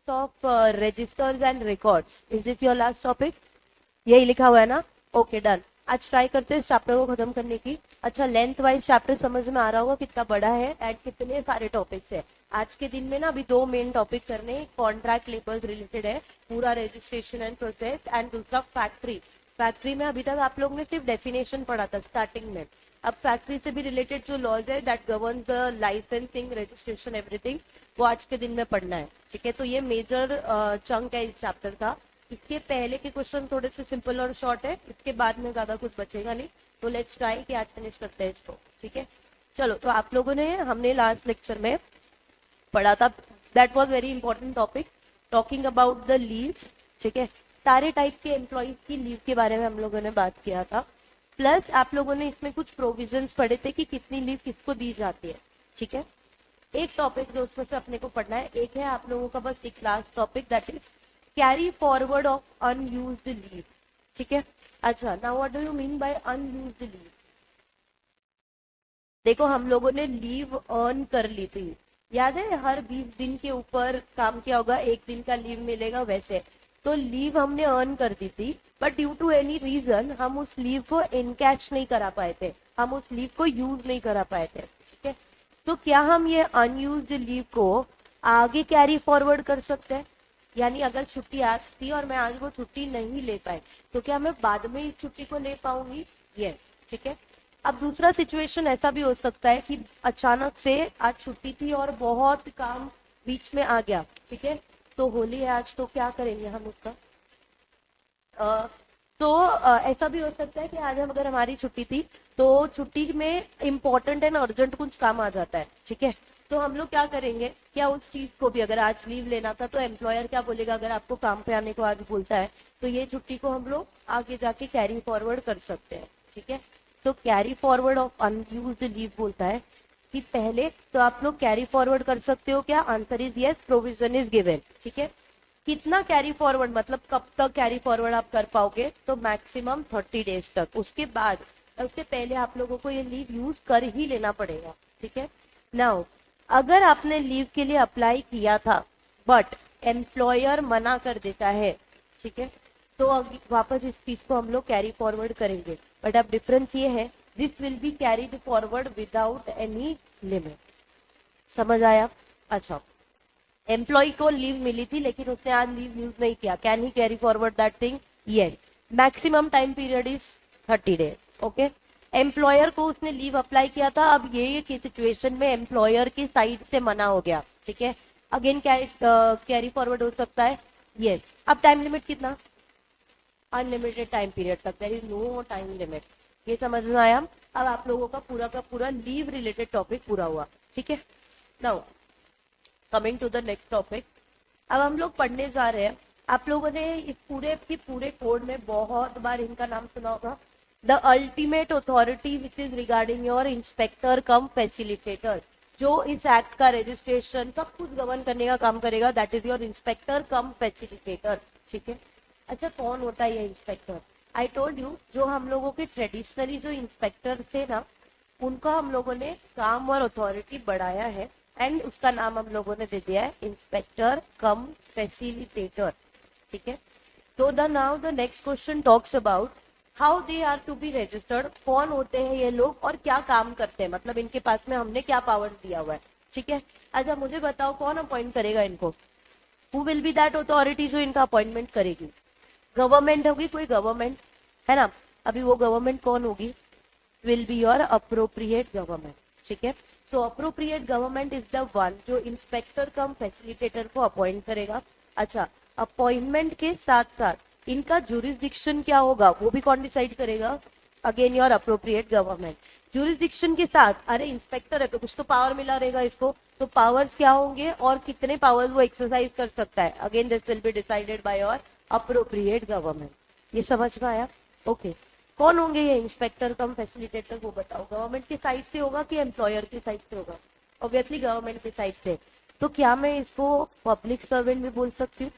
Types of registers and records. Is this your last topic? यही लिखा हुआ है ना? Okay done. आज ट्राई करते हैं इस चैप्टर को खत्म करने की। अच्छा, लेंथ वाइज चैप्टर समझ में आ रहा होगा कितना बड़ा है एंड कितने सारे टॉपिक्स है। आज के दिन में ना अभी 2 मेन टॉपिक करने, कॉन्ट्रैक्ट लेबर्स रिलेटेड है, पूरा रजिस्ट्रेशन एंड प्रोसेस, एंड दूसरा फैक्ट्री। फैक्ट्री में अभी तक आप लोगों ने सिर्फ डेफिनेशन पढ़ा था स्टार्टिंग में। अब फैक्ट्री से भी रिलेटेड जो लॉज है that govern the licensing, registration, everything, वो आज के दिन में पढ़ना है। ठीक है, तो ये मेजर चंक है इस चैप्टर का। इसके पहले के क्वेश्चन थोड़े से सिंपल और शॉर्ट है, इसके बाद में ज्यादा कुछ बचेगा नहीं, तो लेट्स ट्राई कि आज फिनिश करते हैं इसको। ठीक है, चलो। तो आप लोगों ने, हमने लास्ट लेक्चर में पढ़ा था, that was very important topic, talking about the leaves. ठीक है, सारे टाइप के एम्प्लॉइज की लीव के बारे में हम लोगों ने बात किया था। प्लस आप लोगों ने इसमें कुछ प्रोविजंस पढ़े थे कि कितनी लीव किसको दी जाती है। ठीक है, एक टॉपिक जो उसमें से अपने को पढ़ना है, एक है आप लोगों का बस एक last topic, that is carry forward of unused leave. ठीक है, अच्छा, now what do you mean by unused leave? देखो, हम लोगों ने लीव अर्न कर ली थी, याद है? हर 20 दिन के ऊपर काम किया होगा, 1 दिन का लीव मिलेगा, वैसे तो लीव हमने अर्न कर दी थी, but due to any reason हम उस लीव को इनकैश नहीं करा पाए थे, हम उस लीव को यूज नहीं करा पाए थे। ठीक है, तो क्या हम ये अनयूज्ड लीव को आगे कैरी फॉरवर्ड कर सकते हैं? यानी अगर छुट्टी आज थी और मैं आज वो छुट्टी नहीं ले पाई, तो क्या मैं बाद में इस छुट्टी को ले पाऊंगी? यस। ठीक है, अब दूसरा सिचुएशन ऐसा भी हो सकता है कि अचानक से आज छुट्टी थी और बहुत काम बीच में आ गया। ठीक है, तो होली है आज, तो क्या करेंगे हम उसका? ऐसा भी हो सकता है कि आज हम, अगर हमारी छुट्टी थी तो छुट्टी में इम्पोर्टेंट एंड अर्जेंट कुछ काम आ जाता है। ठीक है, तो हम लोग क्या करेंगे, क्या उस चीज को भी, अगर आज लीव लेना था तो एम्प्लॉयर क्या बोलेगा, अगर आपको काम पे आने को आज बोलता है तो ये छुट्टी को हम लोग आगे जाके कैरी फॉरवर्ड कर सकते हैं। ठीक है, तो carry forward of unused leave बोलता है कि पहले तो आप लोग कैरी फॉरवर्ड कर सकते हो क्या? Answer is yes, provision is given. ठीक है, कितना कैरी फॉरवर्ड, मतलब कब तक कैरी फॉरवर्ड आप कर पाओगे? तो मैक्सिमम 30 डेज तक। उसके बाद, उसके पहले आप लोगों को ये लीव यूज कर ही लेना पड़ेगा। ठीक है, नाउ अगर आपने लीव के लिए अप्लाई किया था बट एम्प्लॉयर मना कर देता है, ठीक है, तो वापस इस चीज को हम लोग कैरी फॉरवर्ड करेंगे, बट अब डिफरेंस ये है, this will be carried forward without any limit. समझ आया? अच्छा, एम्प्लॉय को लीव मिली थी लेकिन उसने आज लीव यूज नहीं किया, can he carry forward that thing? Yes. Maximum time period is 30 days. Okay, employer को उसने लीव अप्लाई किया था, अब ये की सिचुएशन में एम्प्लॉयर की साइड से मना हो गया। ठीक है, अगेन कैरी फॉरवर्ड हो सकता है। यस। अब टाइम लिमिट कितना? अनलिमिटेड टाइम पीरियड तक, there is no time limit. ये समझ में आया? अब आप लोगों का पूरा लीव रिलेटेड टॉपिक पूरा हुआ। ठीक है, now coming to the next topic, अब हम लोग पढ़ने जा रहे हैं। आप लोगों ने इस पूरे कोड में बहुत बार इनका नाम सुना होगा, the ultimate authority which is regarding your inspector cum facilitator. जो इस एक्ट का रजिस्ट्रेशन सब कुछ गवर्न करने का काम करेगा, that is your inspector cum facilitator. ठीक है, अच्छा, कौन होता है ये इंस्पेक्टर? आई टोल्ड यू, जो हम लोगों के ट्रेडिशनली जो इंस्पेक्टर थे ना, उनका हम लोगों ने काम और अथॉरिटी बढ़ाया है एंड उसका नाम हम लोगों ने दे दिया है इंस्पेक्टर कम फैसिलिटेटर। ठीक है, तो the now the next question talks about how they are to be registered. कौन होते हैं ये लोग और क्या काम करते हैं, मतलब इनके पास में हमने क्या पावर दिया हुआ है। ठीक है, अच्छा मुझे बताओ, कौन अपॉइंट करेगा इनको? Who will be that authority जो इनका अपॉइंटमेंट करेगी? गवर्नमेंट होगी, कोई गवर्नमेंट है ना। अभी वो गवर्नमेंट कौन होगी? Will be your appropriate government. ठीक है, तो appropriate government is the one जो इंस्पेक्टर कम फैसिलिटेटर को अपॉइंट करेगा। अच्छा, अपॉइंटमेंट के साथ साथ इनका जुरिस्डिक्शन क्या होगा वो भी कौन डिसाइड करेगा? Again your appropriate government. Jurisdiction के साथ, अरे इंस्पेक्टर है तो कुछ तो पावर मिला रहेगा इसको, तो पावर्स क्या होंगे और कितने पावर्स वो एक्सरसाइज कर सकता है? Again this will be decided by your appropriate government. ये समझ में आया? ओके, कौन होंगे ये इंस्पेक्टर कम फैसिलिटेटर, वो बताओ। गवर्नमेंट की साइड से होगा कि एम्प्लॉयर की साइड से होगा? ऑब्वियसली गवर्नमेंट की साइड से। तो क्या मैं इसको पब्लिक सर्वेंट भी बोल सकती हूँ?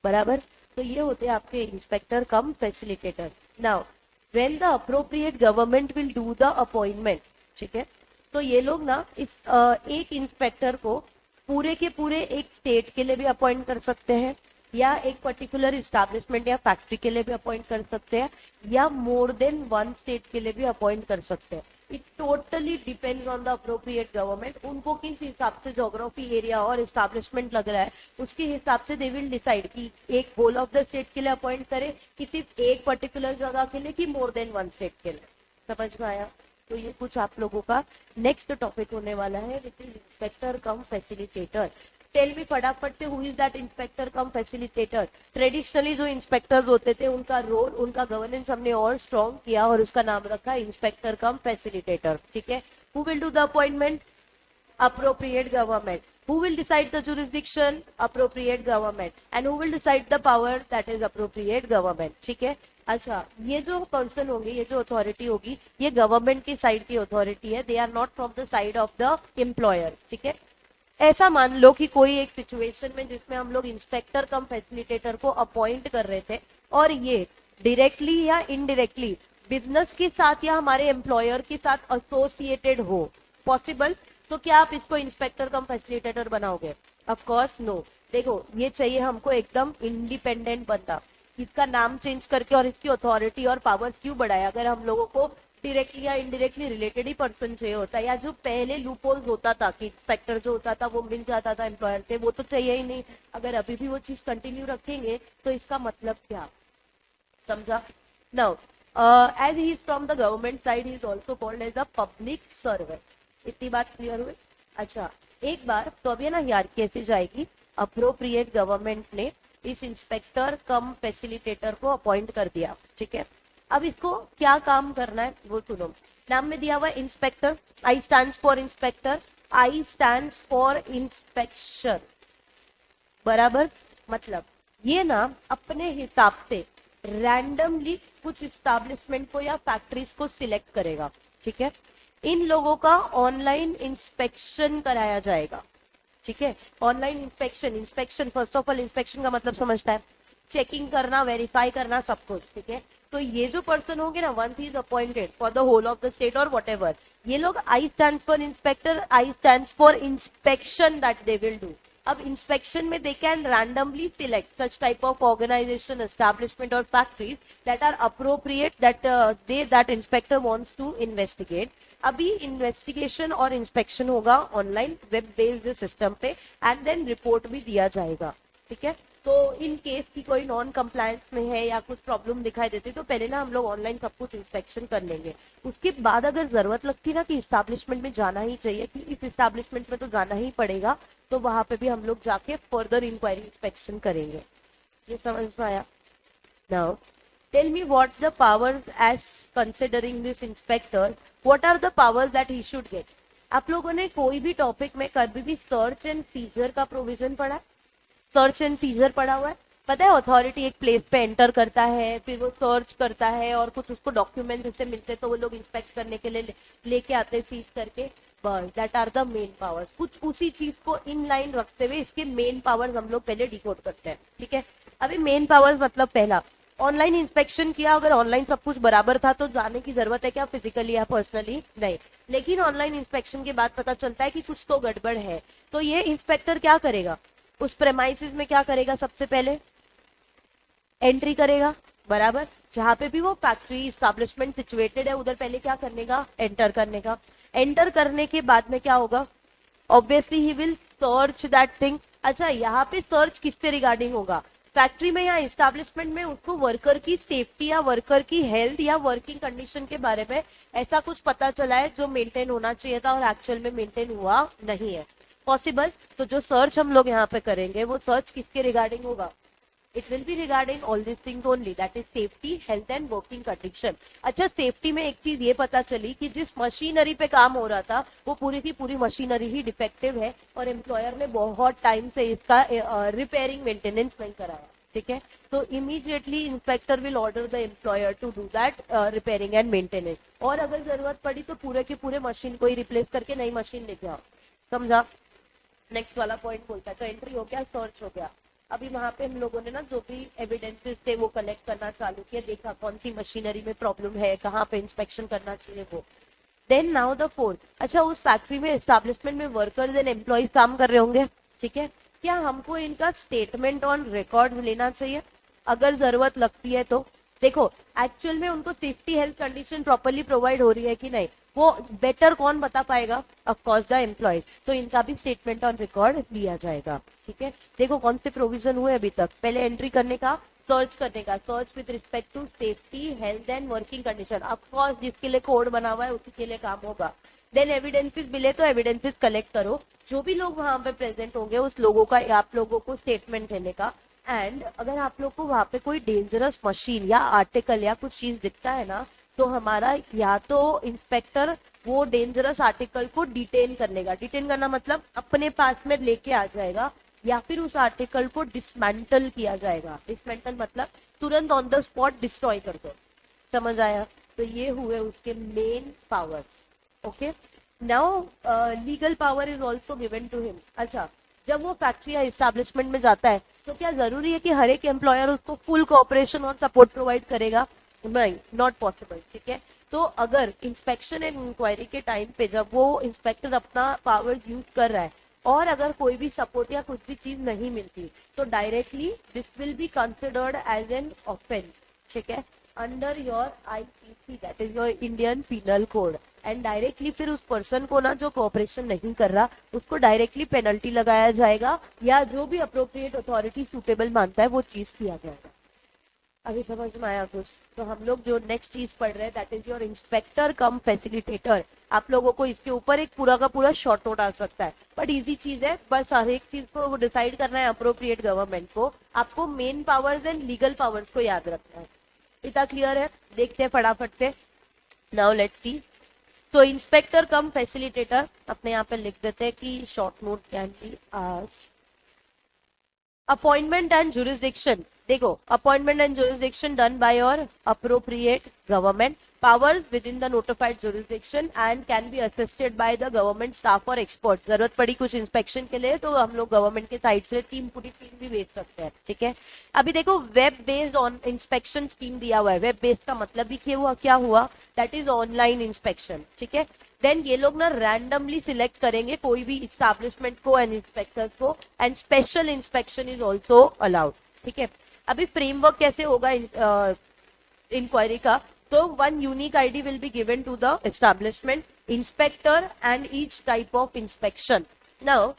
बराबर, तो ये होते हैं आपके inspector cum facilitator. Now when the appropriate government will do the appointment, ठीक है, तो ये लोग ना इस एक इंस्पेक्टर को पूरे के पूरे एक स्टेट के लिए भी अपॉइंट कर सकते हैं, या एक पर्टिकुलर इस्टेब्लिशमेंट या फैक्ट्री के लिए भी अपॉइंट कर सकते हैं, या मोर देन वन स्टेट के लिए भी अपॉइंट कर सकते हैं. It totally depends on the appropriate government. उनको किस हिसाब से ज्योग्राफी एरिया और एस्टैब्लिशमेंट लग रहा है उसके हिसाब से दे विल डिसाइड कि एक होल ऑफ द स्टेट के लिए अपॉइंट करे, कि सिर्फ एक पर्टिकुलर जगह के लिए, कि मोर देन वन स्टेट के लिए. समझ में आया? तो ये कुछ आप लोगों का नेक्स्ट टॉपिक होने वाला है, which is inspector cum facilitator. Tell me फटाफट से who is that inspector cum facilitator. Traditionally जो इंस्पेक्टर्स होते थे उनका रोल, उनका गवर्नेंस हमने और स्ट्रॉन्ग किया और उसका नाम रखा इंस्पेक्टर कम फैसिलिटेटर. ठीक है. Who will do the appointment? appropriate government. Who will decide the jurisdiction? Appropriate government. And who will decide the power? That is appropriate government. ठीक है. अच्छा, ये जो पर्सन होंगे, ये जो अथॉरिटी होगी, ये गवर्नमेंट की साइड की अथॉरिटी है. They are not from the side of the employer. ठीक है. ऐसा मान लो कि कोई एक सिचुएशन में जिसमें हम लोग इंस्पेक्टर कम फैसिलिटेटर को अपॉइंट कर रहे थे और ये डायरेक्टली या इनडायरेक्टली बिजनेस के साथ या हमारे एम्प्लॉयर के साथ एसोसिएटेड हो. पॉसिबल? तो क्या आप इसको इंस्पेक्टर कम फैसिलिटेटर बनाओगे? Of course no. देखो, ये चाहिए हमको एकदम इंडिपेंडेंट बंदा. इसका नाम चेंज करके और इसकी अथॉरिटी और पावर क्यों बढ़ाया? अगर हम लोगों को डायरेक्टली या इनडायरेक्टली रिलेटेड ही पर्सन चाहिए होता, या जो पहले लूपहोल्स होता था कि इंस्पेक्टर जो होता था वो मिल जाता था एम्प्लॉयर से, वो तो चाहिए ही नहीं. अगर अभी भी वो चीज कंटिन्यू रखेंगे तो इसका मतलब क्या? समझा? Now as he is from the government side, he is also called as a public servant. इतनी बात क्लियर हुई? अच्छा, एक बार तो अभी ना यार कैसे जाएगी. अप्रोप्रिएट गवर्नमेंट ने इस इंस्पेक्टर कम फैसिलिटेटर को अपॉइंट कर दिया. ठीक है. अब इसको क्या काम करना है वो सुनो. नाम में दिया हुआ inspector. I stand for inspector. I stand for inspection. बराबर. मतलब ये ना अपने हिसाब से रैंडमली कुछ इस्टेब्लिशमेंट को या फैक्ट्रीज को सिलेक्ट करेगा. ठीक है. इन लोगों का ऑनलाइन इंस्पेक्शन कराया जाएगा. ठीक है. Online inspection. Inspection first of all, inspection का मतलब समझता है चेकिंग करना, वेरीफाई करना, सब कुछ. ठीक है. तो ये जो पर्सन होंगे ना, once he is appointed for the whole of the state or whatever एवर, ये लोग I stands for inspector, I stands for inspection that they will do. अब इंस्पेक्शन में they can randomly select such type of organization, establishment or factories that are appropriate that inspector wants to investigate. अभी investigation और inspection होगा online web based system पे, and then report भी दिया जाएगा. ठीक है. तो इन केस की कोई नॉन कंप्लायंस में है या कुछ प्रॉब्लम दिखाई देती तो पहले ना हम लोग ऑनलाइन सब कुछ इंस्पेक्शन कर लेंगे. उसके बाद अगर जरूरत लगती ना कि इस्टेब्लिशमेंट में जाना ही चाहिए, कि इस इस्टेब्लिशमेंट में तो जाना ही पड़ेगा, तो वहां पे भी हम लोग जाके फर्दर इंक्वायरी इंस्पेक्शन करेंगे. ये समझ में आया? Now tell me what the powers as considering this inspector, what are the powers that he should get. आप लोगों ने कोई भी टॉपिक में कभी भी सर्च एंड सीजर का प्रोविजन पढ़ा है? सर्च एंड सीजर पढ़ा हुआ है? पता है अथॉरिटी एक प्लेस पे एंटर करता है, फिर वो सर्च करता है और कुछ उसको डॉक्यूमेंट जैसे मिलते तो वो लोग इंस्पेक्ट करने के लिए लेके आते हैं सीज करके. बस that are the main powers. कुछ उसी चीज को इन लाइन रखते हुए इसके मेन पावर्स हम लोग पहले डिकोड करते हैं. ठीक है. अभी मेन पावर्स मतलब पहला, ऑनलाइन इंस्पेक्शन किया, अगर ऑनलाइन सब कुछ बराबर था तो जाने की जरूरत है क्या फिजिकली या पर्सनली? नहीं. लेकिन ऑनलाइन इंस्पेक्शन के बाद पता चलता है कि कुछ तो गड़बड़ है, तो ये इंस्पेक्टर क्या करेगा? उस प्रेमाइसिस में क्या करेगा? सबसे पहले एंट्री करेगा. बराबर. जहां पे भी वो फैक्ट्री एस्टैब्लिशमेंट सिचुएटेड है उधर पहले क्या करने का? एंटर करने का. एंटर करने के बाद में क्या होगा? Obviously he will search that thing. अच्छा, यहाँ पे सर्च किससे रिगार्डिंग होगा? फैक्ट्री में या एस्टैब्लिशमेंट में उसको वर्कर की सेफ्टी या वर्कर की हेल्थ या वर्किंग कंडीशन के बारे में ऐसा कुछ पता चला है जो मेंटेन होना चाहिए था और एक्चुअल में मेंटेन हुआ नहीं है. पॉसिबल. तो जो सर्च हम लोग यहाँ पे करेंगे वो सर्च किसके रिगार्डिंग होगा? It will B regarding all this things only, that is safety, health and working condition. अच्छा, सेफ्टी में एक चीज ये पता चली कि जिस मशीनरी पे काम हो रहा था वो पूरी की पूरी मशीनरी ही डिफेक्टिव है और एम्प्लॉयर ने बहुत टाइम से इसका रिपेयरिंग मेंटेनेंस नहीं कराया. ठीक है. तो immediately inspector will order the employer to do that repairing and maintenance, और अगर जरूरत पड़ी तो पूरे के पूरे मशीन को ही रिप्लेस करके नई मशीन लेके आओ. समझा? नेक्स्ट वाला पॉइंट बोलता है. तो एंट्री हो गया, सर्च हो गया. अभी वहां पे हम लोगों ने ना जो भी एविडेंसेस थे वो कलेक्ट करना चालू किया, देखा कौन सी मशीनरी में प्रॉब्लम है, कहाँ पे इंस्पेक्शन करना चाहिए वो. देन नाउ द फोर्थ, अच्छा उस फैक्ट्री में एस्टेब्लिशमेंट में वर्कर्स एंड एम्प्लॉयज काम कर रहे होंगे, ठीक है, क्या हमको इनका स्टेटमेंट ऑन रिकॉर्ड लेना चाहिए अगर जरूरत लगती है तो? देखो एक्चुअल में उनको safety health condition properly provide हो रही है कि नहीं, वो बेटर कौन बता पाएगा? Of course the employee. तो इनका भी स्टेटमेंट ऑन रिकॉर्ड लिया जाएगा, ठीक है। देखो कौन से प्रोविजन हुए अभी तक, पहले एंट्री करने का, सर्च करने का, search with respect to safety health and working condition, of course जिसके लिए कोड बना हुआ है उसी के लिए काम होगा। देन एविडेंसेस मिले तो एविडेंसेस कलेक्ट करो, जो भी लोग वहां पे प्रेजेंट होंगे उस लोगों का, आप लोगों को स्टेटमेंट देने का। एंड अगर आप लोग को वहां पे कोई डेंजरस मशीन या आर्टिकल या कुछ चीज दिखता है ना, तो हमारा या तो इंस्पेक्टर वो डेंजरस आर्टिकल को डिटेन कर लेगा, डिटेन करना मतलब अपने पास में लेके आ जाएगा, या फिर उस आर्टिकल को डिसमेंटल किया जाएगा। डिसमेंटल मतलब तुरंत ऑन द स्पॉट डिस्ट्रॉय कर दो, समझ आया? तो ये हुए उसके main powers. Okay, now legal power is also given to him. अच्छा, जब वो फैक्ट्री या एस्टेब्लिशमेंट में जाता है तो क्या जरूरी है कि हर एक एम्प्लॉयर उसको फुल कोऑपरेशन और सपोर्ट प्रोवाइड करेगा? नहीं, नॉट पॉसिबल, ठीक है। तो अगर इंस्पेक्शन एंड इंक्वायरी के टाइम पे जब वो इंस्पेक्टर अपना पावर यूज कर रहा है और अगर कोई भी सपोर्ट या कुछ भी चीज नहीं मिलती, तो directly this will be considered as an offence, ठीक है, under your IPC, that is your Indian penal code. And directly फिर उस पर्सन को ना जो कोऑपरेशन नहीं कर रहा उसको डायरेक्टली पेनल्टी लगाया जाएगा, या जो भी अप्रोप्रिएट अथॉरिटी सुटेबल मानता है वो चीज किया जाएगा। अभी समझ में आया कुछ? तो हम लोग जो नेक्स्ट चीज पढ़ रहे हैं that is your inspector cum facilitator. आप लोगों को इसके ऊपर एक पूरा का पूरा शॉर्ट नोट आ सकता है, बट इजी चीज है, बस हर एक चीज को डिसाइड करना है अप्रोप्रिएट गवर्नमेंट को। आपको main powers and legal powers को याद रखना है। इतना क्लियर है? देखते हैं फटाफट से। Now let's see. So inspector cum facilitator, अपने यहाँ पे लिख देते हैं कि short note can be asked. Appointment and jurisdiction, देखो appointment and jurisdiction done by your appropriate government, powers within the notified jurisdiction and can be assisted by the government staff or experts। जरूरत पड़ी कुछ inspection के लिए तो हम लोग government के साइड से टीम, पूरी टीम भी भेज सकते हैं, ठीक है। अभी देखो web based on inspection scheme दिया हुआ है। वेब बेस्ड का मतलब भी क्या हुआ? दैट इज ऑनलाइन इंस्पेक्शन, ठीक है। देन ये लोग ना रैंडमली सिलेक्ट करेंगे कोई भी इस्टेब्लिशमेंट को एंड इंस्पेक्टर्स को, and special inspection is also allowed, ठीक है। अभी फ्रेमवर्क कैसे होगा इंक्वायरी का? So one unique ID will be given to the establishment, inspector and each type of inspection. Now,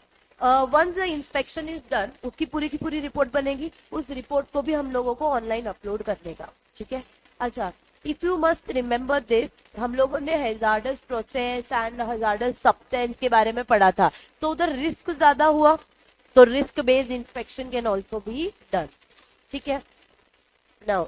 once the inspection is done, उसकी पूरी की पूरी रिपोर्ट बनेगी, उस रिपोर्ट को भी हम लोगों को ऑनलाइन अपलोड करने का, ठीक है। अच्छा, if you must remember this, हम लोगों ने hazards process and hazards substance के बारे में पढ़ा था, तो उधर रिस्क ज्यादा हुआ, तो risk based inspection can also be done, ठीक है। नाउ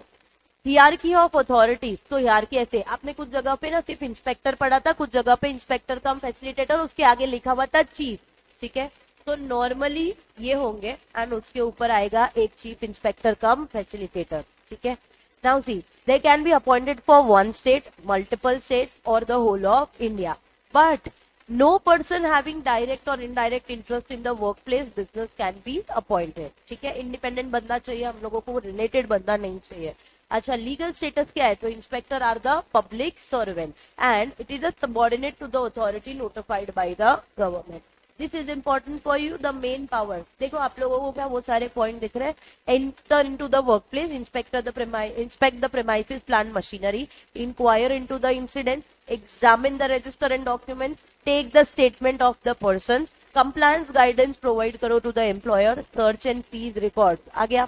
हियरकी ऑफ अथॉरिटीज, तो हियरकी ऐसे, आपने कुछ जगह पे ना सिर्फ इंस्पेक्टर पढ़ा था, कुछ जगह पे इंस्पेक्टर कम फैसिलिटेटर, उसके आगे लिखा हुआ था चीफ, ठीक है। तो नॉर्मली ये होंगे एंड उसके ऊपर आएगा एक चीफ इंस्पेक्टर कम फैसिलिटेटर, ठीक है। Now see, they can be appointed for one state, multiple states or the whole of India, but no person having direct or indirect interest in the work place business can be appointed, ठीक है। Independent बंदा चाहिए हम लोगों को, related बंदा नहीं चाहिए। अच्छा, लीगल स्टेटस क्या है? तो inspector are the public servant and it is a subordinate to the authority notified by the government. This is important for you. The main power, देखो आप लोगों को क्या वो सारे पॉइंट दिख रहे हैं? Enter into the work place, inspect the premises plant machinery, inquire into the incident, examine the register and document, take the statement of the person, compliance guidance provide करो to the employer, search and seize record. आ गया?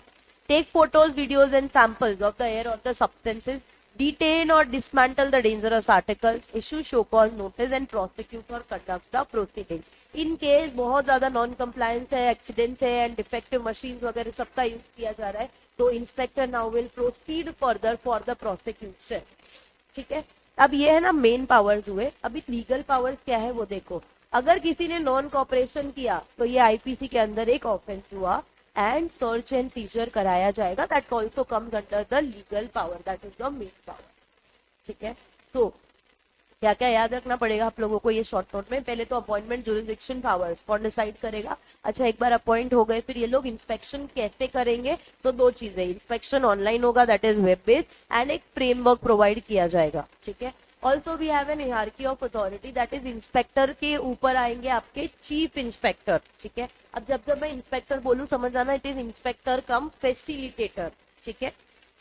Take photos, videos and samples of the air or the substances, detain or dismantle the dangerous articles, issue show cause notice and prosecute or conduct the proceeding. In case बहुत ज्यादा non compliance है, accident है and defective machine वगैरह सबका use किया जा रहा है, तो inspector now will proceed further for the prosecution, ठीक है। अब ये है ना मेन पावर्स हुए। अभी लीगल पावर्स क्या है वो देखो। अगर किसी ने नॉन कोऑपरेशन किया तो ये आईपीसी के अंदर एक ऑफेंस हुआ एंड सर्च एंड सीजर कराया जाएगा, that also comes under the legal power, that is the main power, ठीक है। तो क्या क्या याद रखना पड़ेगा आप लोगों को ये शॉर्ट नोट में? पहले तो अपॉइंटमेंट जुरिसडिक्शन पावर्स कौन डिसाइड करेगा? अच्छा, एक बार अपॉइंट हो गए फिर ये लोग इंस्पेक्शन कैसे करेंगे? तो दो चीजें, इंस्पेक्शन ऑनलाइन होगा that is web based, and एक फ्रेमवर्क प्रोवाइड किया जाएगा, ठीक है। Also we have an hierarchy of authority, that is inspector के ऊपर आएंगे आपके चीफ इंस्पेक्टर, ठीक है। अब जब मैं इंस्पेक्टर बोलूं समझ आना, it is inspector cum facilitator, ठीक है।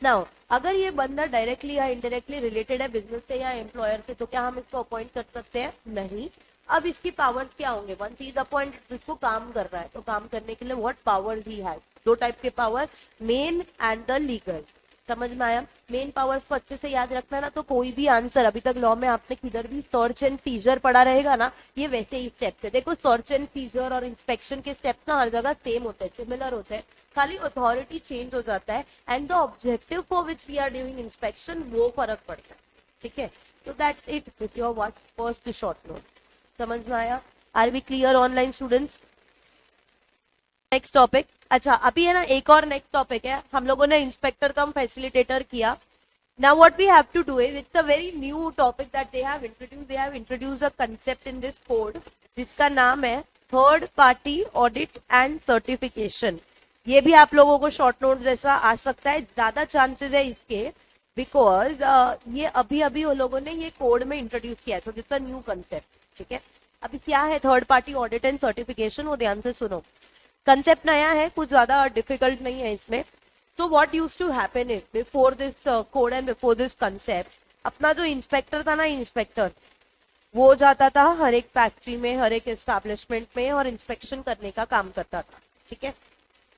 नाउ अगर ये बंदा डायरेक्टली या इनडायरेक्टली रिलेटेड है बिजनेस से या एम्प्लॉयर से, तो क्या हम इसको अपॉइंट कर सकते हैं? नहीं। अब इसकी पावर्स क्या होंगे? वंस ही इज अपॉइंटेड, इसको काम कर रहा है, तो काम करने के लिए व्हाट पावर ही हैज? दो टाइप के power, main and the legal. समझ में आया? मेन पावर्स को अच्छे से याद रखना ना, तो कोई भी आंसर अभी तक लॉ में आपने किधर भी सर्च एंड सीजर पढ़ा रहेगा ना, ये वैसे ही स्टेप्स है। देखो सर्च एंड सीजर और इंस्पेक्शन के स्टेप्स ना हर जगह सेम होते हैं, सिमिलर होते हैं, खाली अथॉरिटी चेंज हो जाता है and the objective for which we are doing inspection वो फर्क पड़ता है, ठीक है। तो that's it with your what first short note. समझ में आया? Are we clear online students? Next topic, अच्छा अभी है ना एक और नेक्स्ट टॉपिक है, हम लोगों ने इंस्पेक्टर कम फैसिलिटेटर किया। Now what we have to do is, it's a very new topic that they have introduced a concept in this code, जिसका नाम है third party audit and certification. ये भी आप लोगों को शॉर्ट नोट जैसा आ सकता है, ज्यादा चांसेस है इसके, बिकॉज ये अभी अभी वो लोगों ने ये कोड में इंट्रोड्यूस किया है, so this a new concept, ठीक है। अभी क्या है third party audit and certification, वो ध्यान से सुनो। कंसेप्ट नया है, कुछ ज्यादा डिफिकल्ट नहीं है इसमें। तो what used to happen is, before this code and before this concept, अपना जो इंस्पेक्टर था ना, इंस्पेक्टर वो जाता था हर एक फैक्ट्री में, हर एक एस्टैब्लिशमेंट में और इंस्पेक्शन करने का काम करता था, ठीक है।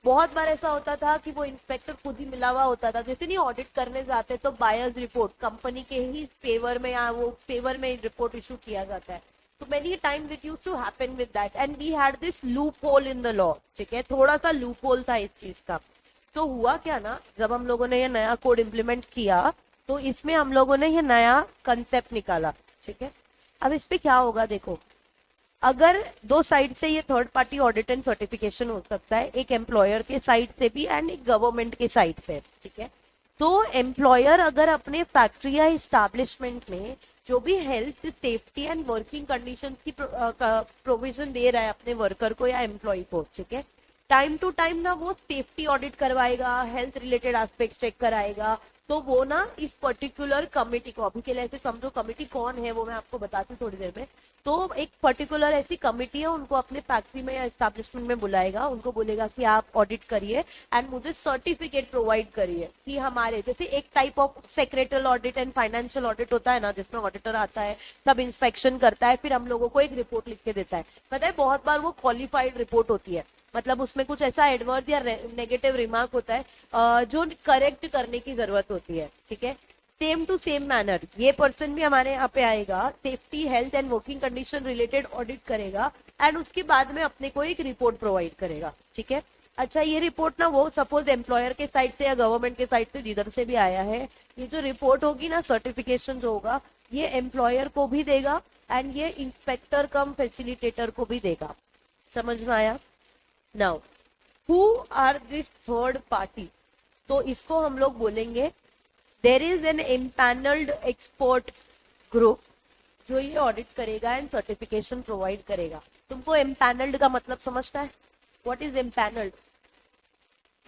बहुत बार ऐसा होता था कि वो इंस्पेक्टर खुद ही मिला हुआ होता था, जैसे नहीं ऑडिट करने जाते तो बायर्स रिपोर्ट कंपनी के ही फेवर में या वो फेवर में रिपोर्ट इशू किया जाता है। तो many times it used to happen with that and we had this loophole in the law, ठीक है, थोड़ा सा लूपहोल था इस चीज का। तो हुआ क्या ना, जब हम लोगों ने ये नया कोड इम्प्लीमेंट किया तो इसमें हम लोगों ने ये नया कंसेप्ट निकाला, ठीक है। अब इस पे क्या होगा देखो, अगर दो साइड से ये third party audit and certification हो सकता है, एक एम्प्लॉयर के साइड से भी एंड एक गवर्नमेंट के साइड से, ठीक है। तो एम्प्लॉयर अगर अपने फैक्ट्री या एस्टैब्लिशमेंट में जो भी health safety and working conditions की प्रोविजन दे रहा है अपने वर्कर को या एम्प्लॉय को, ठीक है, टाइम टू टाइम ना वो सेफ्टी ऑडिट करवाएगा, हेल्थ रिलेटेड एस्पेक्ट्स चेक कराएगा, तो वो ना इस पर्टिकुलर कमिटी को, अभी के लिए ऐसे समझो कमिटी कौन है वो मैं आपको बताती हूँ थोड़ी देर में। तो एक पर्टिकुलर ऐसी कमिटी है, उनको अपने फैक्ट्री में या एस्टैब्लिशमेंट में बुलाएगा, उनको बोलेगा कि आप ऑडिट करिए एंड मुझे सर्टिफिकेट प्रोवाइड करिए कि हमारे, जैसे एक type of सेक्रेटल audit and financial audit होता है ना, जिसमें ऑडिटर आता है, सब इंस्पेक्शन करता है, फिर हम लोगों को एक रिपोर्ट लिख के देता है। पता है बहुत बार वो क्वालिफाइड रिपोर्ट होती है, मतलब उसमें कुछ ऐसा एडवर्स या नेगेटिव रिमार्क होता है जो करेक्ट करने की जरूरत होती है, ठीक है। सेम टू सेम मैनर ये पर्सन भी हमारे यहाँ पे आएगा, safety health and working condition related audit करेगा एंड उसके बाद में अपने को एक रिपोर्ट प्रोवाइड करेगा, ठीक है। अच्छा ये रिपोर्ट ना वो सपोज एम्प्लॉयर के साइड से या गवर्नमेंट के साइड से जिधर से भी आया है, ये जो रिपोर्ट होगी ना, सर्टिफिकेशन जो होगा, ये एम्प्लॉयर को भी देगा एंड ये इंस्पेक्टर कम फैसिलिटेटर को भी देगा। समझ में आया? Now who are this third party, तो इसको हम लोग बोलेंगे there is an empanelled expert group जो ये ऑडिट करेगा एंड सर्टिफिकेशन प्रोवाइड करेगा। तुमको एम्पैनल्ड का मतलब समझता है? What is empanelled?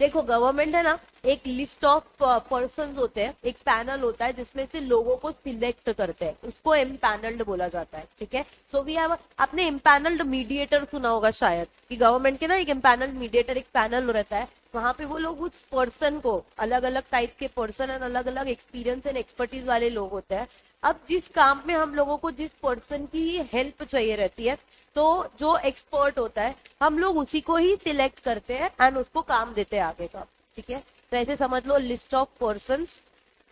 देखो गवर्नमेंट है ना, एक लिस्ट ऑफ पर्सन होते हैं, एक पैनल होता है जिसमें से लोगों को सिलेक्ट करते हैं, उसको एम्पैनल्ड बोला जाता है, ठीक है। सो वी हैव, आपने एम्पैनल्ड मीडिएटर सुना होगा शायद, कि गवर्नमेंट के ना एक एम्पैनल्ड मीडिएटर, एक पैनल रहता है, वहां पे वो लोग उस पर्सन को, अलग अलग टाइप के पर्सन एंड अलग अलग एक्सपीरियंस एंड एक्सपर्टीज वाले लोग होते हैं। अब जिस काम में हम लोगों को जिस पर्सन की हेल्प चाहिए रहती है, तो जो एक्सपर्ट होता है हम लोग उसी को ही सिलेक्ट करते हैं एंड उसको काम देते हैं आगे का, ठीक है। तो ऐसे समझ लो, list of persons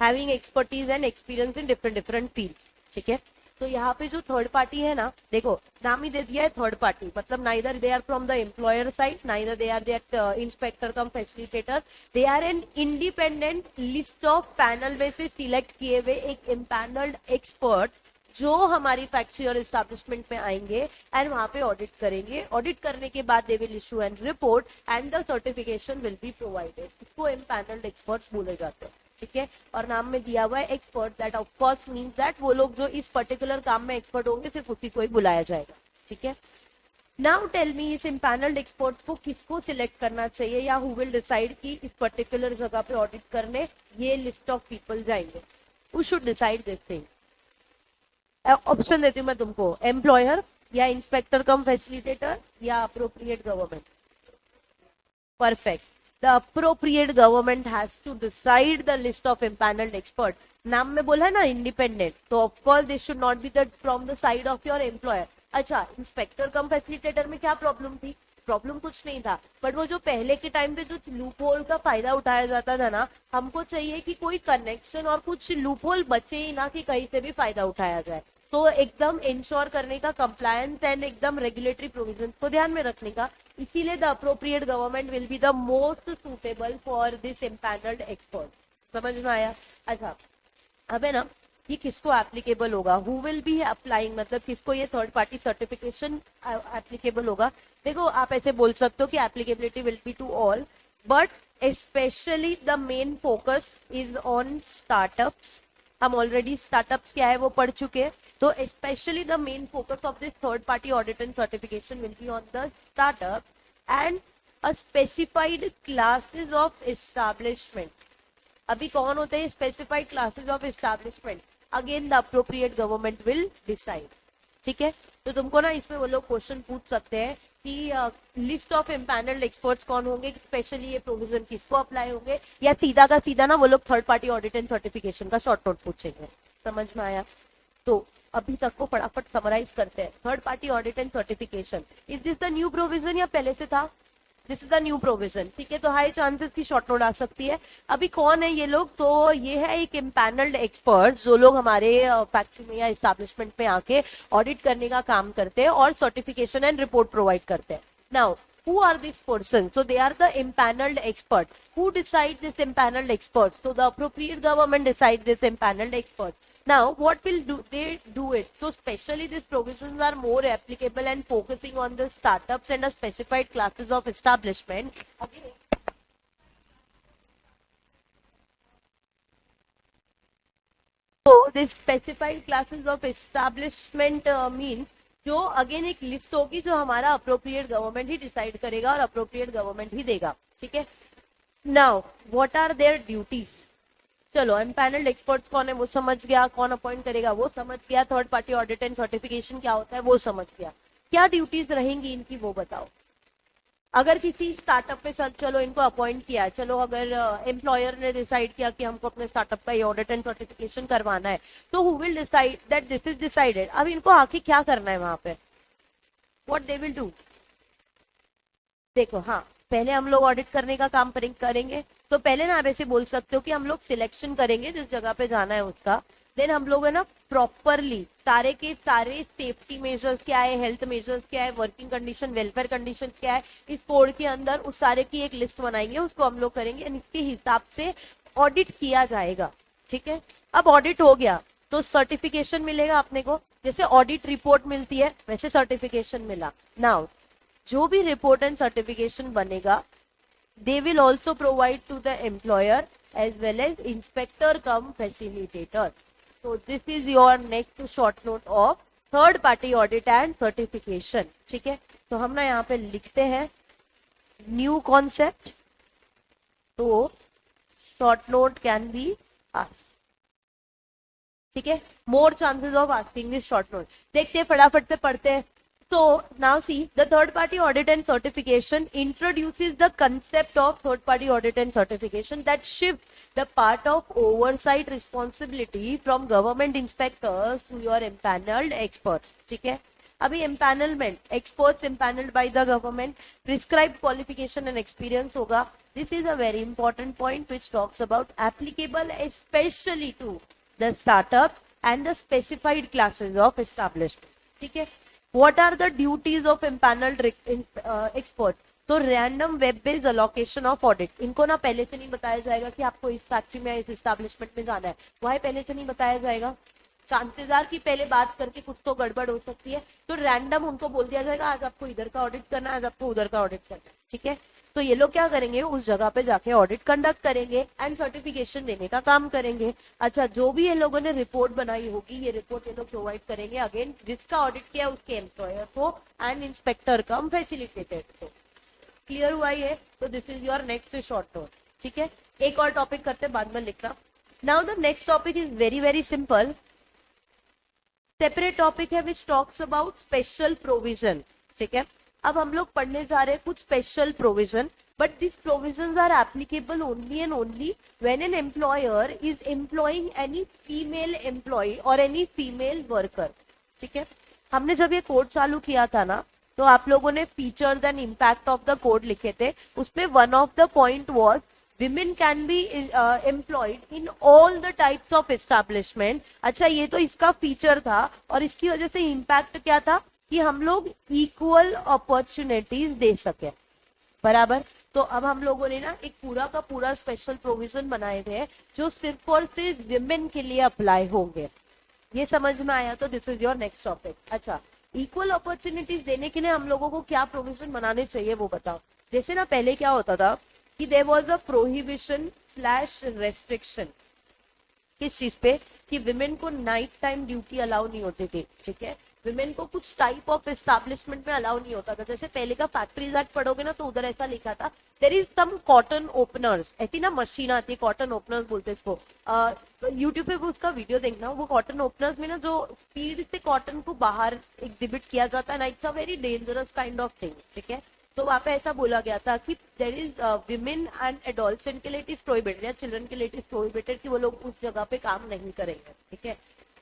having expertise and experience in different different field, ठीक है। तो यहाँ पे जो थर्ड पार्टी है ना, देखो नाम ही दे दिया है थर्ड पार्टी, मतलब neither they are from the employer side, neither they are that inspector cum facilitator, they are an independent list of panel में से सिलेक्ट किए हुए एक एम्पैनल्ड एक्सपर्ट जो हमारी फैक्ट्री और एस्टैब्लिशमेंट में आएंगे एंड वहां पे ऑडिट करेंगे। ऑडिट करने के बाद they will issue an report and the certification will be provided. इसको एम्पैनल्ड एक्सपर्ट्स बोले जाते हैं, ठीक है। और नाम में दिया हुआ है expert, that of course means that वो लोग जो इस पर्टिकुलर काम में एक्सपर्ट होंगे सिर्फ उसी को ही बुलाया जाएगा, ठीक है। नाउ टेल मी, इस एम्पैनल्ड एक्सपर्ट्स को किसको सिलेक्ट करना चाहिए या हु विल डिसाइड कि इस पर्टिकुलर जगह पे ऑडिट करने ये लिस्ट ऑफ पीपल जाएंगे? Who should decide this thing? Option देती हूँ मैं तुमको, एम्प्लॉयर या इंस्पेक्टर कम फैसिलिटेटर या appropriate government. Perfect. The appropriate government has to decide the list of empaneled expert. नाम में बोला है ना इंडिपेंडेंट, तो of course this should not be the from the side of your employer. अच्छा, inspector cum facilitator में क्या problem थी? प्रॉब्लम कुछ नहीं था, बट वो जो पहले के टाइम पे जो लूप होल का फायदा उठाया जाता था ना, हमको चाहिए कि कोई कनेक्शन और कुछ लूप होल बचे ही ना, कि कहीं से भी फायदा उठाया जाए। तो एकदम इंश्योर करने का, कंप्लायंस एंड एकदम रेगुलेटरी प्रोविजन को ध्यान में रखने का, इसीलिए the appropriate government will be the most suitable for this empanelled expert. समझ में आया? अच्छा, अब है ना, ये किसको एप्लीकेबल होगा, हु विल बी अप्लाइंग, मतलब किसको ये थर्ड पार्टी सर्टिफिकेशन एप्लीकेबल होगा? देखो, आप ऐसे बोल सकते हो कि applicability will be to all, but specially the main focus is on startups. हम ऑलरेडी स्टार्टअप्स क्या है वो पढ़ चुके हैं, तो specially the main focus of this third party audit and certification will be on the startup and a specified classes of establishment. अभी कौन होते हैं specified classes of establishment? Again the appropriate government will decide. ठीक है, तो तुमको ना इसमें वो लोग क्वेश्चन पूछ सकते हैं कि लिस्ट ऑफ एम्पैनल्ड एक्सपर्ट्स कौन होंगे, स्पेशली ये प्रोविजन किसको अप्लाई होंगे, या सीधा का सीधा ना वो लोग third party audit and certification का शॉर्ट नोट पूछेंगे। समझ में आया? तो अभी तक को फटाफट समराइज करते हैं। Third party audit and certification, is this the new provision या पहले से था? This is the new provision. ठीक है, तो हाई चांसेस की शॉर्ट नोट आ सकती है। अभी कौन है ये लोग? तो ये है एक एम्पैनल्ड एक्सपर्ट, जो लोग हमारे फैक्ट्री में या एस्टैब्लिशमेंट में आके ऑडिट करने का काम करते हैं और सर्टिफिकेशन एंड रिपोर्ट प्रोवाइड करते हैं। Now who are these persons? So they are the empaneled expert. Who decide this empaneled expert? So the appropriate government decide this empaneled expert. Now what will they do it? So specially these provisions are more applicable and focusing on the startups and a specified classes of establishment. Again, so this specified classes of establishment means जो again एक list होगी जो हमारा appropriate government ही decide करेगा और appropriate government ही देगा। ठीक है, now what are their duties? चलो, एम्पैनल्ड एक्सपर्ट्स कौन है वो समझ गया, कौन अपॉइंट करेगा वो समझ गया, third party audit and certification क्या होता है वो समझ गया। क्या ड्यूटीज रहेंगी इनकी वो बताओ। अगर किसी स्टार्टअप पे चलो इनको अपॉइंट किया, चलो अगर एम्प्लॉयर ने डिसाइड किया कि हमको अपने स्टार्टअप का ये ऑडिट एंड सर्टिफिकेशन करवाना है, तो who will decide that this is decided? अब इनको आके क्या करना है वहां पे? What they will do? देखो, हाँ, पहले हम लोग ऑडिट करने का काम करेंगे, तो पहले ना आप ऐसे बोल सकते हो कि हम लोग सिलेक्शन करेंगे जिस जगह पे जाना है उसका, देन हम लोग है ना प्रॉपरली सारे के सारे सेफ्टी मेजर्स क्या है, हेल्थ मेजर्स क्या है, वर्किंग कंडीशन, वेलफेयर कंडीशन क्या है, इस कोड के अंदर उस सारे की एक लिस्ट बनाएंगे, उसको हम लोग करेंगे, इसके हिसाब से ऑडिट किया जाएगा। ठीक है, अब ऑडिट हो गया तो सर्टिफिकेशन मिलेगा अपने को, जैसे ऑडिट रिपोर्ट मिलती है वैसे सर्टिफिकेशन मिला। नाउ जो भी रिपोर्ट एंड सर्टिफिकेशन बनेगा, they will also provide to the employer as well as inspector cum facilitator. So this is your next short note of third party audit and certification. ठीक है, तो हम ना यहाँ पे लिखते हैं न्यू कॉन्सेप्ट, तो short note can be asked. ठीक है, more chances of asking this short note. देखते हैं, फटाफट से पढ़ते हैं। So now see, the third party audit and certification introduces the concept of third party audit and certification that shifts the part of oversight responsibility from government inspectors to your empaneled experts. ठीक है, अभी empanelment, experts empaneled by the government, prescribed qualification and experience होगा। This is a very important point which talks about applicable especially to the startup and the specified classes of establishment. ठीक है, what are the duties of empaneled expert? तो random web based allocation of audit, इनको ना पहले से नहीं बताया जाएगा कि आपको इस फैक्ट्री में इस एस्टैब्लिशमेंट में जाना है, वही पहले से नहीं बताया जाएगा। चांसेस आर की पहले बात करके कुछ तो गड़बड़ हो सकती है, तो रैंडम उनको बोल दिया जाएगा आज आपको इधर का ऑडिट करना है, आज आपको उधर का ऑडिट करना है। ठीक है, तो ये लोग क्या करेंगे, उस जगह पे जाके ऑडिट कंडक्ट करेंगे एंड सर्टिफिकेशन देने का काम करेंगे। अच्छा, जो भी ये लोगों ने रिपोर्ट बनाई होगी, ये रिपोर्ट ये लोग प्रोवाइड करेंगे अगेन जिसका ऑडिट किया उसके एम्प्लॉयर को एंड इंस्पेक्टर कम फैसिलिटेटेड को। क्लियर हुआ ये? तो this is your next short note. ठीक है, एक और टॉपिक करते बाद में लिखना। Now the next topic is very very simple. Separate topic है which talks about special provision, ठीक है। अब हम लोग पढ़ने जा रहे हैं कुछ special provision, but this provisions are applicable only and only when an employer is employing any female employee or any female worker, ठीक है। हमने जब ये कोड चालू किया था ना, तो आप लोगों ने features and impact of the code लिखे थे, उसमें one of the point was women can be employed in all the types of establishment। अच्छा, ये तो इसका फीचर था, और इसकी वजह से इम्पैक्ट क्या था कि हम लोग इक्वल अपॉर्चुनिटीज दे सके, बराबर। तो अब हम लोगों ने ना एक पूरा का पूरा स्पेशल प्रोविजन बनाए थे जो सिर्फ और सिर्फ विमेन के लिए अप्लाई होंगे। ये समझ में आया? तो this is your next topic. अच्छा, इक्वल अपॉर्चुनिटीज देने के लिए हम लोगों को क्या प्रोविजन बनाने चाहिए वो बताओ। जैसे ना पहले क्या होता था कि there was a prohibition slash restriction, किस चीज पे, कि विमेन को नाइट टाइम ड्यूटी अलाउ नहीं होती थी, ठीक है। विमेन को कुछ टाइप ऑफ एस्टैब्लिशमेंट में अलाउ नहीं होता था। जैसे पहले का फैक्ट्रीज एक्ट पढ़ोगे ना, तो उधर ऐसा लिखा था, there is some cotton openers, ऐसी ना मशीन आती है, कॉटन ओपनर्स बोलते हैं इसको। यूट्यूब पे उसका वीडियो देखना, वो कॉटन ओपनर्स में ना जो स्पीड से कॉटन को बाहर एग्जिबिट किया जाता है ना, it's a very dangerous kind of thing, ठीक है। तो वहां पे ऐसा बोला गया था कि there is women and adolescent के लिए इट इज प्रोहिबिटेड, या चिल्ड्रन के लिए इट इज प्रोहिबिटेड कि वो लोग उस जगह पे काम नहीं करेंगे, ठीक है।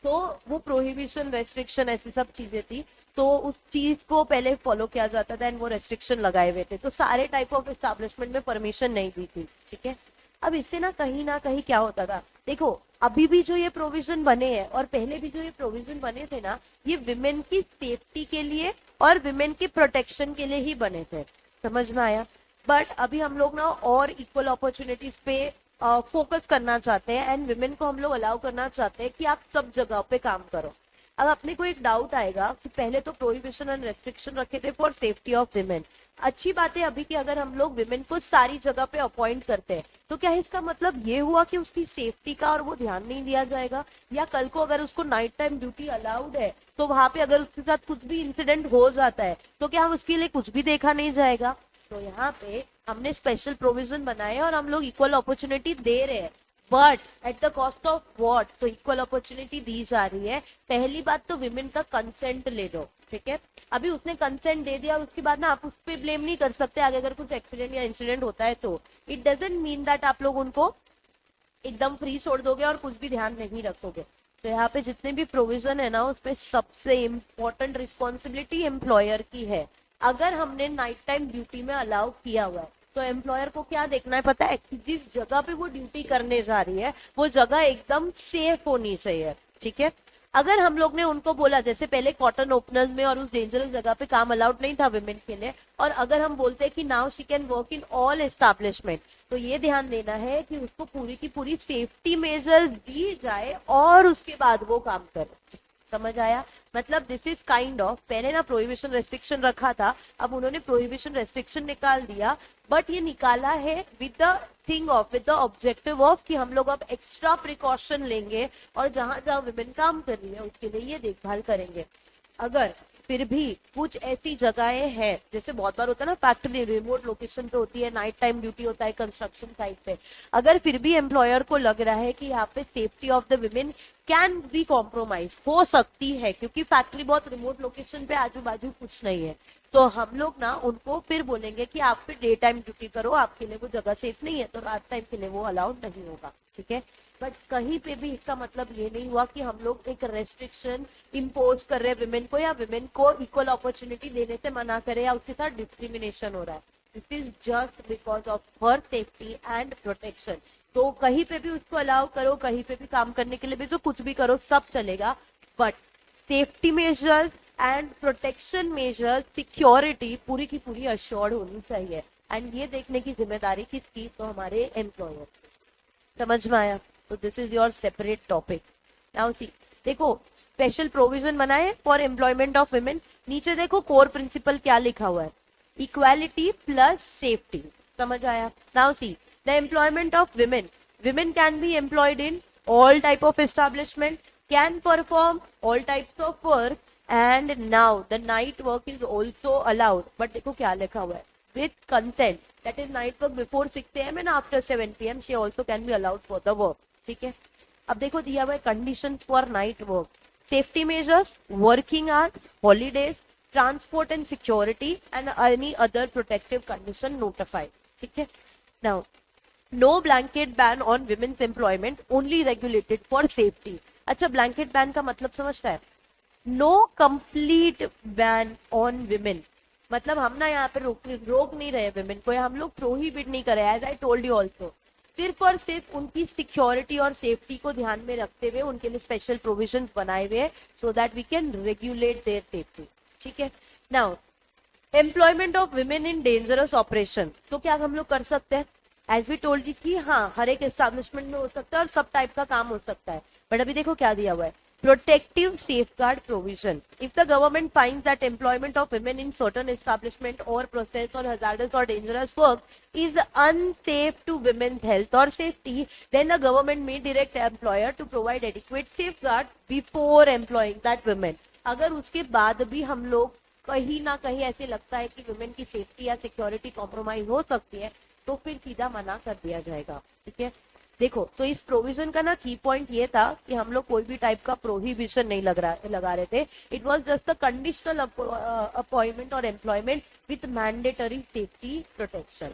तो वो प्रोहिबिशन रेस्ट्रिक्शन ऐसी सब चीजें थी, तो उस चीज को पहले फॉलो किया जाता था एंड वो रेस्ट्रिक्शन लगाए हुए थे। तो सारे टाइप ऑफ एस्टैब्लिशमेंट में परमिशन नहीं दी थी, ठीक है। अब इससे ना कहीं क्या होता था, देखो अभी भी जो ये प्रोविजन बने हैं और पहले भी जो ये प्रोविजन बने थे ना, ये विमेन की सेफ्टी के लिए और विमेन की प्रोटेक्शन के लिए ही बने थे, समझ में आया। बट अभी हम लोग ना और इक्वल अपॉर्चुनिटीज पे फोकस करना चाहते हैं एंड विमेन को हम लोग अलाउ करना चाहते हैं कि आप सब जगह पे काम करो। अब अपने को एक डाउट आएगा कि पहले तो प्रोहिबिशन एंड रेस्ट्रिक्शन रखे थे फॉर सेफ्टी ऑफ विमेन। अच्छी बात है अभी कि अगर हम लोग विमेन को सारी जगह पे अपॉइंट करते हैं, तो क्या इसका मतलब ये हुआ कि उसकी सेफ्टी का और वो ध्यान नहीं दिया जाएगा? या कल को अगर उसको नाइट टाइम ड्यूटी अलाउड है, तो वहां पे अगर उसके साथ कुछ भी इंसिडेंट हो जाता है, तो क्या उसके लिए कुछ भी देखा नहीं जाएगा? तो यहाँ पे हमने स्पेशल प्रोविजन बनाए और हम लोग इक्वल अपॉर्चुनिटी दे रहे हैं, but at the cost of what? तो इक्वल अपॉर्चुनिटी दी जा रही है। पहली बात तो विमेन का कंसेंट ले लो, ठीक है। अभी उसने कंसेंट दे दिया और उसके बाद ना आप उस पर ब्लेम नहीं कर सकते आगे अगर कुछ एक्सीडेंट या इंसिडेंट होता है तो। इट डजंट मीन दैट आप लोग उनको एकदम फ्री छोड़ दोगे और कुछ भी ध्यान नहीं रखोगे। तो यहाँ पे जितने भी प्रोविजन है ना, उसपे सबसे इम्पोर्टेंट रिस्पॉन्सिबिलिटी एम्प्लॉयर की है। अगर हमने नाइट टाइम ड्यूटी में अलाउ किया हुआ है, तो एम्प्लॉयर को क्या देखना है पता है, कि जिस जगह पे वो ड्यूटी करने जा रही है वो जगह एकदम सेफ होनी चाहिए, ठीक है। अगर हम लोग ने उनको बोला, जैसे पहले कॉटन ओपनर्स में और उस डेंजरस जगह पे काम अलाउड नहीं था विमेन के लिए, और अगर हम बोलते हैं कि now she can work in all establishment, तो ये ध्यान देना है कि उसको पूरी की पूरी सेफ्टी मेजर्स दी जाए और उसके बाद वो काम करे। समझ आया? मतलब दिस इज काइंड ऑफ, पहले ना प्रोहिबिशन रेस्ट्रिक्शन रखा था, अब उन्होंने प्रोहिबिशन रेस्ट्रिक्शन निकाल दिया, बट ये निकाला है with the thing of, with the objective of कि हम लोग अब एक्स्ट्रा प्रिकॉशन लेंगे और जहां जहां विमेन काम कर रही है उसके लिए ये देखभाल करेंगे। अगर फिर भी कुछ ऐसी जगहें हैं, जैसे बहुत बार होता है ना फैक्ट्री रिमोट लोकेशन पे होती है, नाइट टाइम ड्यूटी होता है कंस्ट्रक्शन साइट पे, अगर फिर भी एम्प्लॉयर को लग रहा है कि यहाँ पे safety of the women can be compromise, हो सकती है, क्योंकि फैक्ट्री बहुत रिमोट लोकेशन पे आजू बाजू कुछ नहीं है, तो हम लोग ना उनको फिर बोलेंगे कि आप फिर डे टाइम ड्यूटी करो, आपके लिए वो जगह सेफ नहीं है, तो रात टाइम के लिए वो अलाउड नहीं होगा, ठीक है। बट कहीं पे भी इसका मतलब ये नहीं हुआ कि हम लोग एक रेस्ट्रिक्शन इम्पोज कर रहे हैं विमेन को, या विमेन को इक्वल अपॉर्चुनिटी देने से मना करे, या उसके साथ डिस्क्रिमिनेशन हो रहा है। This is just because of her safety and protection. तो कहीं पे भी उसको अलाउ करो, कहीं पे भी काम करने के लिए भी जो कुछ भी करो सब चलेगा, but safety measures and protection measures, security पूरी की पूरी अश्योर्ड होनी चाहिए। एंड ये देखने की जिम्मेदारी किसकी? तो हमारे एम्प्लॉयर। समझ में आया? तो this is your separate topic. Now see, देखो स्पेशल प्रोविजन बनाए फॉर एम्प्लॉयमेंट ऑफ वुमेन। नीचे देखो कोर प्रिंसिपल क्या लिखा हुआ है, इक्वालिटी प्लस सेफ्टी। समझ आया? Now see, the employment of women, women can be employed in all type of establishment, can perform all types of work, and now the night work is also allowed. But देखो क्या लिखा हुआ है, with consent, that is night work before 6 a.m. and after 7 p.m. she also can be allowed for the work, ठीक है। अब देखो दिया हुआ है condition for night work, safety measures, working hours, holidays, transport and security, and any other protective condition notified. ठीक है. Now, no blanket ban on women's employment, only regulated for safety. अच्छा, blanket ban का मतलब समझता है? No complete ban on women. मतलब हम ना यहाँ पे रोक नहीं रहे women को, हम लोग प्रोहिबिट नहीं कर रहे. As I told you also, सिर्फ और सिर्फ उनकी सिक्योरिटी और सेफ्टी को ध्यान में रखते हुए उनके लिए स्पेशल प्रोविजंस बनाए हुए so that we can regulate their safety. ठीक है. Now, employment of women in dangerous operation. तो क्या हम लोग कर सकते हैं? एज वी टोल्ड यू कि हाँ, हर एक एस्टैब्लिशमेंट में हो सकता है और सब टाइप का काम हो सकता है. बट अभी देखो क्या दिया हुआ है. Protective safeguard provision. If the government finds that employment of women in certain establishment or process or hazardous or dangerous work is unsafe to women's health or safety, then the government may direct the employer to provide adequate safeguard before employing that women. अगर उसके बाद भी हम लोग कहीं ना कहीं ऐसे लगता है कि वुमेन की सेफ्टी या सिक्योरिटी कॉम्प्रोमाइज हो सकती है, तो फिर सीधा मना कर दिया जाएगा. ठीक है. देखो, तो इस प्रोविजन का ना की पॉइंट ये था कि हम लोग कोई भी टाइप का प्रोहिबिशन नहीं लगा रहे थे. It was just a conditional appointment or employment with mandatory safety protection.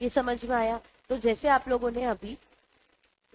ये समझ में आया? तो जैसे आप लोगों ने अभी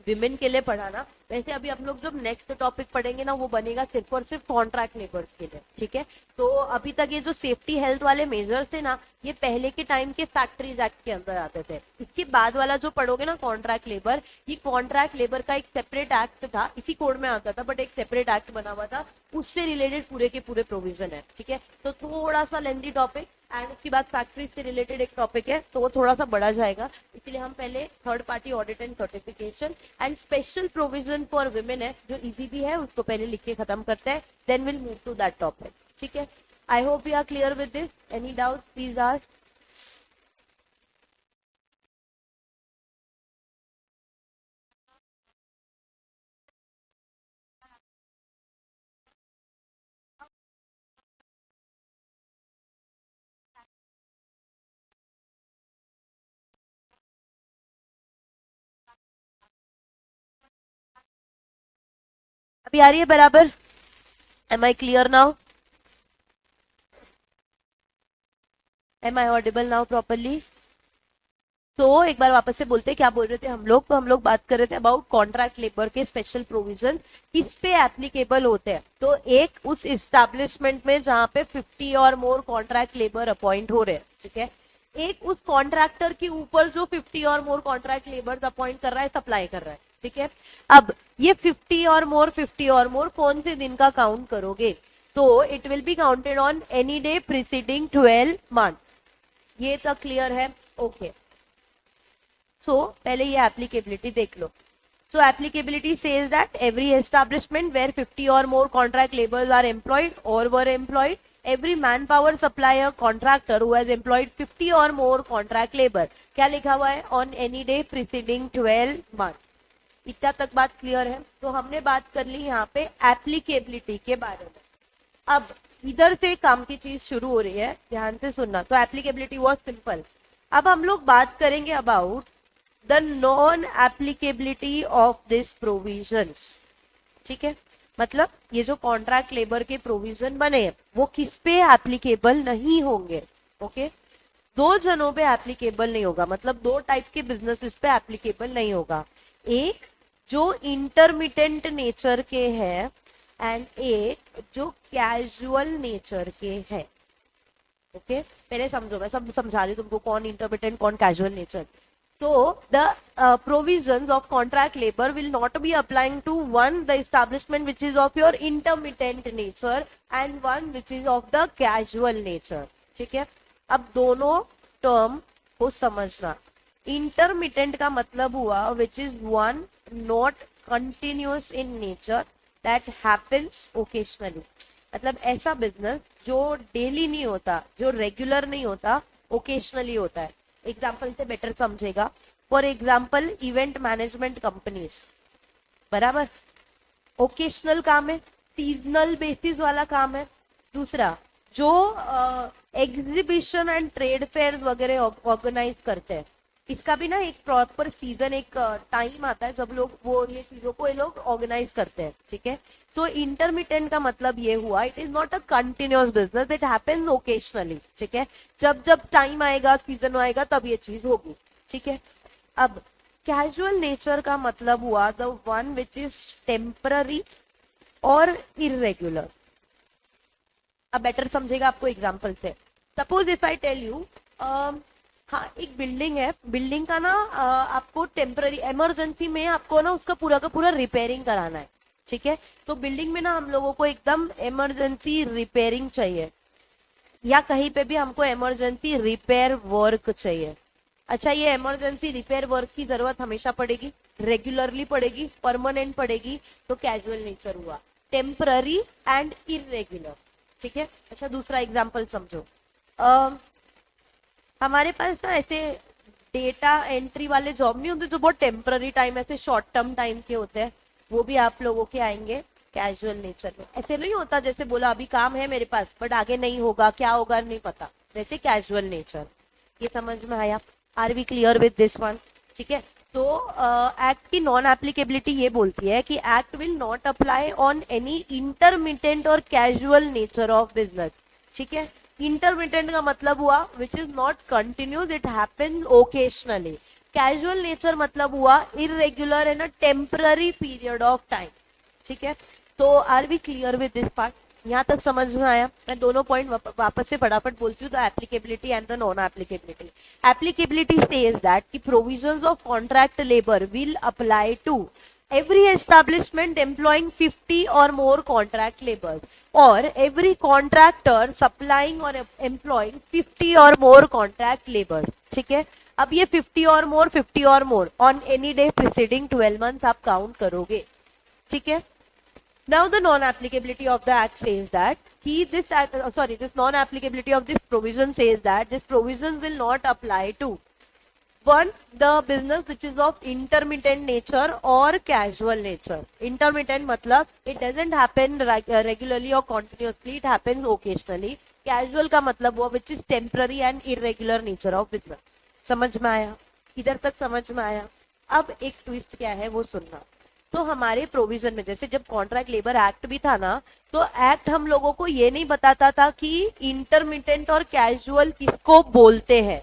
विमेन के लिए पढ़ा ना, वैसे अभी हम लोग जब नेक्स्ट टॉपिक पढ़ेंगे ना, वो बनेगा सिर्फ और सिर्फ कॉन्ट्रैक्ट लेबर्स के लिए. ठीक है. तो अभी तक ये जो सेफ्टी हेल्थ वाले मेजर्स थे ना, ये पहले के टाइम के फैक्ट्रीज एक्ट के अंदर आते थे. इसके बाद वाला जो पढ़ोगे ना कॉन्ट्रैक्ट लेबर, ये कॉन्ट्रैक्ट लेबर का एक सेपरेट एक्ट था, इसी कोड में आता था, बट एक सेपरेट एक्ट बना हुआ था, उससे रिलेटेड पूरे के पूरे प्रोविजन है. ठीक है. तो थोड़ा सा लेंथी टॉपिक, एंड उसके बाद फैक्ट्री से रिलेटेड एक टॉपिक है, तो वो थोड़ा सा बड़ा जाएगा. इसलिए हम पहले third party audit and certification and special provision for women है, जो इजी भी है, उसको पहले लिख के खत्म करते हैं. Then will move to that topic. ठीक है. I hope you are clear with this. Any doubt please ask. अभी आ रही है बराबर? Am I clear now? Am I audible now properly? तो एक बार वापस से बोलते क्या बोल रहे थे हम लोग. तो हम लोग बात कर रहे थे अबाउट कॉन्ट्रैक्ट लेबर के स्पेशल प्रोविजन किस पे एप्लीकेबल होते हैं. तो एक उस एस्टैब्लिशमेंट में जहां पे 50 और मोर कॉन्ट्रैक्ट लेबर अपॉइंट हो रहे हैं. ठीक है. एक उस कॉन्ट्रैक्टर के ऊपर जो 50 और मोर कॉन्ट्रैक्ट लेबर अपॉइंट कर रहा है, सप्लाई कर रहा है. ठीक है. अब ये 50 और मोर कौन से दिन का काउंट करोगे? तो it will be counted on any day preceding 12 month. ये तो क्लियर है? ओके. सो पहले ये एप्लीकेबिलिटी देख लो. So applicability says that every establishment where 50 or more contract laborers are employed or were employed, every manpower supplier contractor who has employed 50 or more contract labor, क्या लिखा हुआ है? On any day preceding 12 months. इतना तक बात clear है? तो हमने बात कर ली यहाँ पे एप्लीकेबिलिटी के बारे में. अब इधर से काम की चीज शुरू हो रही है, ध्यान से सुनना. तो एप्लीकेबिलिटी वॉज सिंपल. अब हम लोग बात करेंगे about the non applicability of this provisions. ठीक है. मतलब ये जो कॉन्ट्रैक्ट लेबर के प्रोविजन बने वो किस पे एप्लीकेबल नहीं होंगे. ओके. दो जनों पे एप्लीकेबल नहीं होगा, मतलब दो टाइप के बिजनेसेस पे एप्लीकेबल नहीं होगा. एक जो इंटरमिटेंट नेचर के हैं एंड एक जो कैजुअल नेचर के हैं. ओके. पहले समझो, मैं सब समझा रही हूँ तुमको, कौन इंटरमिटेंट कौन casual nature. So the provisions of contract labor will not be applying to one the establishment which is of your intermittent nature and one which is of the casual nature. ठीक है. अब दोनों term को समझना. Intermittent का मतलब हुआ which is one not continuous in nature that happens occasionally. मतलब ऐसा बिजनेस जो डेली नहीं होता, जो रेगुलर नहीं होता, ओकेशनली होता है. एग्जाम्पल से बेटर समझेगा. For example event management companies, बराबर, ओकेशनल काम है, सीजनल बेसिस वाला काम है. दूसरा जो एग्जीबिशन एंड ट्रेड फेयर वगैरह ऑर्गेनाइज करते हैं, इसका भी ना एक प्रॉपर सीजन, एक टाइम आता है जब लोग वो ये चीजों को ये लोग ऑर्गेनाइज करते हैं, ठीक है। तो इंटरमिटेंट का मतलब ये हुआ, it is not a continuous business, it happens occasionally, ठीक है। जब जब टाइम आएगा, सीजन आएगा, तब ये चीज होगी, ठीक है। अब कैजुअल नेचर का मतलब हुआ the one which is temporary और इरेग्युलर। अब बेटर समझेगा आपको एग्जाम्पल से। Suppose if I tell you, हाँ एक बिल्डिंग है, बिल्डिंग का ना आपको टेम्पररी इमरजेंसी में आपको ना उसका पूरा का पूरा रिपेयरिंग कराना है, ठीक है। तो बिल्डिंग में ना हम लोगों को एकदम इमरजेंसी रिपेयरिंग चाहिए, या कहीं पे भी हमको इमरजेंसी रिपेयर वर्क चाहिए। अच्छा, ये इमरजेंसी रिपेयर वर्क की जरूरत हमेशा पड़ेगी, रेगुलरली पड़ेगी, परमानेंट पड़ेगी, तो कैजुअल नेचर हुआ। टेम्पररी एंड इरेग्युलर, ठीक है। अच्छा दूसरा एग्जांपल समझो। हमारे पास ना ऐसे डेटा एंट्री वाले जॉब नहीं होते जो बहुत टेम्पररी टाइम, ऐसे शॉर्ट टर्म टाइम के होते हैं, वो भी आप लोगों के आएंगे कैजुअल नेचर में। ऐसे नहीं होता जैसे बोला अभी काम है मेरे पास बट आगे नहीं होगा, क्या होगा नहीं पता, वैसे कैजुअल नेचर। ये समझ में आया? Are we clear with this one? ठीक है। तो एक्ट की नॉन एप्लीकेबिलिटी ये बोलती है कि act will not apply on any intermittent or casual nature of business, ठीक है। इंटरमिटेंट का मतलब हुआ which is not continuous, it happens occasionally. Casual nature मतलब हुआ irregular and a temporary period of time, ठीक है। तो are we clear with this part? यहाँ तक समझ में आया? मैं दोनों पॉइंट वापस से फटाफट बोलती हूँ, the applicability and the non applicability. Applicability says that कि provisions of contract labour will apply to every establishment employing 50 or more contract laborers or every contractor supplying or employing 50 or more contract laborers, ठीक है। अब ये 50 और मोर, 50 और more on any day preceding 12 months आप count करोगे, ठीक है। Now the non-applicability of the act says that this non-applicability of this provision says that this provision will not apply to one, the business which is of intermittent nature or casual nature. Intermittent मतलब it doesn't happen regularly or continuously, it happens occasionally. Casual का मतलब हुआ which is temporary and irregular nature of business. समझ में आया? इधर तक समझ में आया? अब एक ट्विस्ट क्या है वो सुनना। तो हमारे प्रोविजन में जैसे जब कॉन्ट्रैक्ट लेबर एक्ट भी था ना, तो एक्ट हम लोगों को ये नहीं बताता था कि इंटरमिटेंट और कैजुअल किसको बोलते हैं,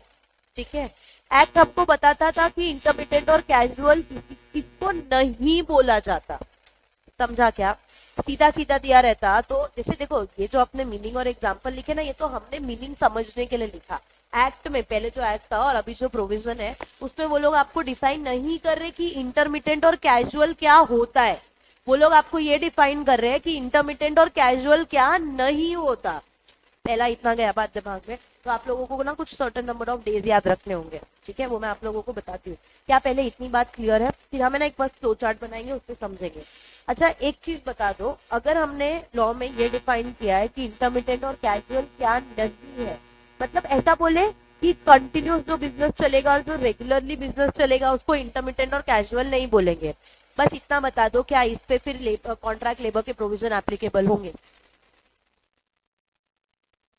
ठीक है। एक्ट हमको बताता था कि इंटरमिटेंट और कैजुअल किसको नहीं बोला जाता। समझा क्या? सीधा सीधा दिया रहता तो जैसे देखो ये जो आपने मीनिंग और एग्जांपल लिखे ना, ये तो हमने मीनिंग समझने के लिए लिखा। एक्ट में पहले जो एक्ट था और अभी जो प्रोविजन है उसमें वो लोग आपको डिफाइन नहीं कर रहे कि इंटरमिटेंट और कैजुअल क्या होता है। वो लोग आपको ये डिफाइन कर रहे हैं कि इंटरमिटेंट और कैजुअल क्या नहीं होता। पहला इतना गया बात दिमाग में, तो आप लोगों को ना कुछ सर्टेन नंबर ऑफ डेज याद रखने होंगे, ठीक है। वो मैं आप लोगों को बताती हूँ। क्या पहले इतनी बात क्लियर है? फिर हमें ना एक बार फ्लो चार्ट बनाएंगे, उससे समझेंगे। अच्छा एक चीज बता दो, अगर हमने लॉ में ये डिफाइन किया है कि इंटरमिटेंट और कैजुअल क्या नहीं है, मतलब ऐसा बोले कि कंटिन्यूस जो बिजनेस चलेगा और जो रेगुलरली बिजनेस चलेगा उसको इंटरमिटेंट और कैजुअल नहीं बोलेंगे, बस इतना बता दो, क्या इस पे फिर कॉन्ट्रैक्ट लेबर के प्रोविजन एप्लीकेबल होंगे?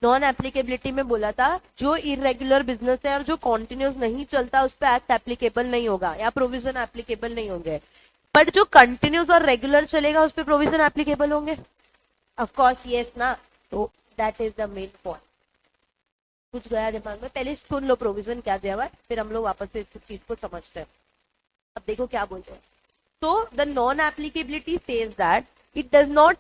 नॉन एप्लीकेबिलिटी में बोला था जो इरेगुलर बिजनेस है और जो कॉन्टिन्यूस नहीं चलता उस पर एक्ट एप्लीकेबल नहीं होगा या प्रोविजन एप्लीकेबल नहीं होंगे, बट जो कंटिन्यूस और रेगुलर चलेगा उस पर प्रोविजन एप्लीकेबल होंगे। ऑफ कोर्स यस ना, तो that is the main point. कुछ गया दिमाग में? पहले सुन लो प्रोविजन क्या दिया हुआ है, फिर हम लोग वापस से इस चीज को समझते हैं। अब देखो क्या बोलते हैं। तो the non applicability says that it does not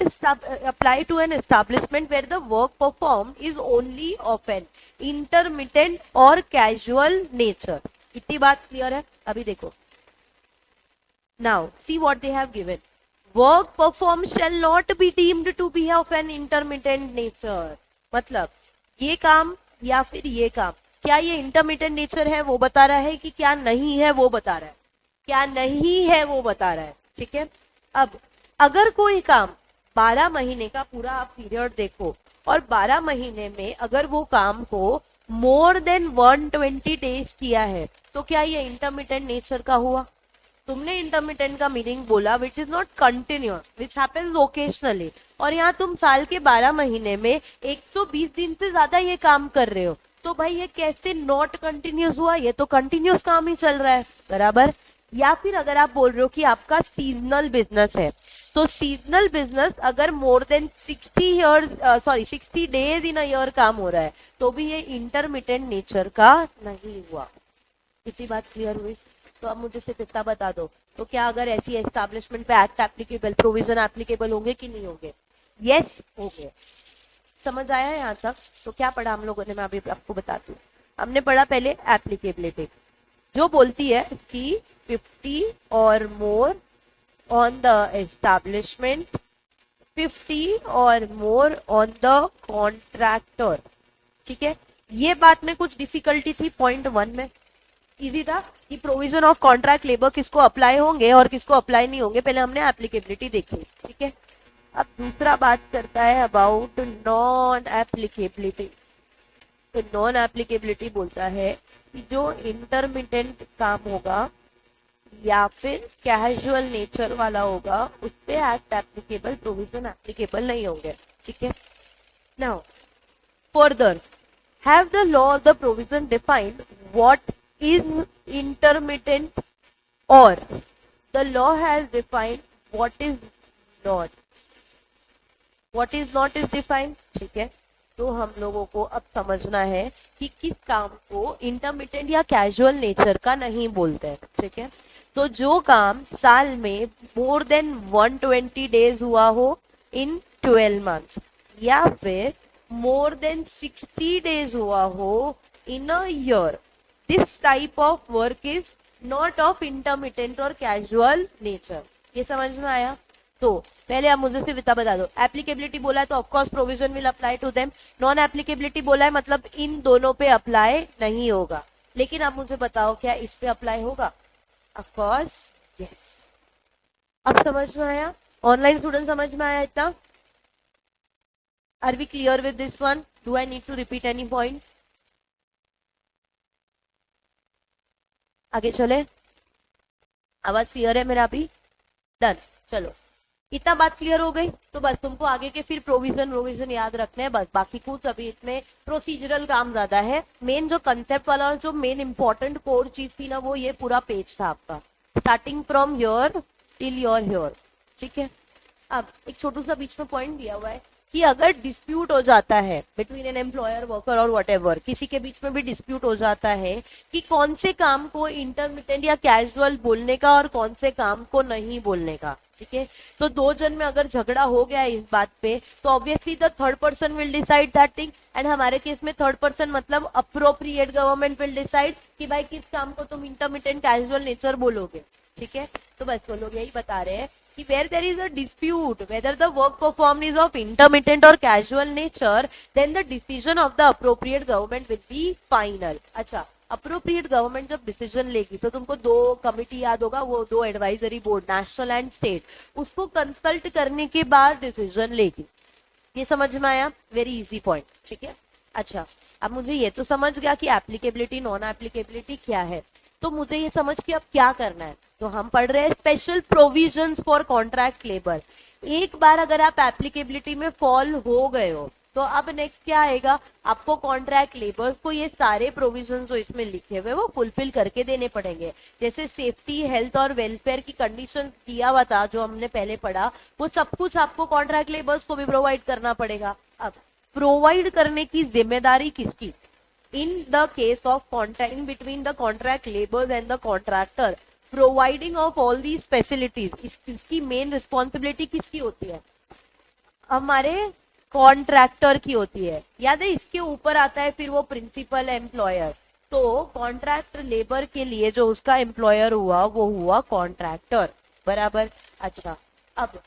apply to an establishment where the work performed is only of an intermittent or casual nature. इतनी बात क्लियर है? अभी देखो, now see what they have given. Work performed shall not be deemed to be of an intermittent nature. मतलब ये काम या फिर ये काम, क्या ये इंटरमिटेंट नेचर है वो बता रहा है कि क्या नहीं है वो बता रहा है, क्या नहीं है वो बता रहा है, ठीक है। अब अगर कोई काम 12 महीने का पूरा आप पीरियड देखो और 12 महीने में अगर वो काम को मोर देन 120 डेज किया है तो क्या ये इंटरमिटेंट नेचर का हुआ? तुमने इंटरमिटेंट का मीनिंग बोला विच is not continuous, which happens occasionally, और यहाँ तुम साल के 12 महीने में 120 दिन से ज्यादा ये काम कर रहे हो, तो भाई ये कैसे नॉट कंटिन्यूस हुआ, ये तो कंटिन्यूस काम ही चल रहा है, बराबर। या फिर अगर आप बोल रहे हो कि आपका सीजनल बिजनेस है, तो सीजनल बिजनेस अगर more than 60 days in a year काम हो रहा है तो भी ये इंटरमिटेंट नेचर का नहीं हुआ। इतनी बात क्लियर हुई? तो अब मुझे सिर्फ इतना बता दो, तो क्या अगर ऐसी एस्टैब्लिशमेंट पे एक्ट एप्लीकेबल, प्रोविजन एप्लीकेबल होंगे कि नहीं होंगे? यस होंगे। समझ आया यहाँ तक? तो क्या पढ़ा हम लोगों ने, मैं अभी आपको बताती हूँ। हमने पढ़ा पहले एप्लीकेबिलिटी, जो बोलती है कि 50 और मोर ऑन द एस्टैब्लिशमेंट, 50 और मोर ऑन द कॉन्ट्रैक्टर। ठीक है, ये बात में कुछ डिफिकल्टी थी पॉइंट 1 में। इजी था कि प्रोविजन ऑफ कॉन्ट्रैक्ट लेबर किसको अप्लाई होंगे और किसको अप्लाई नहीं होंगे, पहले हमने एप्लीकेबिलिटी देखी। ठीक है, अब दूसरा बात करता है अबाउट नॉन एप्लीकेबिलिटी। तो नॉन एप्लीकेबिलिटी बोलता है कि जो इंटरमिटेंट काम होगा या फिर कैजुअल नेचर वाला होगा उस पे एक्ट एप्लीकेबल, प्रोविजन एप्लीकेबल नहीं होंगे। ठीक है, now further have the law or the provision defined what is intermittent, or the law has defined what is not? What is not is defined. ठीक है, तो हम लोगों को अब समझना है कि किस काम को इंटरमिटेंट या कैजुअल नेचर का नहीं बोलते हैं। ठीक है, तो जो काम साल में मोर देन 120 डेज हुआ हो इन 12 मंथ्स, या फिर more than 60 days हुआ हो in a year, this type of work is not of intermittent or casual nature। ये समझ में आया? तो पहले आप मुझे सिर्फ इतना बता दो, एप्लीकेबिलिटी बोला है तो of course provision will apply to them, non applicability बोला है मतलब इन दोनों पे अप्लाई नहीं होगा। लेकिन आप मुझे बताओ क्या इस पे अप्लाई होगा? Of course yes. अब समझ में आया? ऑनलाइन स्टूडेंट समझ में आया इतना? Are we clear with this one? Do I need to repeat any point? आगे चले, आवाज क्लियर है मेरा अभी? डन, चलो इतना बात क्लियर हो गई तो बस तुमको आगे के फिर प्रोविजन याद रखने हैं बस, बाकी कुछ अभी इसमें प्रोसीजरल काम ज्यादा है। मेन जो कंसेप्ट वाला और जो मेन इंपॉर्टेंट कोर चीज थी ना, वो ये पूरा पेज था आपका, starting from here till your here. ठीक है, अब एक छोटू सा बीच में पॉइंट दिया हुआ है कि अगर डिस्प्यूट हो जाता है बिटवीन एन एम्प्लॉयर वर्कर और व्हाटएवर, किसी के बीच में भी डिस्प्यूट हो जाता है कि कौन से काम को इंटरमिटेंट या कैजुअल बोलने का और कौन से काम को नहीं बोलने का। ठीक है, तो दो जन में अगर झगड़ा हो गया है इस बात पे तो obviously the third person will decide that thing, and हमारे केस में थर्ड पर्सन मतलब अप्रोप्रिएट गवर्नमेंट विल डिसाइड कि भाई किस काम को तुम इंटरमिटेंट कैजुअल नेचर बोलोगे। ठीक है, तो बस वो लोग यही बता रहे हैं कि where there is a dispute whether the work performed is of intermittent or casual nature, then the decision of the appropriate government will be final। अच्छा, अप्रोप्रिएट गवर्नमेंट जब डिसीजन लेगी तो तुमको दो कमिटी याद होगा, वो दो advisory board, national and state, उसको कंसल्ट करने के बाद डिसीजन लेगी। ये समझ में आया? Very easy point. ठीक है, अच्छा अब मुझे ये तो समझ गया कि एप्लीकेबिलिटी नॉन एप्लीकेबिलिटी क्या है, तो मुझे ये समझ के अब क्या करना है। तो हम पढ़ रहे हैं special provisions for contract labour. एक बार अगर आप एप्लीकेबिलिटी में फॉल हो गए हो तो अब नेक्स्ट क्या आएगा, आपको कॉन्ट्रैक्ट लेबर्स को ये सारे प्रोविजन जो इसमें लिखे हुए वो फुलफिल करके देने पड़ेंगे। जैसे सेफ्टी, हेल्थ और वेलफेयर की कंडीशन दिया हुआ था जो हमने पहले पढ़ा, वो सब कुछ आपको कॉन्ट्रैक्ट लेबर्स को भी प्रोवाइड करना पड़ेगा। अब प्रोवाइड करने की जिम्मेदारी किसकी? in the case of contract in between the contract laborers and the contractor, providing of all these facilities, इसकी मेन रिस्पॉन्सिबिलिटी किसकी होती है? हमारे कॉन्ट्रैक्टर की होती है। याद है, इसके ऊपर आता है फिर वो प्रिंसिपल एम्प्लॉयर। तो कॉन्ट्रैक्ट लेबर के लिए जो उसका एम्प्लॉयर हुआ वो हुआ कॉन्ट्रैक्टर, बराबर। अच्छा, अब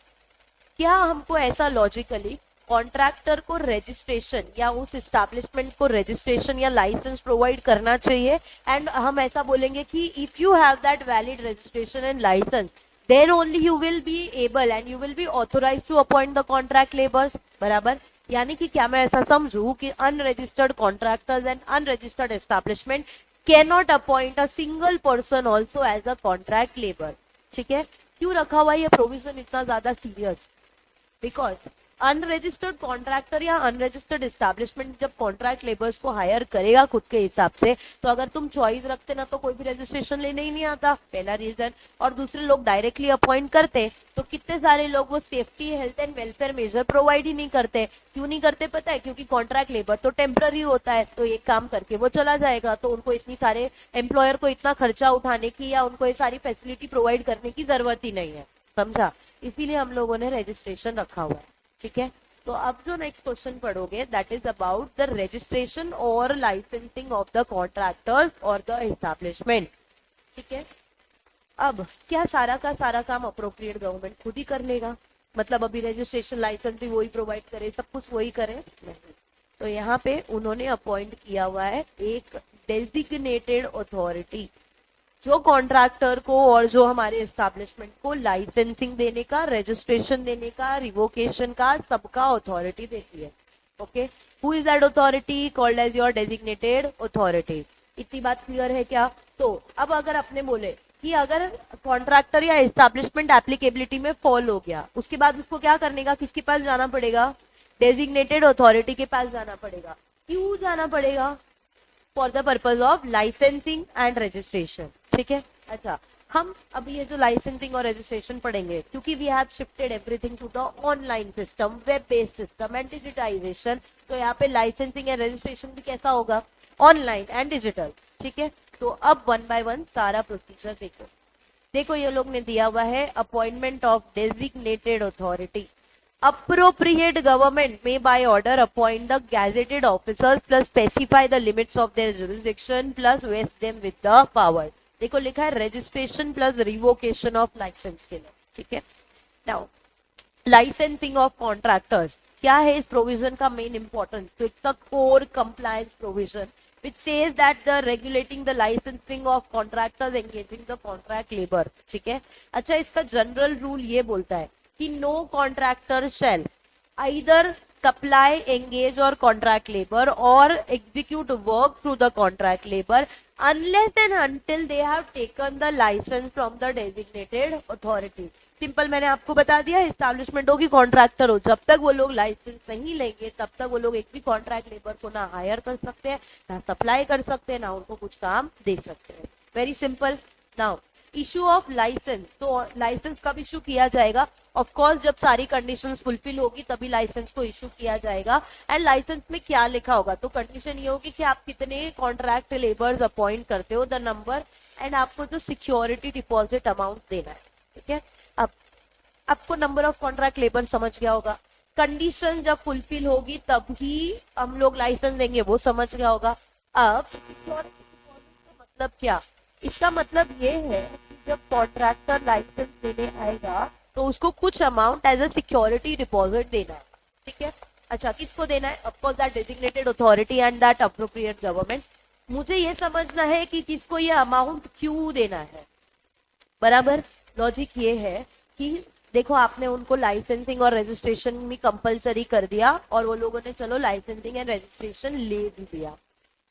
क्या हमको ऐसा लॉजिकली कॉन्ट्रैक्टर को रजिस्ट्रेशन या उस एस्टैब्लिशमेंट को रजिस्ट्रेशन या लाइसेंस प्रोवाइड करना चाहिए? एंड हम ऐसा बोलेंगे कि if you have that valid registration and licence then only you will be able and you will be authorized to appoint the contract labours, बराबर। यानी कि क्या मैं ऐसा समझू कि unregistered contractors and unregistered establishment can not appoint a single person also as a contract labour. ठीक है, क्यों रखा हुआ ये प्रोविजन इतना ज्यादा सीरियस? बिकॉज अनरजिस्टर्ड कॉन्ट्रैक्टर या अनरजिस्टर्ड एस्टैब्लिशमेंट जब कॉन्ट्रैक्ट लेबर्स को हायर करेगा खुद के हिसाब से, तो अगर तुम चॉइस रखते ना तो कोई भी रजिस्ट्रेशन लेने ही नहीं आता, पहला रीजन। और दूसरे लोग डायरेक्टली अपॉइंट करते तो कितने सारे लोग वो safety health and welfare measure provide ही नहीं करते। क्यों नहीं करते पता है? क्योंकि कॉन्ट्रैक्ट लेबर तो टेम्पररी होता है, तो एक काम करके वो चला जाएगा, तो उनको इतनी सारे एम्प्लॉयर को इतना खर्चा उठाने की या उनको ये सारी फैसिलिटी प्रोवाइड करने की जरूरत ही नहीं है, समझा? इसीलिए हम लोगों ने रजिस्ट्रेशन रखा हुआ है, ठीक है। तो अब जो नेक्स्ट क्वेश्चन पढ़ोगे that is about the registration और लाइसेंसिंग ऑफ द कॉन्ट्रैक्टर्स और द एस्टैब्लिशमेंट, ठीक है। अब क्या सारा का सारा काम अप्रोप्रिएट गवर्नमेंट खुद ही कर लेगा? मतलब अभी रजिस्ट्रेशन लाइसेंस भी वही प्रोवाइड करे, सब कुछ वही करे? नहीं। तो यहाँ पे उन्होंने अपॉइंट किया हुआ है एक डेजिग्नेटेड अथॉरिटी, जो कॉन्ट्रैक्टर को और जो हमारे एस्टैब्लिशमेंट को लाइसेंसिंग देने का, रजिस्ट्रेशन देने का, रिवोकेशन का, सबका अथॉरिटी देती है। Okay, who is that authority? Called as your designated authority. इतनी बात क्लियर है क्या? तो अब अगर अपने बोले कि अगर कॉन्ट्रैक्टर या एस्टैब्लिशमेंट एप्लीकेबिलिटी में फॉल हो गया, उसके बाद उसको क्या करने का, किसके पास जाना पड़ेगा? डेजिग्नेटेड अथॉरिटी के पास जाना पड़ेगा। क्यों जाना पड़ेगा? For the purpose of licensing and registration, ठीक है। अच्छा, हम अभी ये जो लाइसेंसिंग और रजिस्ट्रेशन पढ़ेंगे, क्योंकि we have shifted everything to the online system, web based system and digitization, तो यहाँ पे लाइसेंसिंग एंड रजिस्ट्रेशन भी कैसा होगा? ऑनलाइन एंड डिजिटल, ठीक है। तो अब वन बाय वन सारा प्रोसीजर देखो। देखो ये लोग ने दिया हुआ है appointment of designated authority. Appropriate government may by order appoint the gazetted officers plus specify the limits of their jurisdiction plus vest them with the power। देखो लिखा है registration plus revocation of license के लिए, ठीक है। Now licensing of contractors, क्या है इस प्रोविजन का मेन इंपॉर्टेंस? तो it's a core compliance provision which says that the regulating the licensing of contractors engaging the contract labor, ठीक है। अच्छा, इसका जनरल रूल ये बोलता है कि no contractor shall either supply, engage or contract labour or execute work through the contract labour unless and until they have taken the licence from the designated authority. Simple, मैंने आपको बता दिया, establishment हो कि कॉन्ट्रैक्टर हो, जब तक वो लोग लाइसेंस नहीं लेंगे तब तक वो लोग एक भी कॉन्ट्रैक्ट लेबर को ना हायर कर सकते हैं, ना सप्लाई कर सकते हैं, ना उनको कुछ काम दे सकते हैं। Very simple. Now issue of licence, तो लाइसेंस कब इशू किया जाएगा? ऑफ कोर्स जब सारी कंडीशंस फुलफिल होगी तभी लाइसेंस को इशू किया जाएगा। एंड लाइसेंस में क्या लिखा होगा? तो कंडीशन ये होगी कि आप कितने कॉन्ट्रैक्ट लेबर्स अपॉइंट करते हो, द नंबर, एंड आपको जो सिक्योरिटी डिपॉजिट अमाउंट देना है, ठीक है। अब आपको नंबर ऑफ कॉन्ट्रैक्ट लेबर समझ गया होगा, कंडीशन जब फुलफिल होगी तभी हम लोग लाइसेंस देंगे, वो समझ गया होगा। अब सिक्योरिटी डिपॉजिट का मतलब क्या? इसका मतलब ये है कि जब कॉन्ट्रैक्टर लाइसेंस देने आएगा तो उसको कुछ amount as a security deposit देना है, ठीक है। अच्छा, किसको देना है? Of course that designated authority and that appropriate government. मुझे ये समझना है कि किसको ये अमाउंट क्यों देना है, बराबर। लॉजिक ये है कि देखो आपने उनको लाइसेंसिंग और रजिस्ट्रेशन भी कंपलसरी कर दिया और वो लोगों ने चलो लाइसेंसिंग एंड रजिस्ट्रेशन ले भी दिया,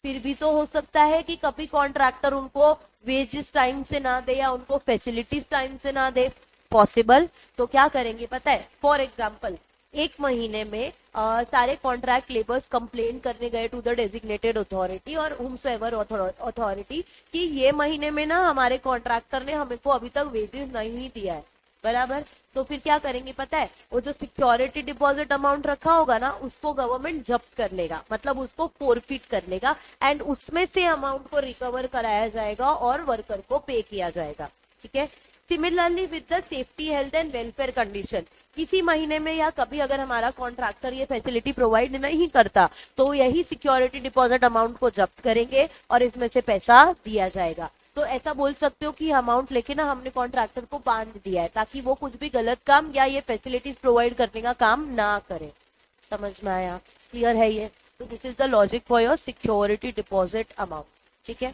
फिर भी तो हो सकता है कि कभी कॉन्ट्रैक्टर उनको वेजेस टाइम से ना दे या उनको फैसिलिटीज टाइम से ना दे, पॉसिबल। तो क्या करेंगे पता है? फॉर एग्जाम्पल, एक महीने में सारे कॉन्ट्रैक्ट लेबर्स कंप्लेन करने गए टू द डेजिग्नेटेड अथॉरिटी और हुमसोएवर अथॉरिटी कि ये महीने में ना हमारे कॉन्ट्रैक्टर ने हमको अभी तक वेजेस नहीं दिया है, बराबर। तो फिर क्या करेंगे पता है? वो जो सिक्योरिटी डिपॉजिट अमाउंट रखा होगा ना उसको गवर्नमेंट जब्त कर लेगा, मतलब उसको फोरफिट कर लेगा एंड उसमें से अमाउंट को रिकवर कराया जाएगा और वर्कर को पे किया जाएगा, ठीक है। Similarly with the safety, health and welfare condition, किसी महीने में या कभी अगर हमारा कॉन्ट्रैक्टर ये फैसिलिटी प्रोवाइड नहीं करता तो यही सिक्योरिटी डिपॉजिट अमाउंट को जब्त करेंगे और इसमें से पैसा दिया जाएगा। तो ऐसा बोल सकते हो कि अमाउंट लेके ना हमने कॉन्ट्रैक्टर को बांध दिया है ताकि वो कुछ भी गलत काम या ये फैसिलिटीज प्रोवाइड करने का काम ना करे। समझ में आया? क्लियर है ये? तो this is the logic for your security deposit amount, ठीक है।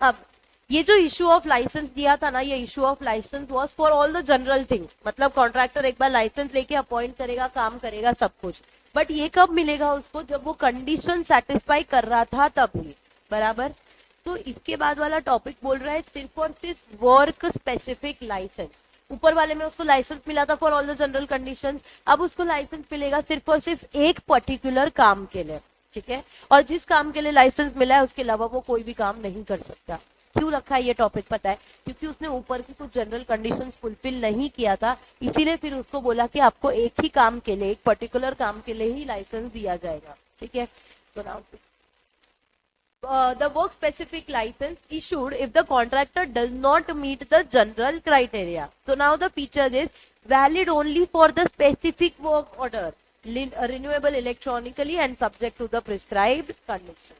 अब ये जो इशू ऑफ लाइसेंस दिया था ना, ये issue of licence was for all the general things, मतलब कॉन्ट्रैक्टर एक बार लाइसेंस लेके अपॉइंट करेगा, काम करेगा, सब कुछ। बट ये कब मिलेगा उसको? जब वो कंडीशन सेटिस्फाई कर रहा था तभी, बराबर। तो इसके बाद वाला टॉपिक बोल रहा है सिर्फ और सिर्फ वर्क स्पेसिफिक लाइसेंस। ऊपर वाले में उसको लाइसेंस मिला था for all the general condition, अब उसको लाइसेंस मिलेगा सिर्फ और सिर्फ एक पर्टिकुलर काम के लिए, ठीक है। और जिस काम के लिए लाइसेंस मिला है उसके अलावा वो कोई भी काम नहीं कर सकता। क्यों रखा है ये टॉपिक पता है? क्योंकि उसने ऊपर की कुछ जनरल कंडीशंस फुलफिल नहीं किया था, इसीलिए फिर उसको बोला कि आपको एक ही काम के लिए, एक पर्टिकुलर काम के लिए ही लाइसेंस दिया जाएगा, ठीक है। तो now the work specific license issued if the contractor does not meet the general criteria. So now the feature is valid only for the specific work order, renewable electronically and subject to the prescribed condition.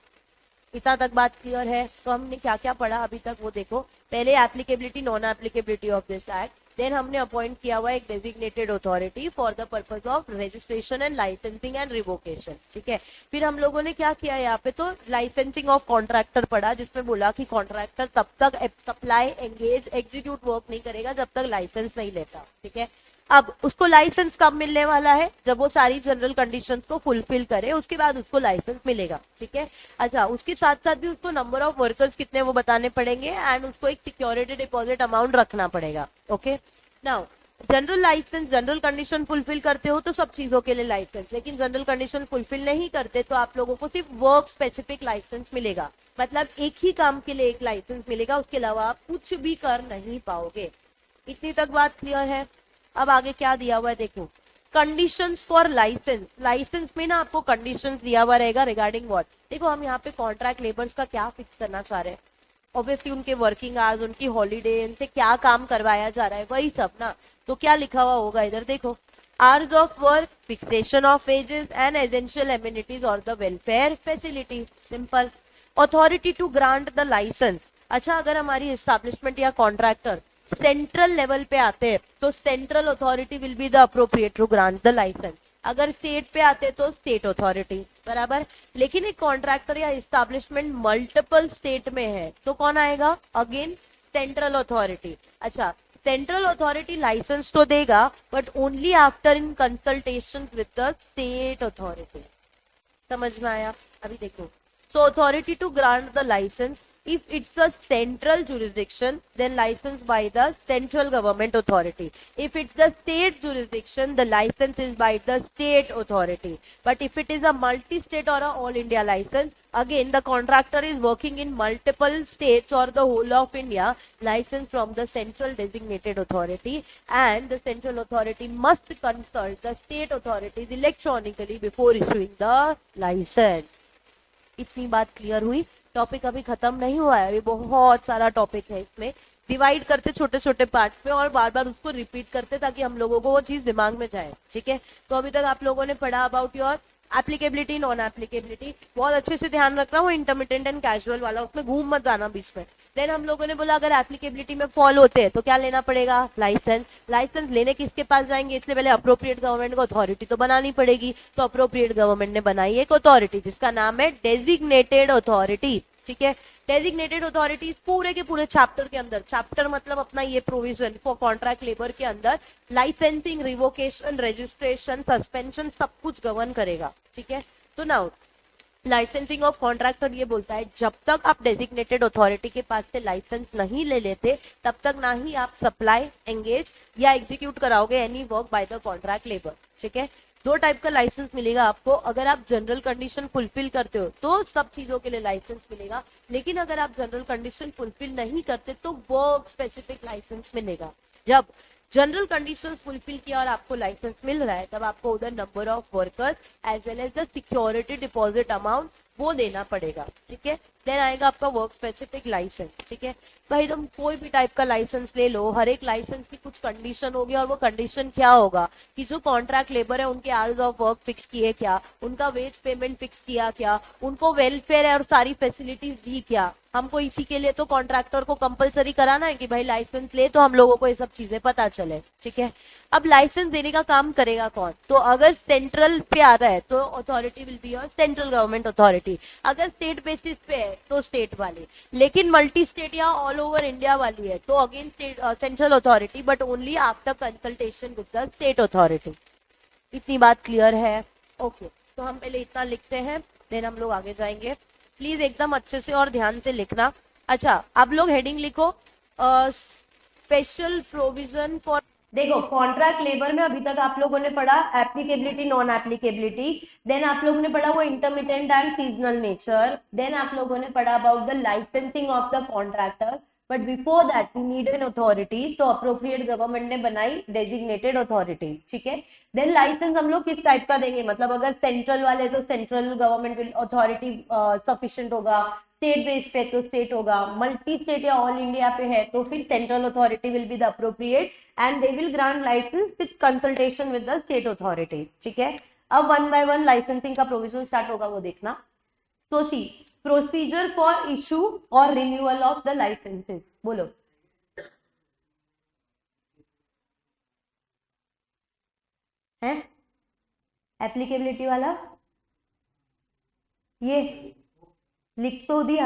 इतना तक बात clear है? तो हमने क्या क्या पढ़ा अभी तक वो देखो। पहले applicability, non applicability of this act, then हमने अपॉइंट किया हुआ एक designated authority for the purpose of registration and licensing and revocation, ठीक है। फिर हम लोगों ने क्या किया यहाँ पे, तो लाइसेंसिंग ऑफ कॉन्ट्रैक्टर पढ़ा, जिसमें बोला कि कॉन्ट्रैक्टर तब तक सप्लाई, एंगेज, एग्जीक्यूट वर्क नहीं करेगा जब तक लाइसेंस नहीं लेता, ठीक है। अब उसको लाइसेंस कब मिलने वाला है? जब वो सारी जनरल कंडीशंस को फुलफिल करे, उसके बाद उसको लाइसेंस मिलेगा, ठीक है। अच्छा, उसके साथ साथ भी उसको नंबर ऑफ वर्कर्स कितने वो बताने पड़ेंगे एंड उसको एक सिक्योरिटी डिपॉजिट अमाउंट रखना पड़ेगा, okay. Now general licence, general condition fulfil करते हो तो सब चीजों के लिए लाइसेंस, लेकिन जनरल कंडीशन फुलफिल नहीं करते तो आप लोगों को सिर्फ वर्क स्पेसिफिक लाइसेंस मिलेगा, मतलब एक ही काम के लिए एक लाइसेंस मिलेगा, उसके अलावा आप कुछ भी कर नहीं पाओगे। इतनी तक बात क्लियर है? अब आगे क्या दिया हुआ है देखो, कंडीशंस फॉर लाइसेंस। लाइसेंस में ना आपको कंडीशंस दिया हुआ रहेगा रिगार्डिंग व्हाट। देखो हम यहाँ पे कॉन्ट्रैक्ट लेबर्स का क्या फिक्स करना चाह रहे हैं, ऑब्वियसली उनके वर्किंग आवर्स, उनकी हॉलीडे, उनसे क्या काम करवाया जा रहा है, वही सब ना। तो क्या लिखा हुआ होगा इधर देखो, hours of work, fixation of wages and essential amenities or the welfare facilities, simple. Authority to grant the licence. अच्छा, अगर हमारी एस्टैब्लिशमेंट या कॉन्ट्रैक्टर सेंट्रल लेवल पे आते हैं तो central authority will be the appropriate to grant the licence. अगर state पे आते तो स्टेट अथॉरिटी, बराबर। लेकिन एक कॉन्ट्रैक्टर या एस्टैब्लिशमेंट मल्टीपल स्टेट में है तो कौन आएगा? Again central authority. अच्छा, सेंट्रल अथॉरिटी लाइसेंस तो देगा but only after in consultation with the state authority. समझ में आया? अभी देखो, so authority to grant the license, if it's a central jurisdiction then licensed by the central government authority. If it's the state jurisdiction, the license is by the state authority. But if it is a multi-state or a all India license, again the contractor is working in multiple states or the whole of India, license from the central designated authority, and the central authority must consult the state authorities electronically before issuing the license. इतनी बात clear हुई? Topic अभी खत्म नहीं हुआ है, अभी बहुत सारा टॉपिक है। इसमें डिवाइड करते छोटे छोटे पार्ट में और बार बार उसको रिपीट करते ताकि हम लोगों को वो चीज दिमाग में जाए, ठीक है। तो अभी तक आप लोगों ने पढ़ा about your applicability, non applicability, बहुत अच्छे से ध्यान रखना, वो इंटरमिटेंट एंड कैजुअल वाला, उसमें घूम मत जाना बीच में। देन हम लोगों ने बोला अगर एप्लीकेबिलिटी में फॉल होते हैं तो क्या लेना पड़ेगा? लाइसेंस। लाइसेंस लेने किसके पास जाएंगे? इसलिए पहले अप्रोप्रिएट गवर्नमेंट को अथॉरिटी तो बनानी पड़ेगी, तो अप्रोप्रिएट गवर्नमेंट ने बनाई एक अथॉरिटी जिसका नाम है डेजिग्नेटेड अथॉरिटी, ठीक है। डेजिग्नेटेड अथॉरिटीज पूरे के पूरे चैप्टर के अंदर, चैप्टर मतलब अपना ये प्रोविजन फॉर कॉन्ट्रैक्ट लेबर के अंदर लाइसेंसिंग, रिवोकेशन, रजिस्ट्रेशन, सस्पेंशन सब कुछ गवर्न करेगा, ठीक है। तो नाउ लाइसेंसिंग ऑफ कॉन्ट्रैक्टर ये बोलता है जब तक आप डेजिग्नेटेड अथॉरिटी के पास से लाइसेंस नहीं ले लेते तब तक ना ही आप सप्लाई, एंगेज या एग्जीक्यूट कराओगे any work by the contract labour, ठीक है। दो टाइप का लाइसेंस मिलेगा आपको, अगर आप जनरल कंडीशन फुलफिल करते हो तो सब चीजों के लिए लाइसेंस मिलेगा, लेकिन अगर आप जनरल कंडीशन फुलफिल नहीं करते तो वर्क स्पेसिफिक लाइसेंस मिलेगा। जब जनरल कंडीशंस फुलफिल किया और आपको लाइसेंस मिल रहा है तब आपको उधर number of workers as well as the security deposit amount वो देना पड़ेगा, ठीक है। देन आएगा आपका वर्क स्पेसिफिक लाइसेंस, ठीक है। भाई तुम कोई भी टाइप का लाइसेंस ले लो, हर एक लाइसेंस की कुछ कंडीशन होगी और वो कंडीशन क्या होगा कि जो कॉन्ट्रैक्ट लेबर है उनके आवर्स ऑफ वर्क फिक्स किए क्या, उनका वेज पेमेंट फिक्स किया क्या, उनको वेलफेयर है और सारी फैसिलिटीज दी क्या। हमको इसी के लिए तो कॉन्ट्रैक्टर को कंपलसरी कराना है कि भाई लाइसेंस ले तो हम लोगों को ये सब चीजें पता चले, ठीक है। अब लाइसेंस देने का काम करेगा कौन? तो अगर सेंट्रल पे आ रहा है तो authority will be your central government authority, अगर स्टेट बेसिस पे है तो स्टेट वाली, लेकिन मल्टी स्टेट या ऑल ओवर इंडिया वाली है तो again central authority but only after consultation with the state authority. इतनी बात क्लियर है? ओके, तो हम पहले इतना लिखते हैं देन हम लोग आगे जाएंगे। प्लीज एकदम अच्छे से और ध्यान से लिखना। अच्छा, आप लोग हेडिंग लिखो स्पेशल प्रोविजन फॉर, देखो कॉन्ट्रैक्ट लेबर में अभी तक आप लोगों ने पढ़ा एप्लीकेबिलिटी नॉन एप्लीकेबिलिटी, देन आप लोगों ने पढ़ा वो intermittent and seasonal nature, then आप लोगों ने पढ़ा about the licensing of the contractor, but before that we need an authority, तो अप्रोप्रिएट गवर्नमेंट ने बनाई डेजिग्नेटेड अथॉरिटी, ठीक है। देन लाइसेंस हम लोग किस टाइप का देंगे, मतलब अगर सेंट्रल वाले तो सेंट्रल गवर्नमेंट अथॉरिटी सफिशिएंट होगा, स्टेट बेस पे तो स्टेट होगा, मल्टी स्टेट या ऑल इंडिया पे है तो फिर central authority will be the appropriate and they will grant licence with consultation with the state authority, ठीक है। अब वन बाय वन लाइसेंसिंग का प्रोविजन स्टार्ट होगा, वो देखना। So see procedure for issue और रिन्यूअल ऑफ द लाइसेंसेस, बोलो। है एप्लीकेबिलिटी वाला ये लिख तो दिया,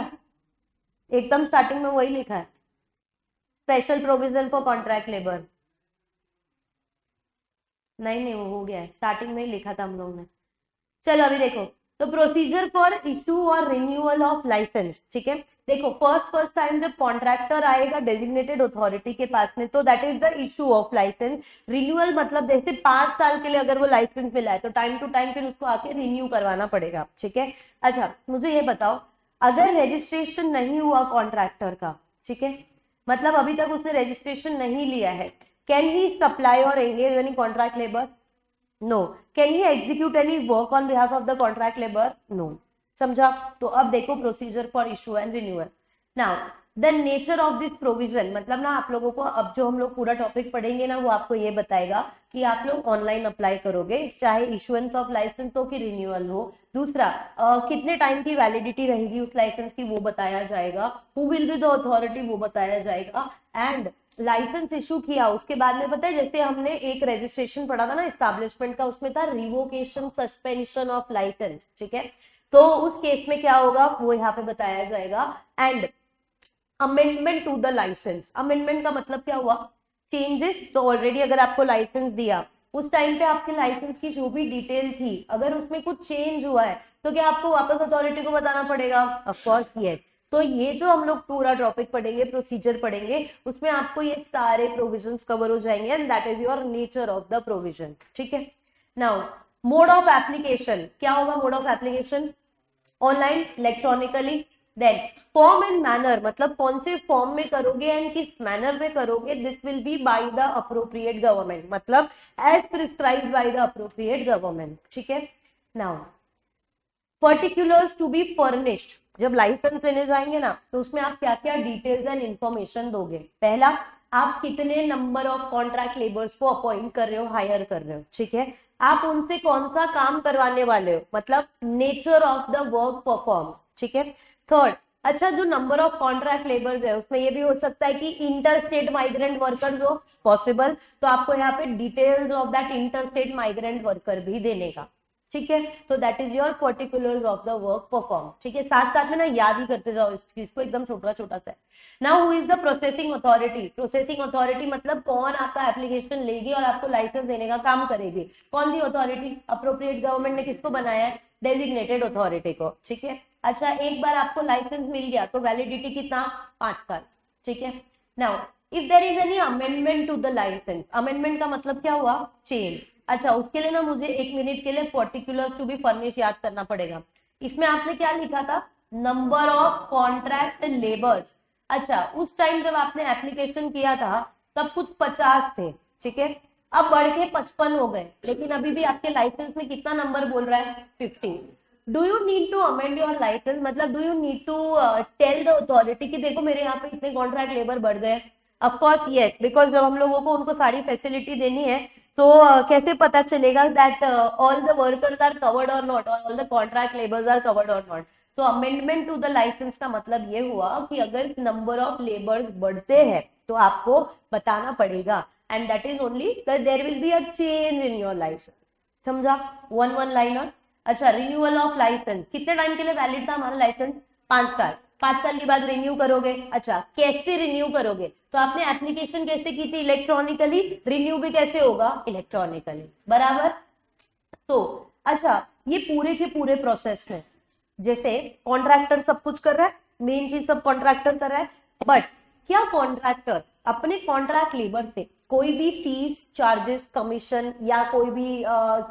एकदम स्टार्टिंग में वही लिखा है, special provision for contract labour. नहीं वो हो गया है, स्टार्टिंग में ही लिखा था हम लोगों ने। चलो अभी देखो, तो प्रोसीजर फॉर इशू और रिन्यूअल ऑफ लाइसेंस, ठीक है। देखो फर्स्ट टाइम जब कॉन्ट्रैक्टर आएगा डेजिग्नेटेड अथॉरिटी के पास में, तो that is the issue of licence. Renewal मतलब जैसे 5 साल के लिए अगर वो लाइसेंस मिला है तो टाइम टू टाइम फिर उसको आके रिन्यू करवाना पड़ेगा, ठीक है। अच्छा मुझे ये बताओ, अगर रजिस्ट्रेशन नहीं हुआ कॉन्ट्रैक्टर का, ठीक है, मतलब अभी तक उसने रजिस्ट्रेशन नहीं लिया है, can he supply or engage any contract labour? No. Can he execute any work on behalf of the contract labour? No. समझा? तो अब देखो procedure for issue and renewal. Now the nature of this provision, मतलब ना आप लोगों को अब जो हम लोग पूरा टॉपिक पढ़ेंगे ना वो आपको ये बताएगा कि आप लोग ऑनलाइन अप्लाई करोगे, चाहे इशुएंस ऑफ लाइसेंस हो कि रिन्यूअल हो। दूसरा कितने टाइम की वैलिडिटी रहेगी उस लाइसेंस की वो बताया जाएगा, who will be the authority वो बताया जाएगा, एंड लाइसेंस इशू किया उसके बाद में पता है, जैसे हमने एक रजिस्ट्रेशन पढ़ा था ना एस्टैब्लिशमेंट का, उसमें था रिवोकेशन सस्पेंशन ऑफ लाइसेंस, ठीक है। तो उस केस में क्या होगा वो यहाँ पे बताया जाएगा। And amendment to the licence, amendment का मतलब क्या हुआ, चेंजेस। तो ऑलरेडी अगर आपको लाइसेंस दिया उस टाइम पे आपके लाइसेंस की जो भी डिटेल थी, अगर उसमें कुछ चेंज हुआ है तो क्या आपको वापस अथॉरिटी को बताना पड़ेगा? Of course yes. तो ये जो हम लोग पूरा टॉपिक पढ़ेंगे, प्रोसीजर पढ़ेंगे, उसमें आपको ये सारे प्रोविजंस कवर हो जाएंगे and that is your nature of the provision, ठीक है। नाउ मोड ऑफ एप्लीकेशन, क्या होगा mode of application? Online, electronically. Then form and manner, मतलब कौन से फॉर्म में करोगे एंड किस मैनर में करोगे, this will be by the appropriate government, मतलब as prescribed by the appropriate government, ठीक है। Now particulars to be furnished, जब लाइसेंस लेने जाएंगे ना तो उसमें आप क्या क्या डिटेल्स एंड इंफॉर्मेशन दोगे। पहला, आप कितने नंबर ऑफ कॉन्ट्रैक्ट लेबर्स को अपॉइंट कर रहे हो, हायर कर रहे हो, ठीक है। आप उनसे कौन सा काम करवाने वाले हो, मतलब nature of the work perform, ठीक है। थर्ड, अच्छा जो नंबर ऑफ कॉन्ट्रैक्ट लेबर्स है उसमें ये भी हो सकता है कि इंटर स्टेट माइग्रेंट वर्कर्स हो, पॉसिबल, तो आपको यहाँ पे details of that inter state migrant worker भी देने का, ठीक है। तो that is your particulars of the work perform, ठीक है। साथ साथ में ना याद ही करते जाओ इस चीज को, एकदम छोटा छोटा सा। Now who is the processing authority? Processing authority मतलब कौन आपका एप्लीकेशन लेगी और आपको लाइसेंस देने का काम करेगी, कौन सी अथॉरिटी? अप्रोप्रिएट गवर्नमेंट ने किसको बनाया है? डेजिग्नेटेड अथॉरिटी को, ठीक है। अच्छा एक बार आपको लाइसेंस मिल गया तो वैलिडिटी कितना? 5 साल, ठीक है। Now if there is any amendment to the licence, amendment का मतलब क्या हुआ? चेंज। अच्छा उसके लिए ना मुझे 1 मिनट के लिए पर्टिकुलर्स टू बी फर्निश याद करना पड़ेगा। इसमें आपने क्या लिखा था? Number of contract labours. अच्छा उस टाइम जब आपने एप्लीकेशन किया था तब कुछ 50 थे, ठीक है, अब बढ़ के 55 हो गए, लेकिन अभी भी आपके लाइसेंस में कितना नंबर बोल रहा है? 50। Do you need to amend your licence, मतलब do you need to tell the authority कि देखो मेरे यहाँ पे इतने कॉन्ट्रैक्ट लेबर बढ़ गए? ऑफ कोर्स यस, बिकॉज जब हम लोगों को उनको सारी फैसिलिटी देनी है तो कैसे पता चलेगा that all the workers are covered or not, all the contract labours are covered or not. तो अमेंडमेंट टू द लाइसेंस का मतलब ये हुआ कि अगर नंबर ऑफ लेबर्स बढ़ते हैं तो आपको बताना पड़ेगा, and that is only that there will be a change in your licence. समझा? One liner. अच्छा रिन्यूअल ऑफ लाइसेंस, कितने टाइम के लिए वैलिड था हमारा लाइसेंस? 5 साल। 5 साल के बाद रिन्यू करोगे। अच्छा कैसे रिन्यू करोगे? तो आपने एप्लीकेशन कैसे की थी? इलेक्ट्रॉनिकली, रिन्यू भी कैसे होगा? इलेक्ट्रॉनिकली, बराबर। तो अच्छा ये पूरे के पूरे प्रोसेस में जैसे कॉन्ट्रैक्टर सब कुछ कर रहा है, मेन चीज सब कॉन्ट्रैक्टर कर रहा है, बट क्या कॉन्ट्रैक्टर अपने कॉन्ट्रैक्ट लेबर से कोई भी फीस, चार्जेस, कमीशन या कोई भी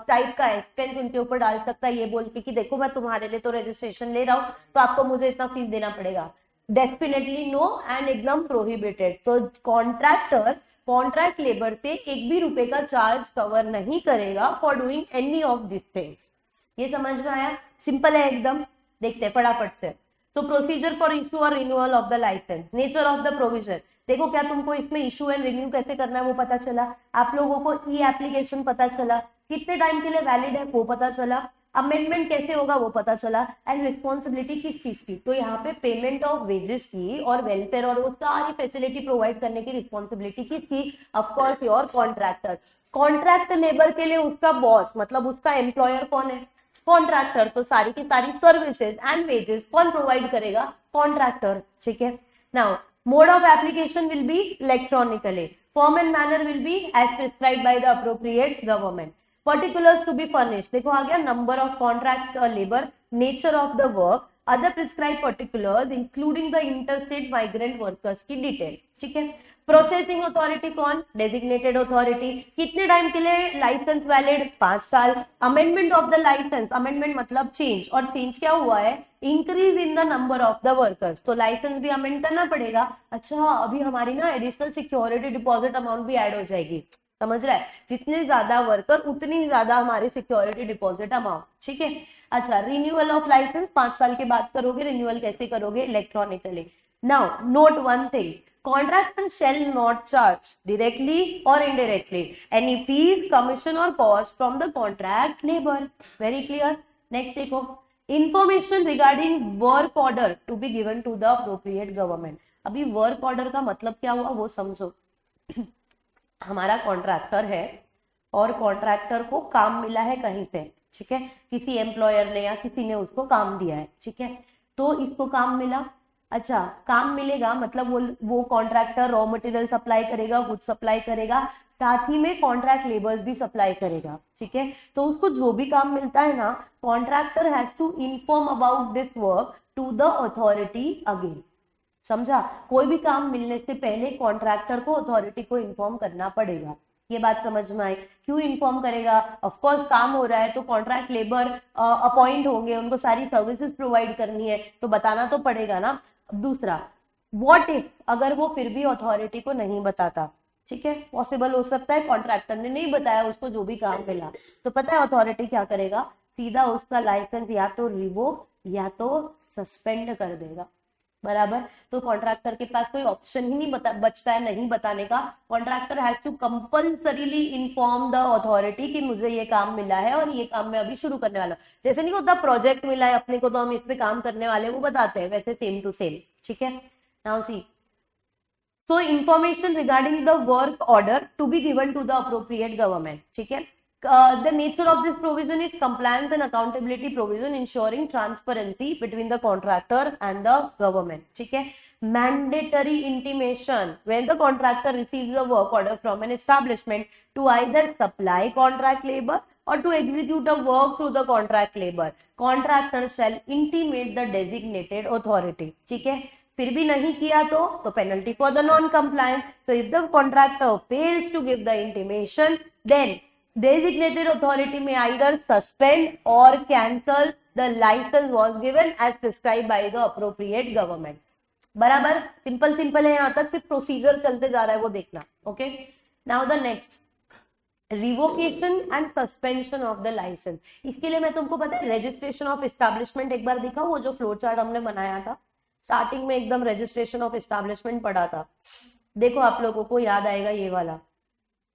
टाइप का एक्सपेंस उनके ऊपर डाल सकता है, ये बोल के कि देखो मैं तुम्हारे लिए तो रजिस्ट्रेशन ले रहा हूं तो आपको मुझे इतना फीस देना पड़ेगा? डेफिनेटली नो एंड एकदम प्रोहिबिटेड। तो कॉन्ट्रैक्टर कॉन्ट्रैक्ट लेबर से एक भी रुपए का चार्ज कवर नहीं करेगा for doing any of this things. ये समझ में आया? सिंपल है एकदम। देखते हैं फटाफट से। सो प्रोसीजर फॉर इशू और renewal of the licence, nature of the provision. देखो क्या तुमको इसमें इशू एंड रिन्यू कैसे करना है वो पता चला, आप लोगों को ई एप्लीकेशन पता चला, कितने टाइम के लिए वैलिड है वो पता चला, अमेंडमेंट कैसे होगा वो पता चला, एंड रिस्पॉन्सिबिलिटी किस चीज की, तो यहाँ पे पेमेंट ऑफ वेजेस की और वेलफेयर और वो सारी फैसिलिटी प्रोवाइड करने की रिस्पॉन्सिबिलिटी किसकी? Of course your contractor. Contract labour के लिए उसका बॉस मतलब उसका एम्प्लॉयर कौन है? कॉन्ट्रैक्टर। तो सारी की सारी सर्विसेज एंड वेजेस कौन प्रोवाइड करेगा? कॉन्ट्रैक्टर। ठीक है। Now mode of application will be electronically, form and manner will be as prescribed by the appropriate government, particulars to be furnished। देखो आ गया number of contract labour, nature of the work, other prescribe particulars including the interstate migrant workers की detail. ठीक है। Processing authority कौन? Designated authority. कितने time के लिए लाइसेंस वैलिड? 5 साल। Amendment of the licence, amendment मतलब चेंज, और चेंज क्या हुआ है? Increase in the number of the workers. तो लाइसेंस भी अमेंड करना पड़ेगा। अच्छा अभी हमारी ना एडिशनल सिक्योरिटी डिपॉजिट अमाउंट भी ऐड हो जाएगी, समझ रहा है? जितने ज्यादा वर्कर उतनी ज्यादा हमारी सिक्योरिटी डिपॉजिट अमाउंट। ठीक है। अच्छा रिन्यूअल ऑफ लाइसेंस 5 साल के बाद करोगे। रिन्यूअल कैसे करोगे? Electronically. Now note one thing, contractor shall not charge directly or indirectly any fees, commission or cost from the contract labor. Very clear. Next देखो, information regarding work order to be given to the appropriate government। अभी work order का मतलब क्या हुआ वो समझो। हमारा contractor है और कॉन्ट्रैक्टर को काम मिला है कहीं से, ठीक है, किसी एम्प्लॉयर ने या किसी ने उसको काम दिया है, ठीक है, तो इसको काम मिला। अच्छा काम मिलेगा मतलब वो कॉन्ट्रैक्टर रॉ मटेरियल सप्लाई करेगा, गुड सप्लाई करेगा, साथ ही में कॉन्ट्रैक्ट लेबर्स भी सप्लाई करेगा, ठीक है। तो उसको जो भी काम मिलता है ना, contractor has to inform about this work to the authority again. समझा? कोई भी काम मिलने से पहले कॉन्ट्रैक्टर को अथॉरिटी को इन्फॉर्म करना पड़ेगा। ये बात समझ में आई? क्यों इन्फॉर्म करेगा? ऑफ कोर्स काम हो रहा है तो कॉन्ट्रैक्ट लेबर अपॉइंट होंगे, उनको सारी सर्विसेज प्रोवाइड करनी है तो बताना तो पड़ेगा ना। दूसरा, व्हाट इफ अगर वो फिर भी अथॉरिटी को नहीं बताता, ठीक है, पॉसिबल हो सकता है कॉन्ट्रैक्टर ने नहीं बताया उसको जो भी काम मिला, तो पता है अथॉरिटी क्या करेगा? सीधा उसका लाइसेंस या तो रिवोक या तो सस्पेंड कर देगा। बराबर? तो कॉन्ट्रैक्टर के पास कोई ऑप्शन ही नहीं बचता है नहीं बताने का। Contractor has to compulsorily inform the authority कि मुझे ये काम मिला है और ये काम मैं अभी शुरू करने वाला हूं। जैसे नहीं होता प्रोजेक्ट मिला है अपने को तो हम इस पे काम करने वाले वो बताते हैं, वैसे सेम टू सेम। ठीक है। Now see, so information regarding the work order to be given to the appropriate government. ठीक है। The nature of this provision is compliance and accountability provision ensuring transparency between the contractor and the government. ठीक है। Mandatory intimation when the contractor receives a work order from an establishment to either supply contract labor or to execute a work through the contract labor. Contractor shall intimate the designated authority. ठीक है। फिर भी नहीं किया तो penalty for the non-compliance. So if the contractor fails to give the intimation, then designated authority may either suspend or cancel the license was given as prescribed by the appropriate government। बराबर? Simple है, यहां तक फिर procedure चलते जा रहा है वो देखना। Okay. Now the next, revocation and suspension of the licence. इसके लिए मैं तुमको पता है रजिस्ट्रेशन ऑफ एस्टैब्लिशमेंट एक बार दिखा, वो जो फ्लो चार्ट हमने बनाया था स्टार्टिंग में एकदम रजिस्ट्रेशन ऑफ एस्टैब्लिशमेंट पढ़ा था। देखो आप लोगों को याद आएगा ये वाला,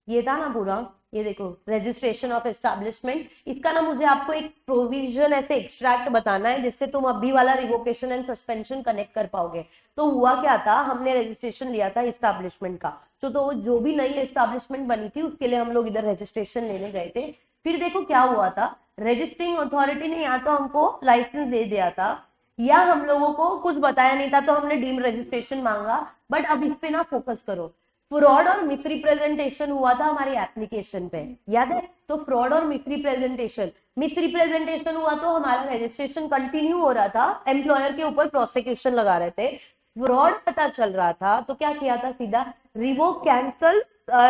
ये था ना पूरा, ये देखो रजिस्ट्रेशन ऑफ एस्टैब्लिशमेंट। इसका ना मुझे आपको एक प्रोविजन ऐसे एक्सट्रैक्ट बताना है जिससे तुम अभी वाला रिवोकेशन एंड सस्पेंशन कनेक्ट कर पाओगे। तो हुआ क्या था, हमने रजिस्ट्रेशन लिया था एस्टैब्लिशमेंट का, तो जो भी नई एस्टैब्लिशमेंट बनी थी उसके लिए हम लोग इधर रजिस्ट्रेशन लेने गए थे। फिर देखो क्या हुआ था, रजिस्टरिंग अथॉरिटी ने या तो हमको लाइसेंस दे दिया था या हम लोगों को कुछ बताया नहीं था तो हमने डीम रजिस्ट्रेशन मांगा। बट अब इस पे ना फोकस करो, फ्रॉड और मिसरिप्रेजेंटेशन हुआ था हमारी एप्लीकेशन पे, याद है? तो फ्रॉड और मिसरिप्रेजेंटेशन हुआ तो हमारा रजिस्ट्रेशन कंटिन्यू हो रहा था, एम्प्लॉयर के ऊपर प्रोसिक्यूशन लगा रहे थे। फ्रॉड पता चल रहा था तो क्या किया था, सीधा रिवोक, कैंसल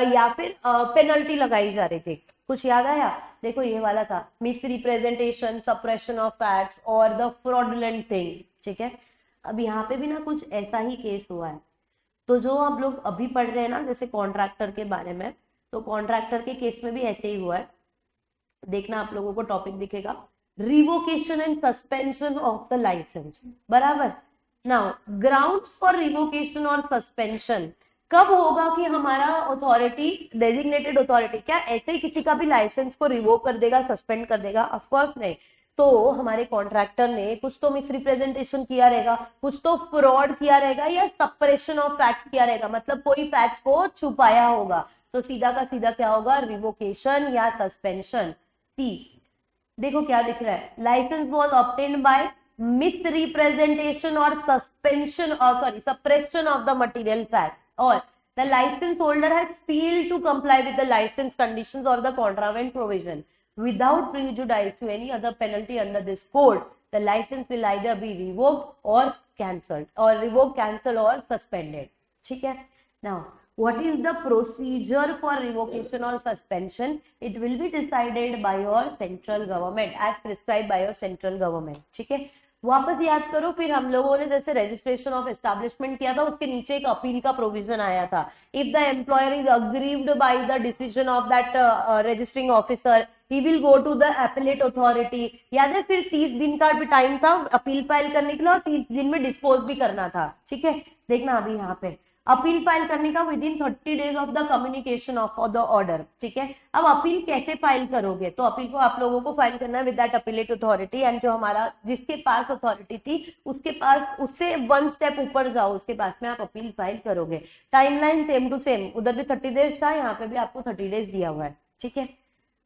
या फिर पेनल्टी लगाई जा रही थी। कुछ याद आया? देखो ये वाला था miss representation, suppression of facts और द फ्रॉडुलेंट थिंग, ठीक है। अब यहाँ पे भी ना कुछ ऐसा ही केस हुआ है। तो जो आप लोग अभी पढ़ रहे हैं ना जैसे कॉन्ट्रैक्टर के बारे में, तो कॉन्ट्रैक्टर के केस में भी ऐसे ही हुआ है। देखना आप लोगों को टॉपिक दिखेगा, revocation and suspension of the licence, बराबर। नाउ ग्राउंड्स फॉर रिवोकेशन और सस्पेंशन कब होगा कि हमारा अथॉरिटी, डेजिग्नेटेड अथॉरिटी क्या ऐसे ही किसी का भी लाइसेंस को रिवोक कर देगा, सस्पेंड कर देगा? ऑफ कोर्स नहीं। तो हमारे कॉन्ट्रैक्टर ने कुछ तो मिसरिप्रेजेंटेशन किया रहेगा, कुछ तो फ्रॉड किया रहेगा, या सप्रेशन ऑफ फैक्ट्स किया रहेगा, मतलब कोई फैक्ट्स को छुपाया होगा। तो सीधा का सीधा क्या होगा, रिवोकेशन या सस्पेंशन। सी देखो क्या दिख रहा है, licence was obtained by misrepresentation or suspension or suppression of the material fact, और the license holder has failed to comply with the license conditions or the contravenant provision without prejudice to any other penalty under this code, the license will either be revoked or cancelled, or revoked, cancelled or suspended, ठीक है। Now what is the procedure for revocation or suspension? It will be decided by your central government as prescribed by your central government, ठीक है। वापस याद करो, फिर हम लोगों ने जैसे रजिस्ट्रेशन ऑफ एस्टैब्लिशमेंट किया था उसके नीचे एक अपील का प्रोविजन आया था। If the employer is aggrieved by the decision of that registering officer, he will go to the appellate authority. याद है, फिर 30 दिन का भी टाइम था अपील फाइल करने के लिए और 30 दिन में डिस्पोज भी करना था, ठीक है। देखना अभी यहाँ पे अपील फाइल करने का with in 30 days of the communication of the order, ठीक है। अब अपील कैसे फाइल करोगे, तो अपील को आप लोगों को फाइल करना है with that appellate authority, and जो हमारा जिसके पास अथॉरिटी थी उसके पास, उससे 1 स्टेप ऊपर जाओ, उसके पास में आप अपील फाइल करोगे। टाइमलाइन सेम टू सेम, उधर भी 30 डेज था, यहाँ पे भी आपको 30 डेज दिया हुआ है, ठीक है।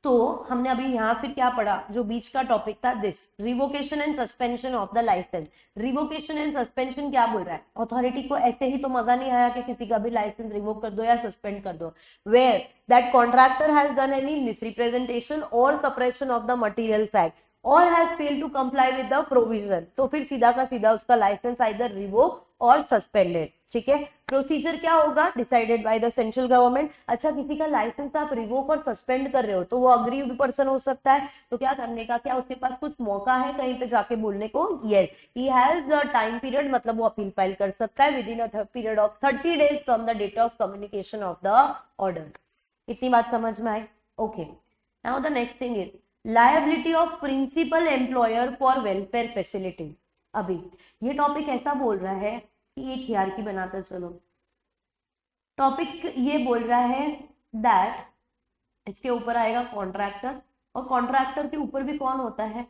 तो हमने अभी यहाँ फिर क्या पढ़ा, जो बीच का टॉपिक था this revocation and suspension of the licence. Revocation and suspension क्या बोल रहा है, अथॉरिटी को ऐसे ही तो मजा नहीं आया कि किसी का भी लाइसेंस रिवोक कर दो या सस्पेंड कर दो, where that contractor has done any misrepresentation or suppression of the material facts or has failed to comply with the provision, तो फिर सीधा का सीधा उसका licence either revoke or suspended, ठीक है। प्रोसीजर क्या होगा, decided by the central government. अच्छा, किसी का लाइसेंस आप रिवोक और सस्पेंड कर रहे हो तो वो अग्रीव्ड पर्सन हो सकता है, तो क्या करने का, क्या उसके पास कुछ मौका है कहीं पे जाके बोलने को? Yes, he has the time period, मतलब वो अपील फाइल कर सकता है within a period of 30 days from the date of communication of the order. इतनी बात समझ में आई? Okay, now the next thing is liability of principal employer for welfare facility. अभी ये टॉपिक ऐसा बोल रहा है कि एक हियरार्की बनाता चलो। टॉपिक ये बोल रहा है दैट, इसके ऊपर आएगा कॉन्ट्रैक्टर, और कॉन्ट्रैक्टर के ऊपर भी कौन होता है,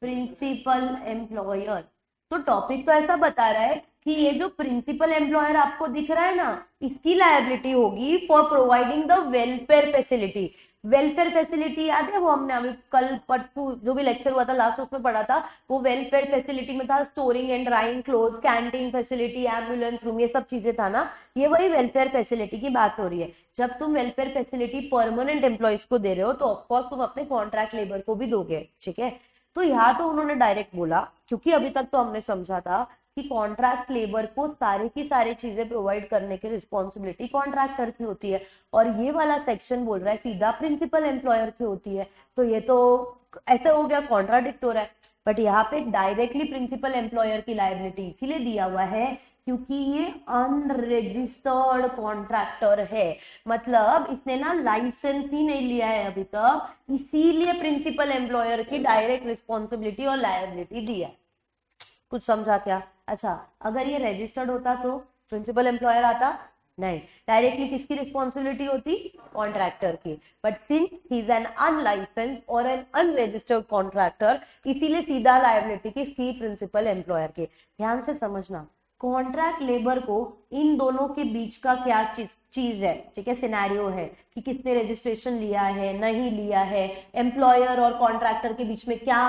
प्रिंसिपल एम्प्लॉयर। तो टॉपिक तो ऐसा बता रहा है कि ये जो प्रिंसिपल एम्प्लॉयर आपको दिख रहा है ना, इसकी लायबिलिटी होगी for providing the welfare facility. Welfare facility याद है, वो हमने अभी कल परसों जो भी लेक्चर हुआ था लास्ट उसमें पढ़ा था, वो वेलफेयर फैसिलिटी में था storing and drawing clothes, canteen facility, ambulance room, ये सब चीजें था ना। ये वही वेलफेयर फैसिलिटी की बात हो रही है। जब तुम वेलफेयर फैसिलिटी परमानेंट एम्प्लॉयज को दे रहे हो तो ऑफकोर्स तुम अपने कॉन्ट्रैक्ट लेबर को भी दोगे, ठीक है। तो यहाँ तो उन्होंने डायरेक्ट बोला, क्योंकि अभी तक तो हमने समझा था कि कॉन्ट्रैक्ट लेबर को सारी की सारी चीजें प्रोवाइड करने की रिस्पॉन्सिबिलिटी कॉन्ट्रैक्टर की होती है, और ये वाला सेक्शन बोल रहा है सीधा प्रिंसिपल एम्प्लॉयर की होती है। तो ये तो ऐसा हो गया, कॉन्ट्राडिक्ट हो रहा है। बट यहाँ पे डायरेक्टली प्रिंसिपल एम्प्लॉयर की लायबिलिटी इसीलिए दिया हुआ है क्योंकि ये अनरजिस्टर्ड कॉन्ट्रैक्टर है, मतलब इसने ना लाइसेंस ही नहीं लिया है अभी तक, इसीलिए प्रिंसिपल एम्प्लॉयर की डायरेक्ट रिस्पॉन्सिबिलिटी और लायबिलिटी दी है। कुछ समझा क्या? अच्छा, अगर ये रजिस्टर्ड होता तो प्रिंसिपल एम्प्लॉयर आता नहीं, डायरेक्टली किसकी रिस्पॉन्सिबिलिटी होती, कॉन्ट्रैक्टर की। But since he is an unlicensed और एन अनरजिस्टर्ड कॉन्ट्रैक्टर, इसीलिए सीधा लायबिलिटी किसकी, प्रिंसिपल एम्प्लॉयर के। ध्यान से समझना, कॉन्ट्रैक्ट लेबर को इन दोनों के बीच का क्या चीज है, ठीक है, सिनेरियो है कि किसने रजिस्ट्रेशन लिया है नहीं लिया है, एम्प्लॉयर और कॉन्ट्रैक्टर के बीच में क्या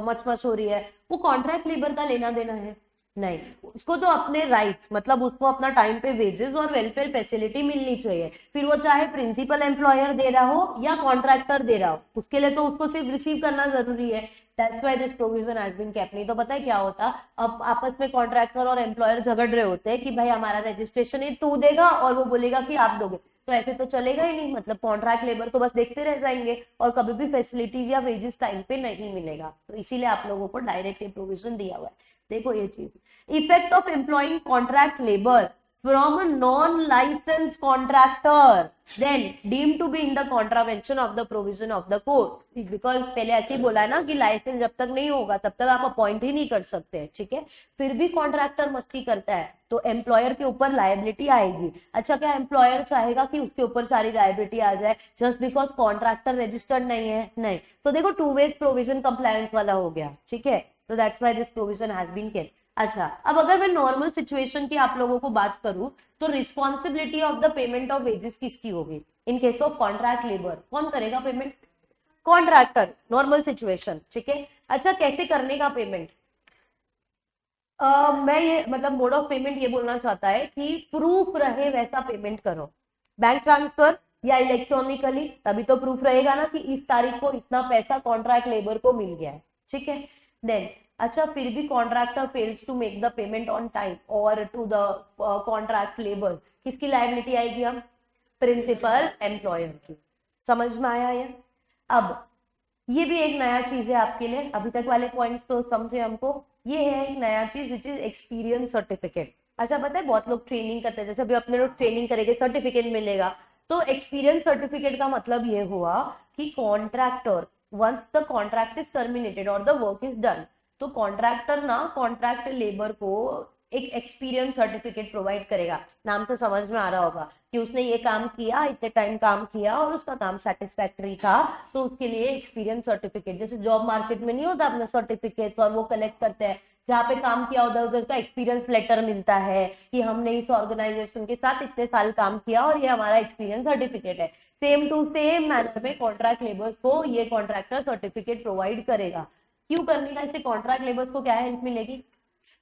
मचमच हो रही है, वो कॉन्ट्रैक्ट लेबर का लेना देना है नहीं। उसको तो अपने राइट्स, मतलब उसको अपना टाइम पे वेजेस और वेलफेयर फैसिलिटी मिलनी चाहिए, फिर वो चाहे प्रिंसिपल एम्प्लॉयर दे रहा हो या कॉन्ट्रैक्टर दे रहा हो, उसके लिए तो उसको सिर्फ रिसीव करना जरूरी है। That's why this provision has been kept. नहीं तो पता है क्या होता, अब आपस में कॉन्ट्रैक्टर और एम्प्लॉयर झगड़ रहे होते हैं कि भाई हमारा रजिस्ट्रेशन ही तू देगा और वो बोलेगा कि आप दोगे, तो ऐसे तो चलेगा ही नहीं। मतलब कॉन्ट्रैक्ट लेबर तो बस देखते रह जाएंगे और कभी भी फैसिलिटीज या वेजेस टाइम पे नहीं मिलेगा। तो इसीलिए आप लोगों को डायरेक्ट ये प्रोविजन दिया हुआ है। देखो ये चीज, effect of employing contract labour from a non-licensed contractor then deemed to be in the contravention of the provision of the code, because पहले ऐसे ही बोला है ना कि लाइसेंस जब तक नहीं होगा तब तक आप अपॉइंट ही नहीं कर सकते, ठीक है। फिर भी कॉन्ट्रैक्टर मस्ती करता है तो एम्प्लॉयर के ऊपर लायबिलिटी आएगी। अच्छा, क्या एम्प्लॉयर चाहेगा कि उसके ऊपर सारी लायबिलिटी आ जाए जस्ट बिकॉज कॉन्ट्रैक्टर रजिस्टर्ड नहीं है? नहीं। तो देखो टू वेज प्रोविजन कंप्लायंस वाला हो गया, ठीक है। तो that's why this provision has been kept. अच्छा, अब अगर मैं नॉर्मल सिचुएशन की आप लोगों को बात करूं तो responsibility of the payment of wages किसकी होगी in case of contract labour? कौन करेगा पेमेंट? कॉन्ट्रैक्टर, नॉर्मल सिचुएशन, ठीक है। अच्छा, कैसे करने का पेमेंट? मैं ये मतलब मोड ऑफ पेमेंट ये बोलना चाहता है कि प्रूफ रहे वैसा पेमेंट करो, बैंक ट्रांसफर या इलेक्ट्रॉनिकली, तभी तो प्रूफ रहेगा ना कि इस तारीख को इतना पैसा कॉन्ट्रैक्ट लेबर को मिल गया है, ठीक है। देन अच्छा, फिर भी contractor fails to make the payment on time or to the contract labour, किसकी लायबिलिटी आएगी? हम प्रिंसिपल एम्प्लॉयर की। समझ में आया ये? अब ये भी एक नया चीज है आपके लिए, अभी तक वाले पॉइंट्स तो समझे हमको। ये है एक नया चीज विच इज एक्सपीरियंस सर्टिफिकेट। अच्छा, पता है बहुत लोग ट्रेनिंग करते हैं, जैसे अभी अपने लोग ट्रेनिंग करेंगे सर्टिफिकेट मिलेगा, तो एक्सपीरियंस सर्टिफिकेट का मतलब ये हुआ कि contractor once the contract is terminated और द वर्क इज डन, तो कॉन्ट्रैक्टर ना कॉन्ट्रैक्ट लेबर को एक एक्सपीरियंस सर्टिफिकेट प्रोवाइड करेगा। नाम से समझ में आ रहा होगा कि उसने ये काम किया, इतने टाइम काम किया और उसका काम सेटिस्फैक्टरी था, तो उसके लिए एक्सपीरियंस सर्टिफिकेट, जैसे जॉब मार्केट में नहीं होता अपने सर्टिफिकेट और वो कलेक्ट करते हैं, जहाँ पे काम किया उधर उधर का एक्सपीरियंस लेटर मिलता है कि हमने इस ऑर्गेनाइजेशन के साथ इतने साल काम किया और ये हमारा एक्सपीरियंस सर्टिफिकेट है। सेम टू सेम मैनर में कॉन्ट्रैक्ट लेबर्स को ये कॉन्ट्रैक्टर सर्टिफिकेट प्रोवाइड करेगा। क्यों करने का? इससे कॉन्ट्रैक्ट लेबर्स को क्या हेल्प मिलेगी?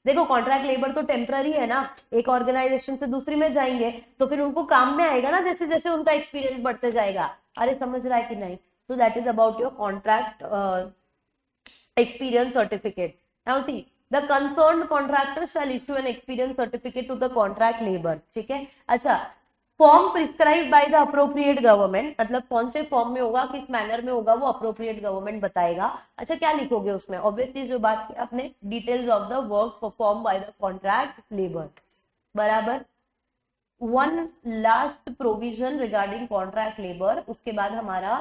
देखो कॉन्ट्रैक्ट लेबर तो टेम्पररी है ना, एक ऑर्गेनाइजेशन से दूसरी में जाएंगे तो फिर उनको काम में आएगा ना जैसे जैसे उनका एक्सपीरियंस बढ़ते जाएगा। अरे समझ रहा है कि नहीं? तो that is about your contract experience certificate. Now see the concerned contractor shall issue an experience certificate to the contract labour, ठीक है। अच्छा, form prescribe by the appropriate government, मतलब कौन से फॉर्म में होगा, किस मैनर में होगा, वो अप्रोप्रिएट गवर्नमेंट बताएगा। अच्छा, क्या लिखोगे उसमें? ऑब्वियसली जो बात की आपने, details of the work perform by the contract labour, बराबर। One last provision regarding contract labour, उसके बाद हमारा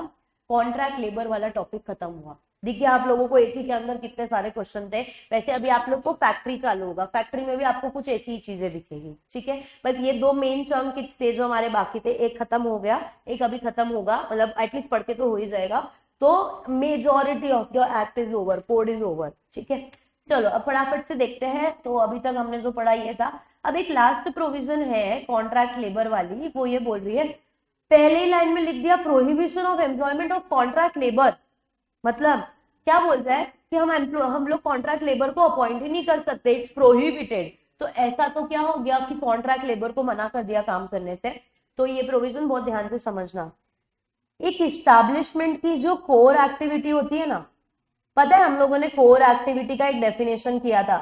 कॉन्ट्रैक्ट लेबर वाला टॉपिक खत्म हुआ। देखिए आप लोगों को एक ही के अंदर कितने सारे क्वेश्चन थे। वैसे अभी आप लोग को फैक्ट्री चालू होगा, फैक्ट्री में भी आपको कुछ ऐसी ही चीजें दिखेगी, ठीक है। बस ये दो मेन चंक थे जो हमारे बाकी थे, एक खत्म हो गया, एक अभी खत्म होगा, मतलब एटलीस्ट पढ़ के तो हो ही जाएगा। तो majority of the act is over, code is over, ठीक है। चलो अब फटाफट से देखते हैं। तो अभी तक हमने जो पढ़ा ये था। अब एक लास्ट प्रोविजन है कॉन्ट्रैक्ट लेबर वाली, वो ये बोल रही है, पहले लाइन में लिख दिया prohibition of employment of contract labour. मतलब क्या बोल रहा है कि हम लोग कॉन्ट्रैक्ट लेबर को अपॉइंट ही नहीं कर सकते, इट्स प्रोहिबिटेड। तो ऐसा तो क्या हो गया कि कॉन्ट्रैक्ट लेबर को मना कर दिया काम करने से। तो ये प्रोविजन बहुत ध्यान से समझना। एक इस्टेब्लिशमेंट की जो कोर एक्टिविटी होती है ना, पता है हम लोगों ने कोर एक्टिविटी का एक डेफिनेशन किया था।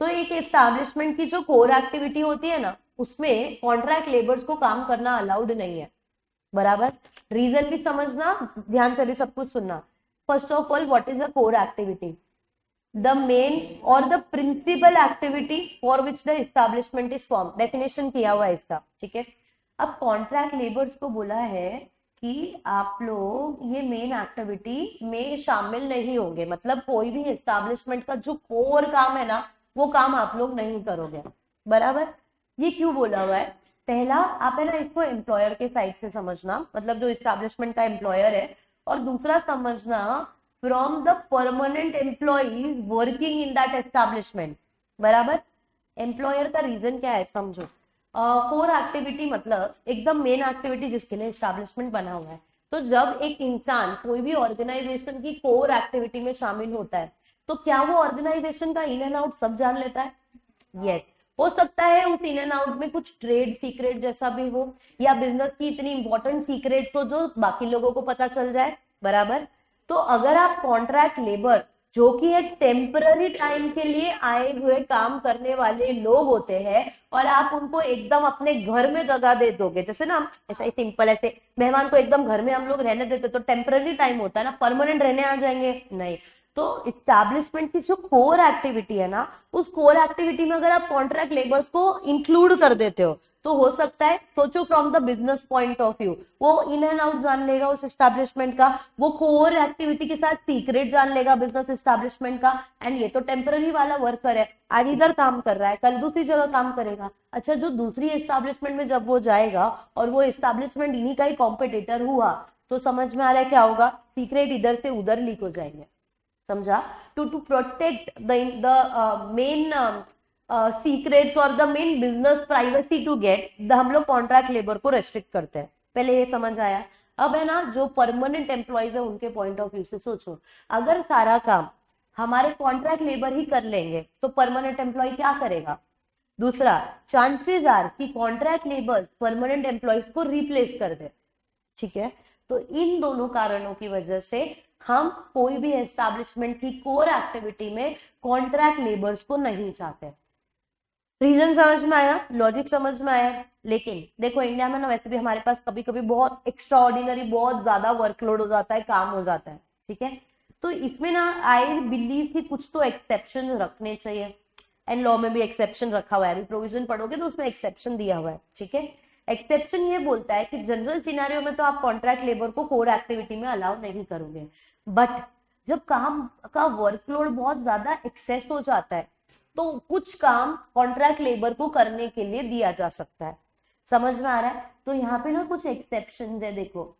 तो एक एस्टैब्लिशमेंट की जो कोर एक्टिविटी होती है ना, उसमें कॉन्ट्रैक्ट लेबर्स को काम करना अलाउड नहीं है, बराबर। रीजन भी समझना, ध्यान से भी सब कुछ सुनना। First of all, what is the core activity? The main or the principal activity for which the establishment is form, definition किया हुआ है इसका, ठीक है। अब कॉन्ट्रैक्ट लेबर्स को बोला है कि आप लोग ये मेन एक्टिविटी में शामिल नहीं होंगे, मतलब कोई भी एस्टैब्लिशमेंट का जो कोर काम है ना, वो काम आप लोग नहीं करोगे, बराबर। ये क्यों बोला हुआ है? पहला आप है ना इसको एम्प्लॉयर के साइड से समझना, मतलब जो एस्टैब्लिशमेंट का एम्प्लॉयर है, और दूसरा समझना from the permanent employees working in that establishment, बराबर। एम्प्लॉयर का रीजन क्या है समझो। कोर एक्टिविटी मतलब एकदम मेन एक्टिविटी जिसके लिए एस्टैब्लिशमेंट बना हुआ है। तो जब एक इंसान कोई भी ऑर्गेनाइजेशन की कोर एक्टिविटी में शामिल होता है, तो क्या वो ऑर्गेनाइजेशन का इन एंड आउट सब जान लेता है? यस। हो सकता है उस इन एंड आउट में कुछ ट्रेड सीक्रेट जैसा भी हो, या बिजनेस की इतनी इंपॉर्टेंट सीक्रेट हो जो बाकी लोगों को पता चल जाए, बराबर। तो अगर आप कॉन्ट्रैक्ट लेबर जो कि एक टेम्पररी टाइम के लिए आए हुए काम करने वाले लोग होते हैं और आप उनको एकदम अपने घर में जगह दे दोगे, जैसे ना ऐसा ही सिंपल ऐसे मेहमान को एकदम घर में हम लोग रहने देते तो टेम्पररी टाइम होता है ना, परमानेंट रहने आ जाएंगे नहीं। तो इस्टेब्लिशमेंट की जो कोर एक्टिविटी है ना, उस कोर एक्टिविटी में अगर आप कॉन्ट्रैक्ट लेबर्स को इंक्लूड कर देते हो तो हो सकता है, सोचो from the business point of view, वो इन एंड आउट जान लेगा उस एस्टेब्लिशमेंट का, वो कोर एक्टिविटी के साथ सीक्रेट जान लेगा बिजनेस एस्टेब्लिशमेंट का। एंड ये तो टेम्पररी वाला वर्कर है, आज इधर काम कर रहा है, कल दूसरी जगह काम करेगा। अच्छा, जो दूसरी एस्टेब्लिशमेंट में जब वो जाएगा और वो एस्टेब्लिशमेंट इन्हीं का ही कॉम्पिटिटर हुआ तो समझ में आ रहा है क्या होगा, सीक्रेट इधर से उधर लीक हो जाएंगे। समझा? To protect the main secrets or the main business privacy to get, हम लोग कॉन्ट्रैक्ट लेबर को रेस्ट्रिक्ट करते हैं। पहले ये समझ आया। अब है ना, जो परमानेंट एम्प्लॉयज है उनके पॉइंट ऑफ व्यू से सोचो, अगर सारा काम हमारे कॉन्ट्रैक्ट लेबर ही कर लेंगे तो परमानेंट एम्प्लॉय क्या करेगा? दूसरा, चांसेस आर कि कॉन्ट्रैक्ट लेबर परमानेंट एम्प्लॉयज को रिप्लेस कर दे। ठीक है, तो इन दोनों कारणों की वजह से हम कोई भी एस्टैब्लिशमेंट की कोर एक्टिविटी में कॉन्ट्रैक्ट लेबर्स को नहीं चाहते। रीजन समझ में आया, लॉजिक समझ में आया। लेकिन देखो इंडिया में ना वैसे भी हमारे पास कभी कभी बहुत एक्स्ट्रा ऑर्डिनरी, बहुत ज्यादा वर्कलोड हो जाता है, काम हो जाता है। ठीक है, तो इसमें ना आई बिलीव कि कुछ तो एक्सेप्शन रखने चाहिए, एंड लॉ में भी एक्सेप्शन रखा हुआ है। अभी प्रोविजन पढ़ोगे तो उसमें एक्सेप्शन दिया हुआ है। ठीक है, एक्सेप्शन ये बोलता है कि जनरल सिनेरियो में तो आप कॉन्ट्रैक्ट लेबर को कोर एक्टिविटी में अलाउ नहीं करोगे, बट जब काम का वर्कलोड बहुत ज्यादा एक्सेस हो जाता है तो कुछ काम कॉन्ट्रैक्ट लेबर को करने के लिए दिया जा सकता है। समझ में आ रहा है? तो यहाँ पे ना कुछ एक्सेप्शन है। देखो,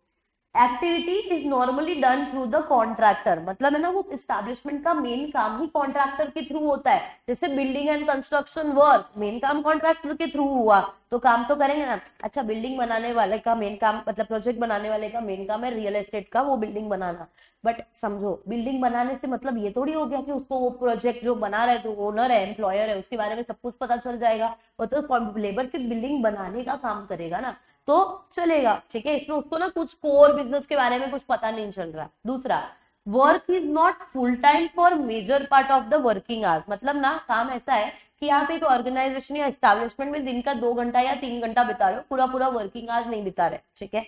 activity is normally done through the contractor, मतलब है ना वो एस्टैब्लिशमेंट का मेन काम ही कॉन्ट्रैक्टर के थ्रू होता है। जैसे building and construction work main काम कॉन्ट्रैक्टर के थ्रू हुआ तो काम तो करेंगे ना। अच्छा, बिल्डिंग बनाने वाले का मेन काम, मतलब प्रोजेक्ट बनाने वाले का मेन काम है रियल एस्टेट का वो बिल्डिंग बनाना, बट समझो बिल्डिंग बनाने से मतलब ये थोड़ी हो गया कि उसको वो प्रोजेक्ट जो बना रहा है, जो ओनर है, एम्प्लॉयर है, उसके बारे में सब कुछ पता चल जाएगा। वो तो लेबर सिर्फ बिल्डिंग बनाने का काम करेगा ना तो चलेगा। ठीक है, इसमें उसको ना कुछ कोर बिजनेस के बारे में कुछ पता नहीं चल रहा। दूसरा, work is not full time for major part of the working hours, मतलब ना काम ऐसा है कि आप एक ऑर्गेनाइजेशन या एस्टैब्लिशमेंट में दिन का 2 घंटा या 3 घंटा बिता रहे हो, पूरा पूरा वर्किंग आवर्स नहीं बिता रहे। ठीक है।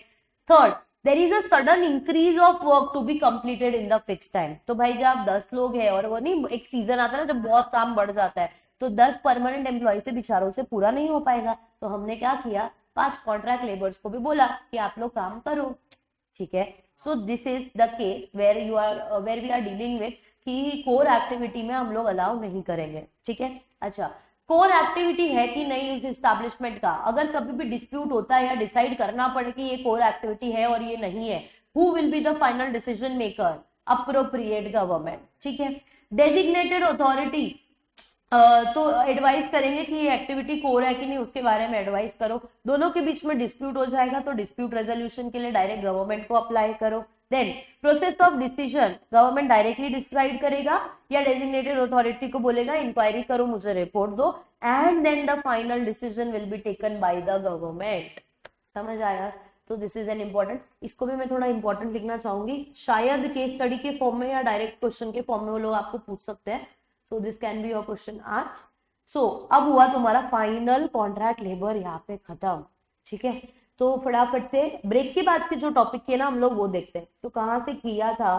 Third, there is a sudden increase of work to be completed in the fix time. तो भाई जब 10 लोग हैं और वो नहीं एक सीजन आता है ना जब बहुत काम बढ़ जाता है तो 10 परमानेंट एम्प्लॉय से बेचारों से पूरा नहीं हो पाएगा, तो हमने क्या किया, 5 कॉन्ट्रैक्ट लेबर्स को भी बोला कि आप लोग काम करो। ठीक है, so this is the case where we are dealing with कि कोर एक्टिविटी में हम लोग अलाउ नहीं करेंगे। ठीक है। अच्छा, कोर एक्टिविटी है कि नहीं उस एस्टैब्लिशमेंट का, अगर कभी भी डिस्प्यूट होता है या डिसाइड करना पड़े कि ये कोर एक्टिविटी है और ये नहीं है, who will be the final decision maker? Appropriate government. ठीक है। डेजिग्नेटेड अथॉरिटी तो एडवाइस करेंगे कि ये एक्टिविटी कोर है कि नहीं उसके बारे में एडवाइस करो। दोनों के बीच में डिस्प्यूट हो जाएगा तो डिस्प्यूट रेजोल्यूशन के लिए डायरेक्ट गवर्नमेंट को अप्लाई करो। Then process of decision government directly decide करेगा या डेजिग्नेटेड अथॉरिटी को बोलेगा इंक्वायरी करो, मुझे रिपोर्ट दो, and then the final decision will be taken by the government. समझ आया? तो दिस इज एन इम्पोर्टेंट, इसको भी मैं थोड़ा इंपॉर्टेंट लिखना चाहूंगी, शायद केस स्टडी के फॉर्म में या डायरेक्ट क्वेश्चन के फॉर्म में वो लोग आपको पूछ सकते हैं। So this can be your question आज। So अब हुआ तुम्हारा फाइनल कॉन्ट्रैक्ट लेबर यहाँ पे खत्म। ठीक है, तो फटाफट से ब्रेक के बाद के जो टॉपिक किए ना हम लोग वो देखते हैं। तो कहाँ से किया था?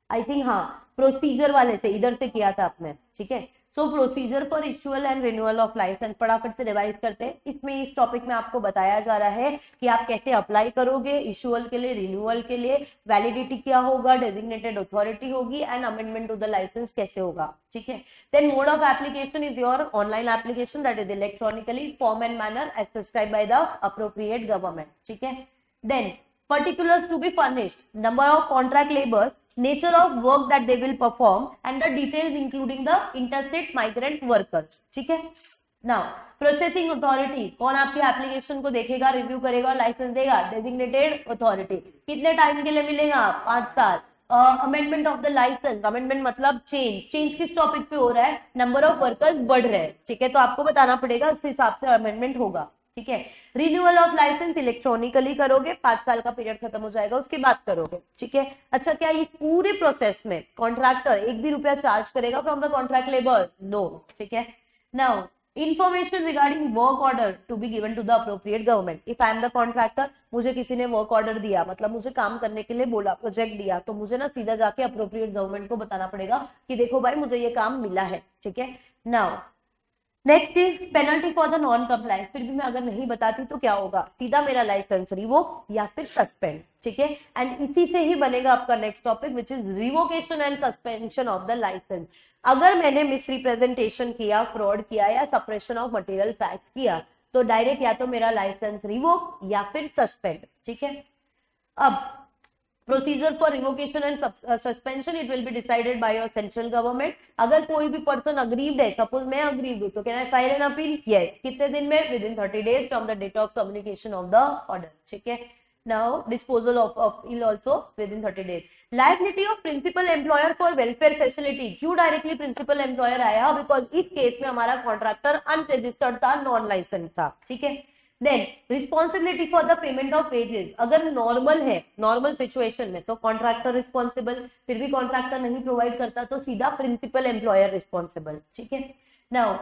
आई थिंक हाँ, प्रोसीजर वाले से, इधर से किया था आपने। ठीक है, so procedure for issual and renewal of licence फटाफट से रिवाइज करते हैं। इसमें इस टॉपिक में आपको बताया जा रहा है कि आप कैसे अप्लाई करोगे इशुअल के लिए, रिन्यूअल के लिए, वैलिडिटी क्या होगा, डेजिग्नेटेड अथॉरिटी होगी, and amendment to the licence कैसे होगा। ठीक है। Then mode of application is your online application, that is electronically, form and manner as prescribed by the appropriate government. ठीक है। Then particulars to be furnished, number of contract labor, nature of work that they will perform, and the details including the interstate migrant workers. ठीक है। Now processing authority, कौन आपकी application को देखेगा, review करेगा, licence देगा? Designated authority. कितने time के लिए मिलेगा? 5 साल। Amendment of the licence, amendment मतलब चेंज किस टॉपिक पे हो रहा है? नंबर ऑफ वर्कर्स बढ़ रहे हैं। ठीक है, तो आपको बताना पड़ेगा, उस हिसाब से अमेंडमेंट होगा। ठीक है। रिन्यूअल ऑफ लाइसेंस इलेक्ट्रॉनिकली करोगे, 5 साल का पीरियड खत्म हो जाएगा उसके बाद करोगे, ठीक है। अच्छा, क्या इस पूरे प्रोसेस में कॉन्ट्रैक्टर 1 भी रुपया चार्ज करेगा from the contract labour? No, ठीक है। Now information regarding work order to be given to the appropriate government. If I am the contractor, मुझे किसी ने वर्क ऑर्डर दिया, मतलब मुझे काम करने के लिए बोला, प्रोजेक्ट दिया, तो मुझे ना सीधा जाके अप्रोप्रिएट गवर्नमेंट को बताना पड़ेगा कि देखो भाई मुझे ये काम मिला है, ठीक है। Now next is penalty for the non compliance. फिर भी मैं अगर नहीं बताती तो क्या होगा? सीधा मेरा लाइसेंस रिवोक या फिर सस्पेंड, ठीक है। एंड इसी से ही बनेगा आपका next topic which is revocation and suspension of the licence. अगर मैंने मिसरिप्रेजेंटेशन किया, फ्रॉड किया या सप्रेशन ऑफ मटेरियल फैक्ट्स किया तो डायरेक्ट या तो मेरा लाइसेंस रिवोक या फिर सस्पेंड, ठीक है। अब procedure for revocation and suspension it will be decided by your central government. अगर कोई भी पर्सन अग्रीव्ड है, सपोज मैं अग्रीव्ड हूं, तो can I file an appeal? Yes. कितने दिन में? Within 30 days from the date of communication of the order, ठीक है। Now disposal of appeal also within 30 days। Liability of principal employer for welfare facility. क्यों directly principal employer आया? Because इस case में हमारा contractor unregistered था, non licence था, ठीक है। Then responsibility for the payment of wages. अगर नॉर्मल है, नॉर्मल सिचुएशन में तो कॉन्ट्रैक्टर रिस्पॉन्सिबल, फिर भी कॉन्ट्रैक्टर नहीं प्रोवाइड करता तो सीधा प्रिंसिपल एम्प्लॉयर रिस्पॉन्सिबल, ठीक है। Now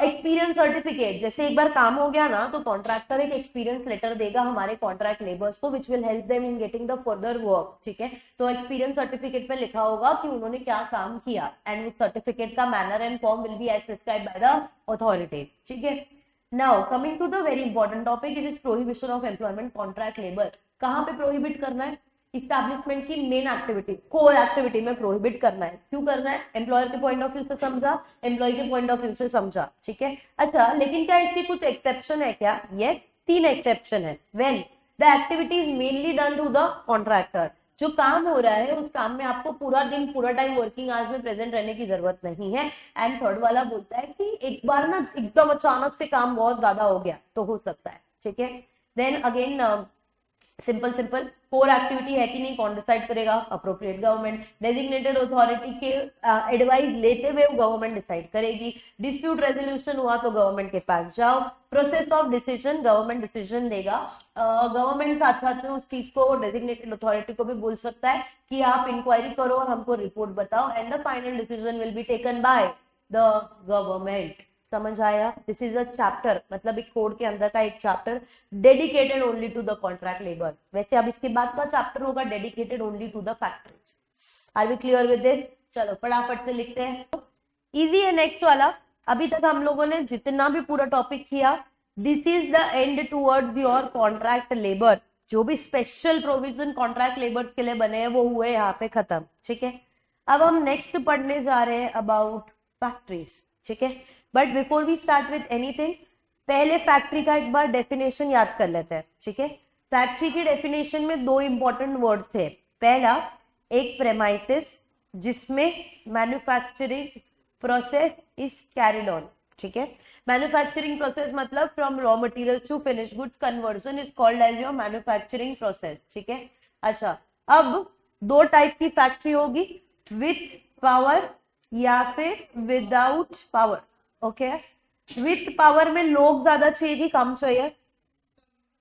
experience certificate. जैसे एक बार काम हो गया ना तो कॉन्ट्रैक्टर एक एक्सपीरियंस लेटर देगा हमारे कॉन्ट्रैक्ट लेबर्स को which will help them in getting the further work, ठीक है। तो एक्सपीरियंस सर्टिफिकेट में लिखा होगा कि उन्होंने क्या काम किया एंड उस सर्टिफिकेट का manner and form will be as prescribed by the authority, ठीक है। Now coming to the very important topic, it is prohibition of employment contract labor. कहाँ पे प्रोहिबिट करना है? इस्टेब्लिशमेंट की मेन एक्टिविटी, कोर एक्टिविटी में prohibit करना है। क्यों करना है? एम्प्लॉयर के पॉइंट ऑफ व्यू से समझा, एम्प्लॉय के पॉइंट ऑफ व्यू से समझा, ठीक है। अच्छा, लेकिन क्या इसकी कुछ एक्सेप्शन है क्या? ये 3 एक्सेप्शन है। When the activity is mainly done to the contractor. जो काम हो रहा है उस काम में आपको पूरा दिन, पूरा टाइम वर्किंग आवर्स में प्रेजेंट रहने की जरूरत नहीं है। एंड थर्ड वाला बोलता है कि एक बार ना एकदम अचानक से काम बहुत ज्यादा हो गया तो हो सकता है, ठीक है। Then again simple core activity है कि नहीं कौन डिसाइड करेगा? Appropriate government. डेजिग्नेटेड अथॉरिटी के एडवाइस लेते हुए गवर्नमेंट डिसाइड करेगी। डिस्प्यूट रेजोल्यूशन हुआ तो गवर्नमेंट के पास जाओ। Process of decision, government decision देगा। गवर्नमेंट साथ साथ में उस चीज को डेजिग्नेटेड अथॉरिटी को भी बोल सकता है कि आप इंक्वायरी करो और हमको रिपोर्ट बताओ and the final decision will be taken by the government. समझ आया? दिस इज अ चैप्टर, मतलब एक कोड के अंदर का एक chapter dedicated only to the contract labour. वैसे अब इसके बाद का चैप्टर होगा dedicated only to the factories. Are we clear with this? चलो फटाफट से लिखते हैं। इजी है नेक्स्ट वाला। अभी तक हम लोगों ने जितना भी पूरा टॉपिक किया, this is the end towards your contract labour. जो भी स्पेशल प्रोविजन कॉन्ट्रैक्ट लेबर के लिए बने हैं वो हुए यहाँ पे खत्म, ठीक है। अब हम नेक्स्ट पढ़ने जा रहे हैं अबाउट फैक्ट्रीज, ठीक है। But before we start with anything, पहले फैक्ट्री का एक बार डेफिनेशन याद कर लेते हैं, ठीक है। फैक्ट्री की डेफिनेशन में 2 इंपॉर्टेंट वर्ड्स है। पहला, एक प्रेमाइसिस जिसमें manufacturing process is carried on, ठीक है। मैन्युफैक्चरिंग प्रोसेस मतलब from raw materials to finish goods conversion is called as your manufacturing process, ठीक है। अच्छा, अब 2 टाइप की फैक्ट्री होगी, विथ पावर या फिर without power, okay. With power में लोग ज्यादा चाहिए कि कम चाहिए?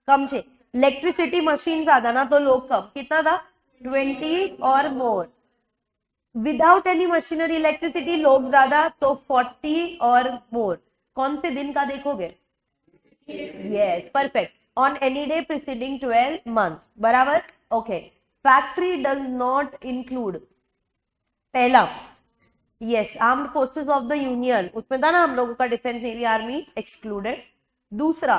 कम चाहिए। इलेक्ट्रिसिटी मशीन ज्यादा ना तो लोग कम। कितना था? 20 और मोर। विदाउट एनी मशीनरी इलेक्ट्रिसिटी लोग ज्यादा तो 40 और मोर। कौन से दिन का देखोगे? Yes, perfect. On any day preceding 12 months, बराबर, okay. Factory does not include, पहला, yes, armed forces of the union, उसमें था ना हम लोगों का डिफेंस नेवी आर्मी, एक्सक्लूडेड। दूसरा,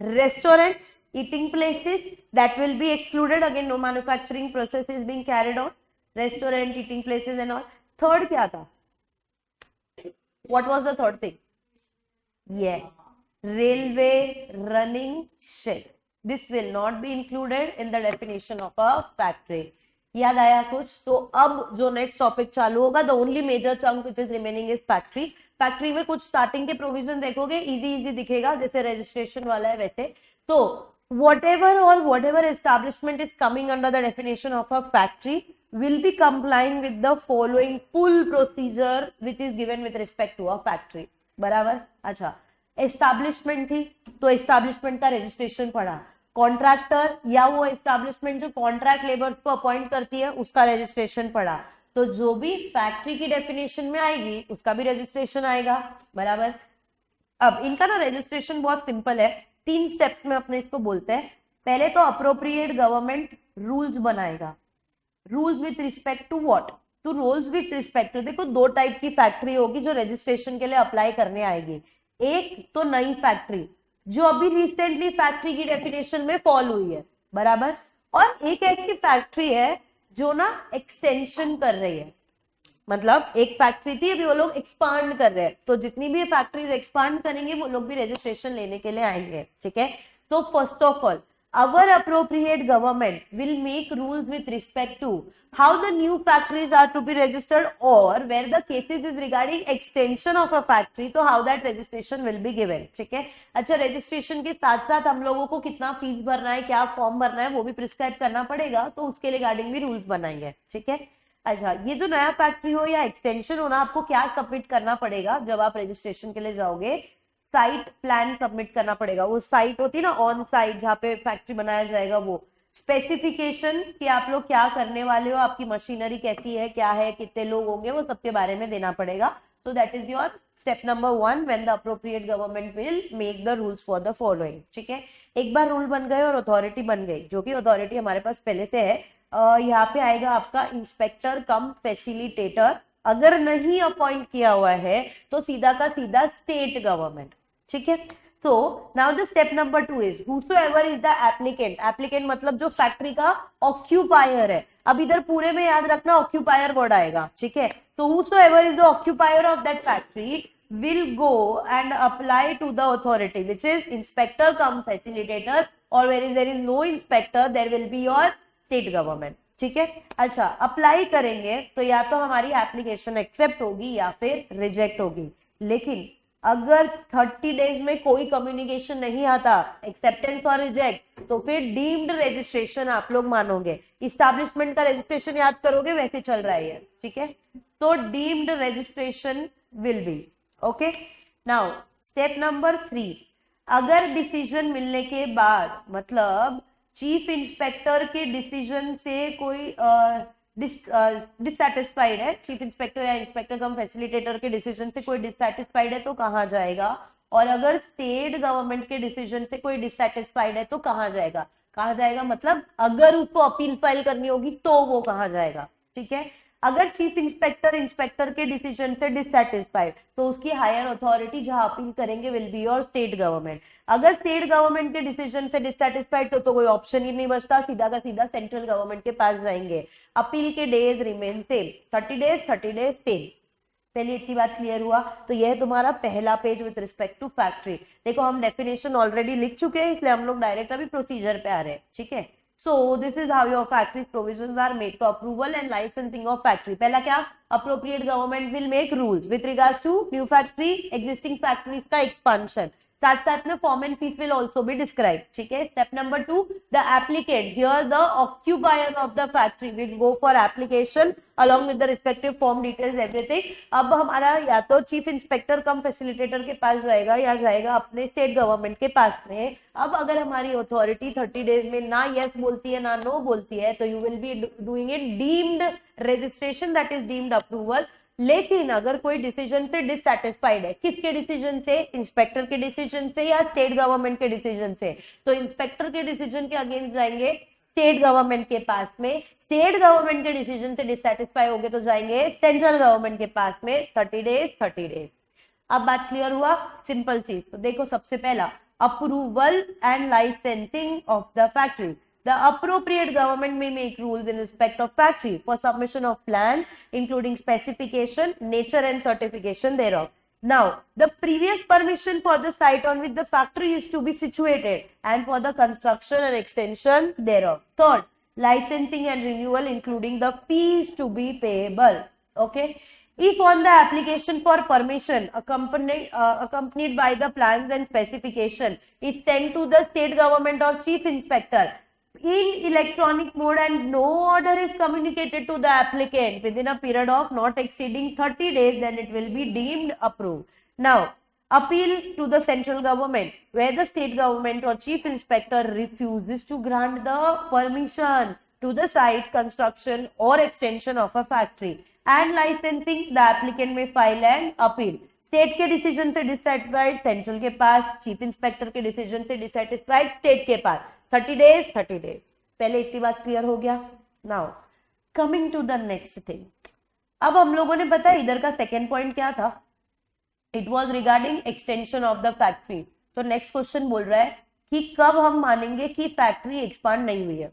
restaurants, eating places, that will be excluded, again no manufacturing process is being carried on, restaurant, eating places and all. Third क्या था? What was the third thing? ये railway running shed, this will not be included in the definition of a factory. याद आया कुछ? तो अब जो next topic चालू होगा, the only major chunk which is remaining is factory. Factory में कुछ स्टार्टिंग के प्रोविजन देखोगे, इजी दिखेगा, जैसे रजिस्ट्रेशन वाला है वैसे। तो whatever establishment is coming under the definition of a factory will be complying with the following full procedure which is given with respect to a factory, बराबर। अच्छा, एस्टैब्लिशमेंट थी तो एस्टैब्लिशमेंट का रजिस्ट्रेशन पड़ा, कॉन्ट्रैक्टर या वो एस्टैब्लिशमेंट जो contract labours को अपॉइंट करती है उसका रजिस्ट्रेशन पड़ा, तो जो भी फैक्ट्री की डेफिनेशन में आएगी उसका भी रजिस्ट्रेशन आएगा, बराबर। अब इनका ना रजिस्ट्रेशन बहुत सिंपल है, 3 स्टेप्स में अपने इसको बोलते हैं। पहले तो अप्रोप्रिएट गवर्नमेंट रूल्स बनाएगा, rules with respect to what, to rules with respect to, देखो 2 टाइप की फैक्ट्री होगी जो रजिस्ट्रेशन के लिए अप्लाई करने आएगी। एक तो नई फैक्ट्री जो अभी रिसेंटली फैक्ट्री की डेफिनेशन में फॉल हुई है, बराबर, और एक ऐसी फैक्ट्री है जो ना एक्सटेंशन कर रही है, मतलब एक फैक्ट्री थी अभी वो लोग एक्सपांड कर रहे हैं, तो जितनी भी फैक्ट्रीज एक्सपांड करेंगे वो लोग भी रजिस्ट्रेशन लेने के लिए आएंगे, ठीक है। तो first of all our appropriate government will make rules with respect to how the new factories are to be registered, or where the cases is regarding extension of a factory, तो how that registration will be given, ठीक है। अच्छा, registration के साथ साथ हम लोगों को कितना फीस भरना है, क्या फॉर्म भरना है, वो भी प्रिस्क्राइब करना पड़ेगा, तो उसके रिगार्डिंग भी रूल्स बनाएंगे, ठीक है। अच्छा, ये जो नया फैक्ट्री हो या एक्सटेंशन हो ना, आपको क्या सबमिट करना पड़ेगा जब आप रजिस्ट्रेशन के लिए जाओगे, साइट प्लान सबमिट करना पड़ेगा। वो साइट होती है ना ऑन साइट जहाँ पे फैक्ट्री बनाया जाएगा, वो स्पेसिफिकेशन कि आप लोग क्या करने वाले हो, आपकी मशीनरी कैसी है, क्या है, कितने लोग होंगे, वो सबके बारे में देना पड़ेगा। So that is your step number 1 when the appropriate government will make the rules for the following, ठीक है। एक बार रूल बन गए और अथॉरिटी बन गई, जो कि अथॉरिटी हमारे पास पहले से है, यहाँ पे आएगा आपका इंस्पेक्टर कम फैसिलिटेटर, अगर नहीं अपॉइंट किया हुआ है तो सीधा का सीधा स्टेट गवर्नमेंट, ठीक है। तो now the step number 2 is whosoever is the applicant, applicant मतलब जो फैक्ट्री का ऑक्यूपायर है, अब इधर पूरे में याद रखना ऑक्यूपायर वर्ड आएगा, ठीक है। तो whosoever is the occupier of that factory will go and apply to the authority which is inspector cum facilitator, or where there is no inspector there will be your state government, ठीक है। अच्छा, apply करेंगे तो या तो हमारी application accept होगी या फिर रिजेक्ट होगी, लेकिन अगर 30 डेज में कोई कम्युनिकेशन नहीं आता, एक्सेप्टेंस और रिजेक्ट, तो फिर डीम्ड रजिस्ट्रेशन आप लोग मानोगे। इस्टेब्लिशमेंट का रजिस्ट्रेशन याद करोगे, वैसे चल रहा है, ठीक है। तो deemed registration will be okay. Now step number 3, अगर डिसीजन मिलने के बाद, मतलब चीफ इंस्पेक्टर के डिसीजन से कोई डिससेटिस्फाइड है, चीफ इंस्पेक्टर या इंस्पेक्टर कम फैसिलिटेटर के डिसीजन से कोई डिससेटिस्फाइड है तो कहाँ जाएगा, और अगर स्टेट गवर्नमेंट के डिसीजन से कोई डिससेटिस्फाइड है तो कहाँ जाएगा। कहाँ जाएगा मतलब अगर उसको अपील फाइल करनी होगी तो वो कहाँ जाएगा, ठीक है। अगर चीफ इंस्पेक्टर के डिसीजन से डिससेटिस्फाइड तो उसकी हायर अथॉरिटी जहां अपील करेंगे will be your state government. अगर स्टेट गवर्नमेंट के डिसीजन से डिससेटिस्फाइड तो कोई ऑप्शन ही नहीं बचता, सीधा का सीधा सेंट्रल गवर्नमेंट के पास जाएंगे। अपील के days remain same, 30 days same. पहले इतनी बात क्लियर हुआ। तो यह है तुम्हारा पहला page with respect to factory. देखो हम डेफिनेशन ऑलरेडी लिख चुके हैं, इसलिए हम लोग डायरेक्ट अभी प्रोसीजर पे आ रहे हैं, ठीक है। So this is how your factory provisions are made for approval and licensing of factory. पहला क्या, appropriate government will make rules with regards to new factory, existing factories का expansion. साथ साथ में form and fees will also be described, ठीक है। Step number 2, the applicant, here the occupier of the factory will go for application along with the respective form details everything. अब हमारा या तो चीफ इंस्पेक्टर कम फैसिलिटेटर के पास जाएगा या जाएगा अपने स्टेट गवर्नमेंट के पास में। अब अगर हमारी अथॉरिटी 30 डेज में ना यस बोलती है ना नो बोलती है तो you will be doing it deemed registration, that is deemed approval. लेकिन अगर कोई डिसीजन से डिससेटिस्फाइड है, किसके डिसीजन से, इंस्पेक्टर के डिसीजन से या स्टेट गवर्नमेंट के डिसीजन से, तो इंस्पेक्टर के डिसीजन के अगेंस्ट जाएंगे स्टेट गवर्नमेंट के पास में। स्टेट गवर्नमेंट के डिसीजन से डिससेटिस्फाई हो गए तो जाएंगे सेंट्रल गवर्नमेंट के पास में। 30 डेज। अब बात क्लियर हुआ, सिंपल चीज। तो देखो सबसे पहला approval and licensing of the factory. The appropriate government may make rules in respect of factory for submission of plan, including specification, nature and certification thereof. Now, the previous permission for the site on which the factory is to be situated and for the construction and extension thereof. Third, licensing and renewal, including the fees to be payable. Okay. If on the application for permission accompanied by the plans and specification is sent to the state government or chief inspector in electronic mode and no order is communicated to the applicant within a period of not exceeding 30 days, then it will be deemed approved. Now, appeal to the central government where the state government or chief inspector refuses to grant the permission to the site construction or extension of a factory and licensing, the applicant may file an appeal. State के decision से dissatisfied central के पास, chief inspector के decision से dissatisfied state के पास, 30 days। पहले इतनी बात clear हो गया। Now coming to the next thing, अब हम लोगों ने पता इधर का सेकेंड पॉइंट क्या था, it was regarding extension of the factory. तो नेक्स्ट क्वेश्चन बोल रहा है कि कब हम मानेंगे कि फैक्ट्री एक्सपांड नहीं हुई है,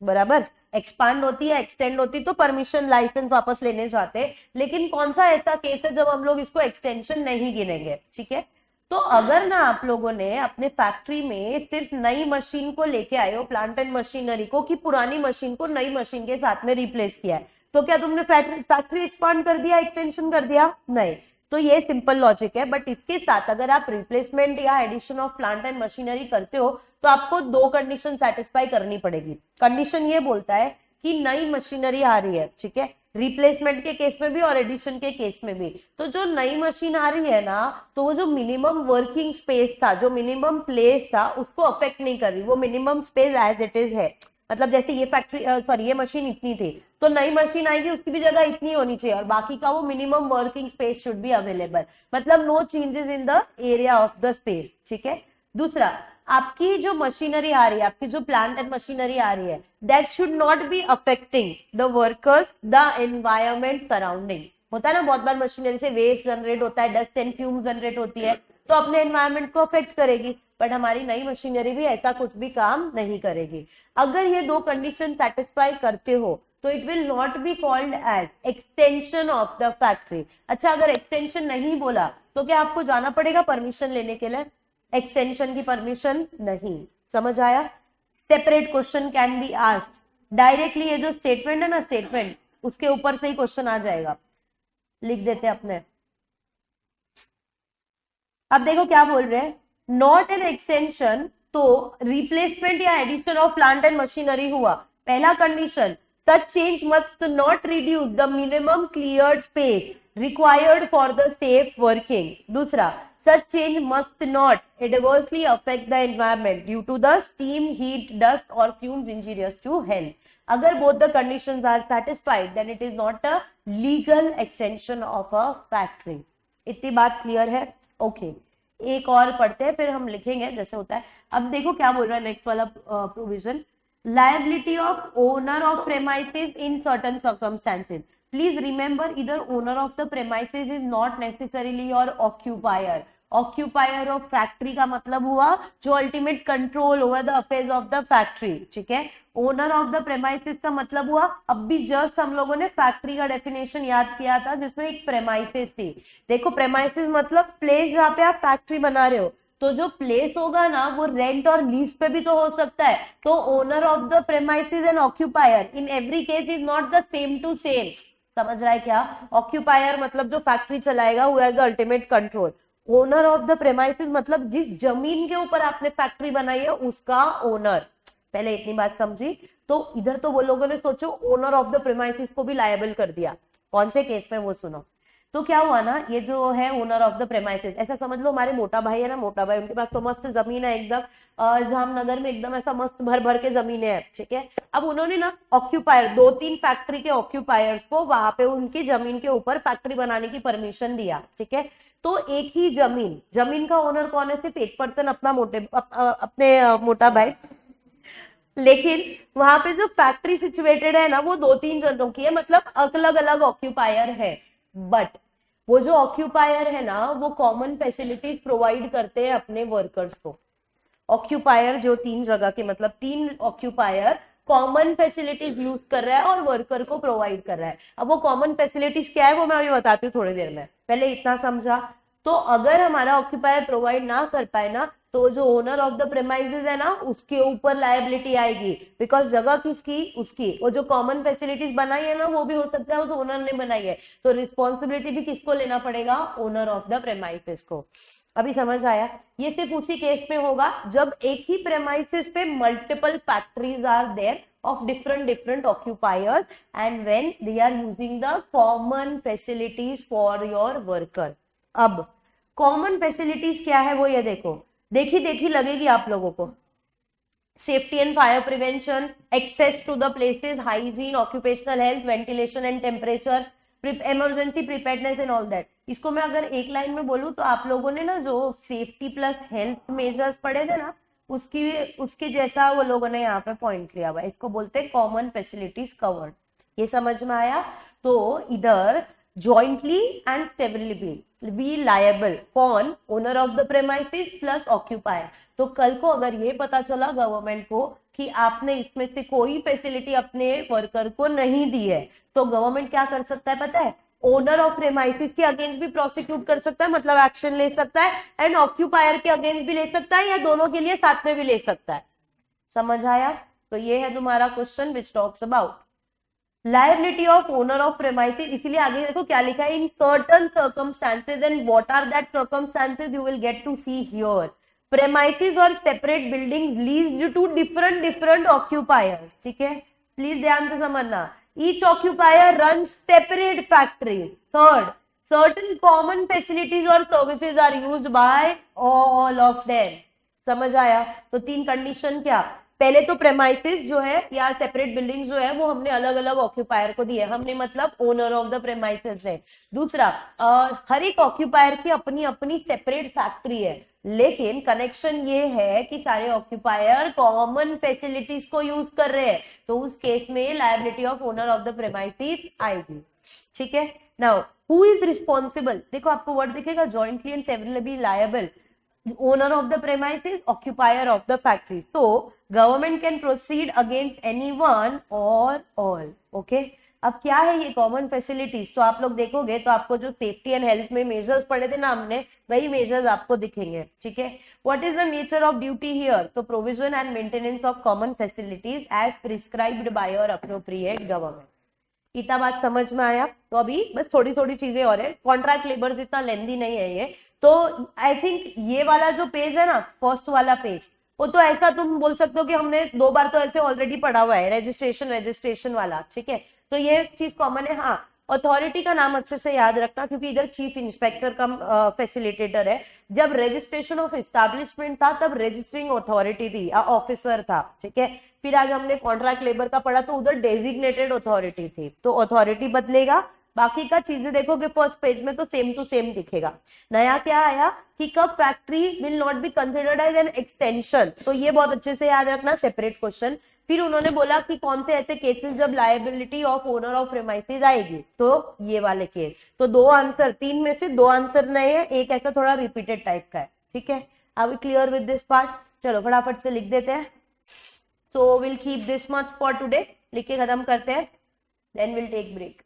बराबर। एक्सपांड होती है, एक्सटेंड होती तो परमिशन लाइसेंस वापस लेने जाते, लेकिन कौन सा ऐसा केस है जब हम लोग इसको एक्सटेंशन नहीं गिनेंगे, ठीक है। तो अगर ना आप लोगों ने अपने फैक्ट्री में सिर्फ नई मशीन को लेके आए हो, प्लांट एंड मशीनरी को, कि पुरानी मशीन को नई मशीन के साथ में रिप्लेस किया है, तो क्या तुमने फैक्ट्री एक्सपांड कर दिया, एक्सटेंशन कर दिया? नहीं। तो ये सिंपल लॉजिक है। बट इसके साथ अगर आप रिप्लेसमेंट या addition of plant and machinery करते हो तो आपको दो कंडीशन सेटिस्फाई करनी पड़ेगी। कंडीशन ये बोलता है कि नई मशीनरी आ रही है, ठीक है, रिप्लेसमेंट के केस में भी और एडिशन के केस में भी। तो जो नई मशीन आ रही है ना, तो वो जो मिनिमम वर्किंग स्पेस था, जो मिनिमम प्लेस था, उसको अफेक्ट नहीं कर रही, वो minimum space as it is है। मतलब जैसे ये फैक्ट्री सॉरी ये मशीन इतनी थी, तो नई मशीन आएगी उसकी भी जगह इतनी होनी चाहिए और बाकी का वो minimum working space should be available, मतलब no changes in the area of the space, ठीक है। दूसरा, आपकी जो मशीनरी आ रही है, आपकी जो प्लांट एंड मशीनरी आ रही है, that should not be affecting the workers, the environment surrounding. होता है ना बहुत बार मशीनरी से वेस्ट जनरेट होता है, डस्ट एंड फ्यूम जनरेट होती है, तो अपने एनवायरमेंट को अफेक्ट करेगी। बट हमारी नई मशीनरी भी ऐसा कुछ भी काम नहीं करेगी। अगर ये दो कंडीशन सेटिस्फाई करते हो तो it will not be called as extension of the factory. अच्छा, अगर एक्सटेंशन नहीं बोला तो क्या आपको जाना पड़ेगा परमिशन लेने के लिए? एक्सटेंशन की परमिशन नहीं। समझ आया? Separate question can be asked directly. ये जो स्टेटमेंट है ना, स्टेटमेंट, उसके ऊपर से ही क्वेश्चन आ जाएगा। लिख देते अपने। अब देखो क्या बोल रहे हैं, नॉट एन एक्सटेंशन, तो रिप्लेसमेंट या addition of plant and machinery हुआ। पहला condition, such change must not reduce the minimum cleared space required for the safe working. दूसरा, such change must not adversely affect the environment due to the steam, heat, dust or fumes injurious to health. अगर both the conditions are satisfied, then it is not a legal extension of a factory. इतनी बात clear है? Okay, एक और पढ़ते हैं फिर हम लिखेंगे जैसे होता है। अब देखो क्या बोल रहा है नेक्स्ट वाला provision, liability of owner of premises in certain circumstances. Please remember, either owner of the premises is not necessarily your occupier. Occupier of factory का मतलब हुआ जो ultimate control over the affairs of the factory, ठीक है। Owner of the premises का मतलब हुआ, अब भी जस्ट हम लोगों ने फैक्ट्री का डेफिनेशन याद किया था जिसमें एक प्रेमाइसिस थी। देखो प्रेमाइसिस मतलब प्लेस जहाँ पे आप फैक्ट्री बना रहे हो, तो जो प्लेस होगा ना वो रेंट और लीज पे भी तो हो सकता है। तो owner of the premises and occupier in every case is not the same to same. समझ रहा है क्या? ऑक्यूपायर मतलब जो फैक्ट्री चलाएगा, who has the ultimate control. Owner of the premises मतलब जिस जमीन के ऊपर आपने फैक्ट्री बनाई है उसका ओनर। पहले इतनी बात समझी? तो इधर तो वो लोगों ने सोचो ओनर ऑफ द प्रेमाइसिस को भी लायबल कर दिया। कौन से केस में वो सुनो। तो क्या हुआ ना, ये जो है ओनर ऑफ द प्रेमाइसिस, ऐसा समझ लो हमारे मोटा भाई है ना, मोटा भाई, उनके पास तो मस्त जमीन है एकदम, जामनगर में एकदम ऐसा मस्त भर भर के जमीन है, ठीक है। अब उन्होंने ना ऑक्यूपायर, 2-3 फैक्ट्री के ऑक्यूपायर्स को वहां पे उनकी जमीन के ऊपर फैक्ट्री बनाने की परमिशन दिया, ठीक है। तो एक ही जमीन का ओनर कौन है? सिर्फ एक पर्सन, अपना अपने मोटा भाई। लेकिन वहां पे जो फैक्ट्री सिचुएटेड है ना वो 2-3 जनों की है, मतलब अलग अलग ऑक्यूपायर है। बट वो जो ऑक्यूपायर है ना वो कॉमन फैसिलिटीज प्रोवाइड करते हैं अपने वर्कर्स को। ऑक्यूपायर जो 3 जगह के, मतलब 3 ऑक्यूपायर कॉमन फैसिलिटीज यूज कर रहा है और वर्कर को प्रोवाइड कर रहा है। अब वो कॉमन फैसिलिटीज क्या है वो मैं अभी बताती हूँ थोड़ी देर में। पहले इतना समझा। तो अगर हमारा ऑक्यूपायर प्रोवाइड ना कर पाए ना, तो जो ओनर ऑफ द प्रेमाइसेस है ना उसके ऊपर लायबिलिटी आएगी, बिकॉज जगह किसकी? उसकी। वो जो कॉमन फैसिलिटीज बनाई है ना वो भी हो सकता है उस ओनर ने बनाई है, तो रिस्पॉन्सिबिलिटी भी किसको लेना पड़ेगा? ओनर ऑफ द प्रेमाइसेस को। अभी समझ आया? ये सिर्फ उसी केस में होगा जब एक ही प्रेमाइसेस पे multiple factories are there of different occupiers and when they are using the common facilities for your worker. अब कॉमन फैसिलिटीज क्या है वो ये देखो, देखी देखी लगेगी आप लोगों को। Safety and fire prevention, access to the places, hygiene, occupational health, ventilation and temperature, emergency preparedness and all that. इसको मैं अगर एक लाइन में बोलूं तो आप लोगों ने ना जो सेफ्टी प्लस हेल्थ मेजर्स पढ़े थे ना, उसके जैसा वो लोगों ने यहाँ पे पॉइंट लिया हुआ है। इसको बोलते हैं कॉमन फैसिलिटीज कवर्ड। ये समझ में आया? तो इधर jointly and severally be liable, कौन? Owner of the premises plus occupier. तो कल को अगर ये पता चला गवर्नमेंट को कि आपने इसमें से कोई फैसिलिटी अपने वर्कर को नहीं दी है, तो गवर्नमेंट क्या कर सकता है पता है? ओनर ऑफ प्रेमाइसिस के अगेंस्ट भी प्रोसिक्यूट कर सकता है, मतलब एक्शन ले सकता है, एंड ऑक्यूपायर के अगेंस्ट भी ले सकता है, या दोनों के लिए साथ में भी ले सकता है। समझ आया? तो ये है तुम्हारा question which talks about liability of owner of premises. इसीलिए आगे देखो क्या लिखा है, in certain circumstances, and what are that circumstances you will get to see here. Premises or separate buildings leased to different occupiers. ठीक है, please ध्यान से समझना। Each occupier run separate factories. Third, certain common facilities or services are used by all of them. समझ आया? तो तीन condition क्या? पहले तो प्रेमाइसिस जो है या सेपरेट बिल्डिंग जो है वो हमने अलग अलग ऑक्यूपायर को दी है, हमने मतलब ओनर ऑफ द प्रेमाइसिस है। दूसरा, हर एक ऑक्यूपायर की अपनी अपनी सेपरेट फैक्ट्री है, लेकिन कनेक्शन ये है कि सारे ऑक्यूपायर कॉमन फैसिलिटीज को यूज कर रहे हैं, तो उस केस में liability of owner of the premises आएगी। ठीक है, नाउ हु इज रिस्पॉन्सिबल? देखो आपको वर्ड दिखेगा, jointly and severally liable, owner of the premises, occupier of the factory. So government can proceed against anyone or all. Okay? अब क्या है ये कॉमन फैसिलिटीज? तो आप लोग देखोगे तो आपको जो सेफ्टी एंड हेल्थ में मेजर्स पढ़े थे ना हमने, वही मेजर्स आपको दिखेंगे। ठीक है, what is the nature of duty here? तो provision and maintenance of common facilities as prescribed by your appropriate government. इतना बात समझ में आया? तो अभी बस थोड़ी थोड़ी चीजें और है, कॉन्ट्रैक्ट लेबर जितना लेंदी नहीं है ये। तो आई थिंक ये वाला जो पेज है ना, फर्स्ट वाला पेज, वो तो ऐसा तुम बोल सकते हो कि हमने 2 बार तो ऐसे ऑलरेडी पढ़ा हुआ है, रजिस्ट्रेशन वाला। ठीक है, तो ये चीज कॉमन है। हाँ, अथॉरिटी का नाम अच्छे से याद रखना, क्योंकि इधर चीफ इंस्पेक्टर का फैसिलिटेटर है। जब रजिस्ट्रेशन ऑफ एस्टैब्लिशमेंट था तब रजिस्ट्रिंग अथॉरिटी थी, ऑफिसर था। ठीक है, फिर आज हमने कॉन्ट्रैक्ट लेबर का पढ़ा तो उधर डेजिग्नेटेड अथॉरिटी थी, तो अथॉरिटी बदलेगा। बाकी का चीजें देखोगे फर्स्ट पेज में तो सेम टू सेम दिखेगा। नया क्या आया कि कब factory will not be considered as an extension, तो ये बहुत अच्छे से याद रखना, सेपरेट क्वेश्चन। फिर उन्होंने बोला कि कौन से ऐसे केसेस जब liability of owner of premises आएगी, तो ये वाले केस। तो 2 आंसर, 3 में से 2 आंसर नए हैं, एक ऐसा थोड़ा रिपीटेड टाइप का है। ठीक है, are we clear with this part? चलो फटाफट से लिख देते हैं। So will keep this much for today, लिख के खत्म करते हैं, देन विल टेक ब्रेक।